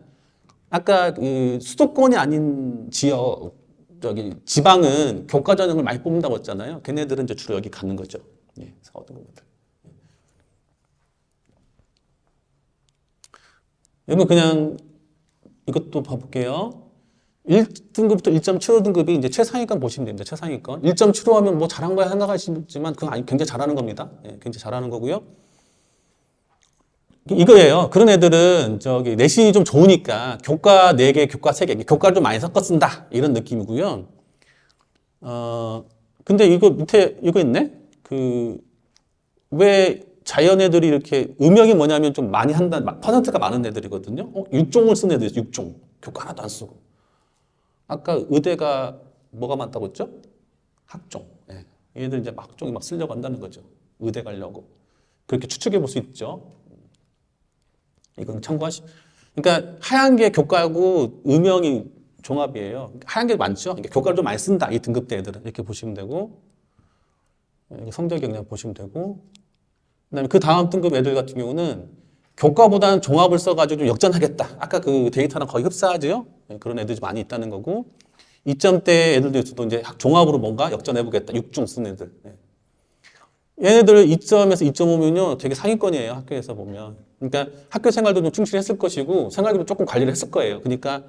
S1: 아까 그 수도권이 아닌 지역 저기 지방은 교과 전형을 많이 뽑는다고 했잖아요. 걔네들은 이제 주로 여기 가는 거죠. 예, 4, 5등급들. 여러분 그냥 이것도 봐볼게요. 1등급부터 1.75등급이 이제 최상위권 보시면 됩니다. 최상위권. 1.75 하면 뭐 잘한 거야 생각하시지만 그건 아니 굉장히 잘하는 겁니다. 예, 굉장히 잘하는 거고요. 이거예요. 그런 애들은 저기 내신이 좀 좋으니까 교과 4개, 교과 3개, 교과를 좀 많이 섞어 쓴다. 이런 느낌이고요. 근데 이거 밑에 이거 있네? 왜 자연 애들이 이렇게 음역이 뭐냐면 좀 많이 한다, 퍼센트가 많은 애들이거든요. 6종을 쓴 애들, 6종. 교과 하나도 안 쓰고. 아까 의대가 뭐가 많다고 했죠? 학종. 예. 얘들 이제 학종이 막 쓰려고 한다는 거죠. 의대 가려고. 그렇게 추측해 볼 수 있죠. 이건 그러니까 하얀 게 교과하고 음영이 종합이에요. 하얀 게 많죠. 그러니까 교과를 좀 많이 쓴다. 이 등급대 애들은 이렇게 보시면 되고 성적이 그냥 보시면 되고 그다음에 그 다음 등급 애들 같은 경우는 교과보다는 종합을 써가지고 좀 역전하겠다. 아까 그 데이터랑 거의 흡사하죠. 그런 애들이 많이 있다는 거고 2점대 애들도 있어도 이제 종합으로 뭔가 역전해보겠다. 6중 쓴 애들. 얘네들 2점에서 2.5면요 되게 상위권이에요. 학교에서 보면. 그러니까 학교 생활도 좀 충실히 했을 것이고 생활비도 조금 관리를 했을 거예요. 그러니까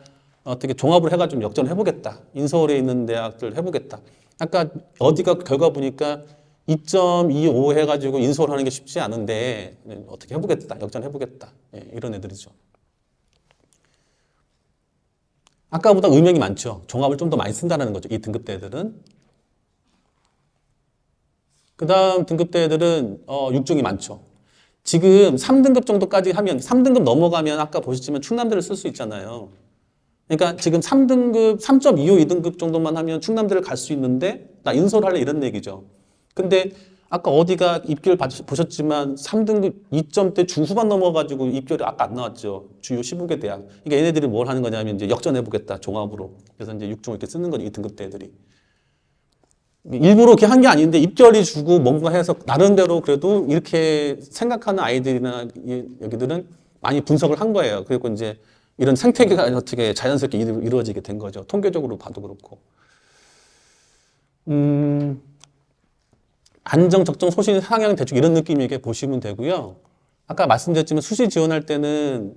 S1: 어떻게 종합을 해가지고 역전을 해보겠다. 인서울에 있는 대학들 해보겠다. 아까 어디가 결과 보니까 2.25 해가지고 인서울 하는 게 쉽지 않은데 어떻게 해보겠다. 역전해보겠다. 이런 애들이죠. 아까보다 음역이 많죠. 종합을 좀 더 많이 쓴다는 거죠. 이 등급대 애들은. 그 다음 등급대 애들은 6중이 많죠. 지금 3등급 정도까지 하면 3등급 넘어가면 아까 보셨지만 충남대를 쓸 수 있잖아요. 그러니까 지금 3등급, 3.25, 2등급 정도만 하면 충남대를 갈 수 있는데 나 인서울 할래 이런 얘기죠. 근데 아까 어디가 입결 보셨지만 3등급 2점대 중후반 넘어가지고 입결이 아까 안 나왔죠. 주요 15개 대학. 그러니까 얘네들이 뭘 하는 거냐면 이제 역전해보겠다. 종합으로. 그래서 이제 6종 이렇게 쓰는 거죠. 이 등급대 애들이. 일부러 이렇게 한 게 아닌데 입결이 주고 뭔가 해서 나름대로 그래도 이렇게 생각하는 아이들이나 여기들은 많이 분석을 한 거예요. 그리고 이제 이런 생태계가 어떻게 자연스럽게 이루어지게 된 거죠. 통계적으로 봐도 그렇고. 안정, 적정, 소신, 상향 대충 이런 느낌이게 보시면 되고요. 아까 말씀드렸지만 수시 지원할 때는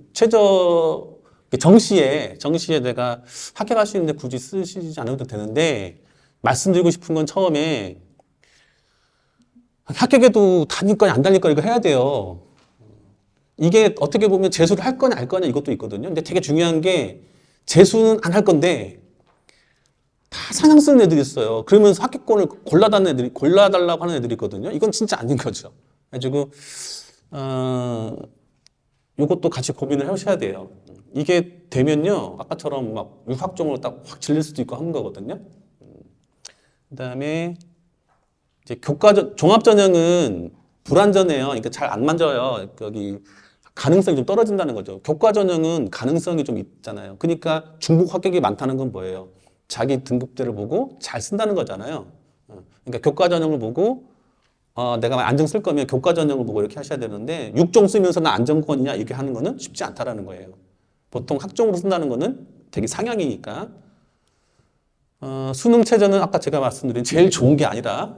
S1: 정시에 내가 합격할 수 있는데 굳이 쓰시지 않아도 되는데 말씀드리고 싶은 건 처음에 합격해도 다닐 거냐 안 다닐 거냐 이거 해야 돼요. 이게 어떻게 보면 재수를 할 거냐 알 거냐 이것도 있거든요. 근데 되게 중요한 게 재수는 안 할 건데 다 상향 쓰는 애들이 있어요. 그러면서 합격권을 골라달라고 하는 애들이 있거든요. 이건 진짜 아닌 거죠. 그래가지고 이것도 같이 고민을 해보셔야 돼요. 이게 되면요 아까처럼 막 육학종으로 딱 확 질릴 수도 있고 하는 거거든요. 그다음에 이제 종합전형은 불완전해요. 그러니까 잘 안 만져요. 여기 가능성이 좀 떨어진다는 거죠. 교과전형은 가능성이 좀 있잖아요. 그러니까 중복 합격이 많다는 건 뭐예요? 자기 등급대를 보고 잘 쓴다는 거잖아요. 그러니까 교과전형을 보고 내가 안정 쓸 거면 교과전형을 보고 이렇게 하셔야 되는데 6종 쓰면서 나 안정권이냐 이렇게 하는 거는 쉽지 않다라는 거예요. 보통 학종으로 쓴다는 거는 되게 상향이니까 수능 최저는 아까 제가 말씀드린 제일 좋은 게 아니라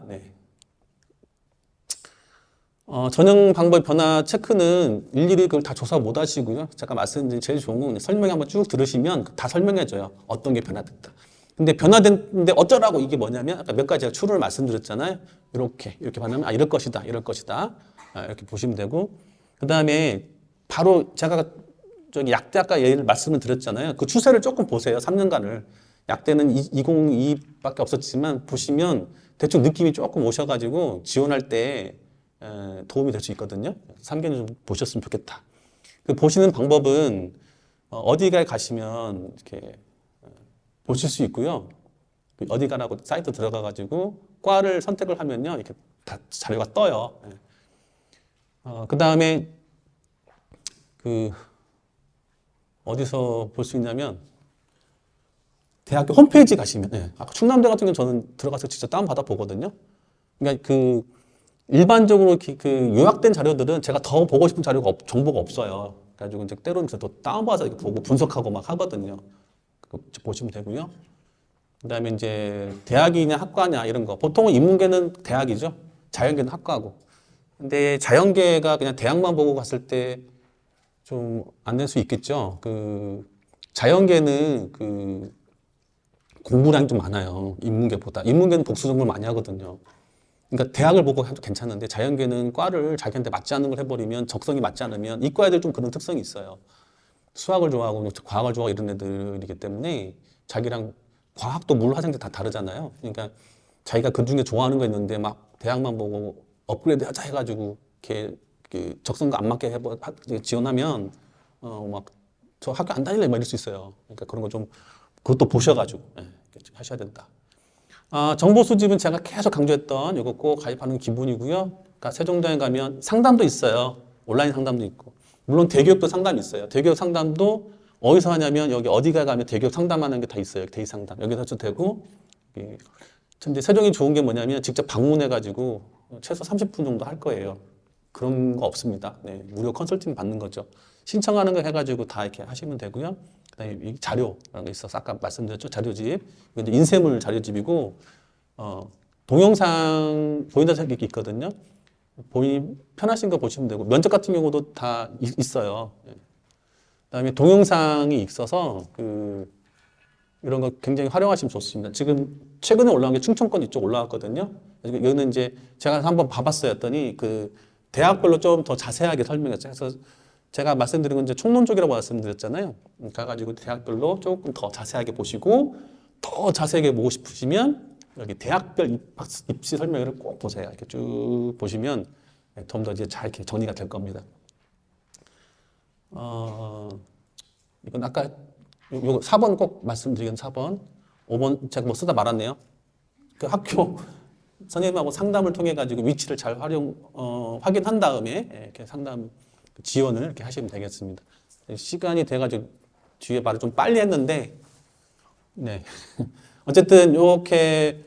S1: 전형 방법 변화 체크는 일일이 그걸 다 조사 못 하시고요. 제가 말씀드린 제일 좋은 건 설명 한번 쭉 들으시면 다 설명해줘요. 어떤 게 변화됐다. 근데 변화됐는데 어쩌라고 이게 뭐냐면 아까 몇 가지 제가 추론을 말씀드렸잖아요. 이렇게 반하면 이럴 것이다. 이렇게 보시면 되고 그 다음에 바로 제가 저기 약대 아까 예를 말씀을 드렸잖아요. 그 추세를 조금 보세요. 3년간을. 약대는 2022밖에 없었지만 보시면 대충 느낌이 조금 오셔가지고 지원할 때 도움이 될 수 있거든요. 3개는 좀 보셨으면 좋겠다. 그 보시는 방법은 어디가에 가시면 이렇게 보실 수 있고요. 그 어디 가라고 사이트 들어가가지고 과를 선택을 하면요. 이렇게 다 자료가 떠요. 그 다음에 그 어디서 볼 수 있냐면 대학교 홈페이지 가시면 아까 충남대 같은 경우는 저는 들어가서 직접 다운받아 보거든요. 그러니까 그 일반적으로 그 요약된 자료들은 제가 더 보고 싶은 자료가 정보가 없어요. 그래가지고 이제 때로는 또 다운받아서 이렇게 보고 분석하고 막 하거든요. 그거 보시면 되고요. 그다음에 이제 대학이냐 학과냐 이런 거. 보통은 인문계는 대학이죠. 자연계는 학과고. 근데 자연계가 그냥 대학만 보고 갔을 때 좀 안 될 수 있겠죠. 그 자연계는 그 공부량이 좀 많아요. 인문계보다. 인문계는 복수 공부를 많이 하거든요. 그러니까 대학을 보고 해도 괜찮은데 자연계는 과를 자기한테 맞지 않는 걸 해버리면 적성이 맞지 않으면 이과 애들 좀 그런 특성이 있어요. 수학을 좋아하고 과학을 좋아하고 이런 애들이기 때문에 자기랑 과학도 물론 학생들 다 다르잖아요. 그러니까 자기가 그 중에 좋아하는 거 있는데 막 대학만 보고 업그레이드 하자 해가지고 이렇게 적성과 안 맞게 지원하면 막 저 학교 안 다닐래 막 이럴 수 있어요. 그러니까 그런 거 좀 그것도 보셔가지고 하셔야 된다. 정보 수집은 제가 계속 강조했던 이거 꼭 가입하는 기본이고요. 그러니까 세종대에 가면 상담도 있어요. 온라인 상담도 있고. 물론 대기업도 상담이 있어요. 대기업 상담도 어디서 하냐면 여기 어디가 가면 대기업 상담하는 게 다 있어요. 데이 상담. 여기서 해도 되고. 이제 세종이 좋은 게 뭐냐면 직접 방문해가지고 최소 30분 정도 할 거예요. 그런 거 없습니다. 네, 무료 컨설팅 받는 거죠. 신청하는 거 해가지고 다 이렇게 하시면 되고요. 그다음에 이 자료라는 게 있어서 아까 말씀드렸죠. 자료집. 이게 이제 인쇄물 자료집이고 동영상 보인다 생각이 있거든요. 보이 편하신 거 보시면 되고 면접 같은 경우도 다 있어요. 그다음에 동영상이 있어서 이런 거 굉장히 활용하시면 좋습니다. 지금 최근에 올라온 게 충청권 이쪽 올라왔거든요. 여기는 이제 제가 한번 봐봤어요. 했더니 그 대학별로 좀 더 자세하게 설명했어요. 그래서 제가 말씀드린 건 이제 총론 쪽이라고 말씀드렸잖아요. 가가지고 대학별로 조금 더 자세하게 보시고 더 자세하게 보고 싶으시면 여기 대학별 입시 설명회를 꼭 보세요. 이렇게 쭉 보시면 좀 더 이제 잘 이렇게 정리가 될 겁니다. 이건 아까 요거 4번 꼭 말씀드리긴 4번. 5번 제가 뭐 쓰다 말았네요. 그 학교 선생님하고 상담을 통해 가지고 위치를 잘 확인한 다음에 이렇게 상담 지원을 이렇게 하시면 되겠습니다. 시간이 돼가지고 뒤에 말을 좀 빨리 했는데, 네. 어쨌든 이렇게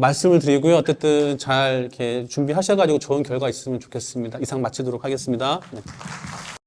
S1: 말씀을 드리고요. 어쨌든 잘 이렇게 준비하셔가지고 좋은 결과 있으면 좋겠습니다. 이상 마치도록 하겠습니다. 네.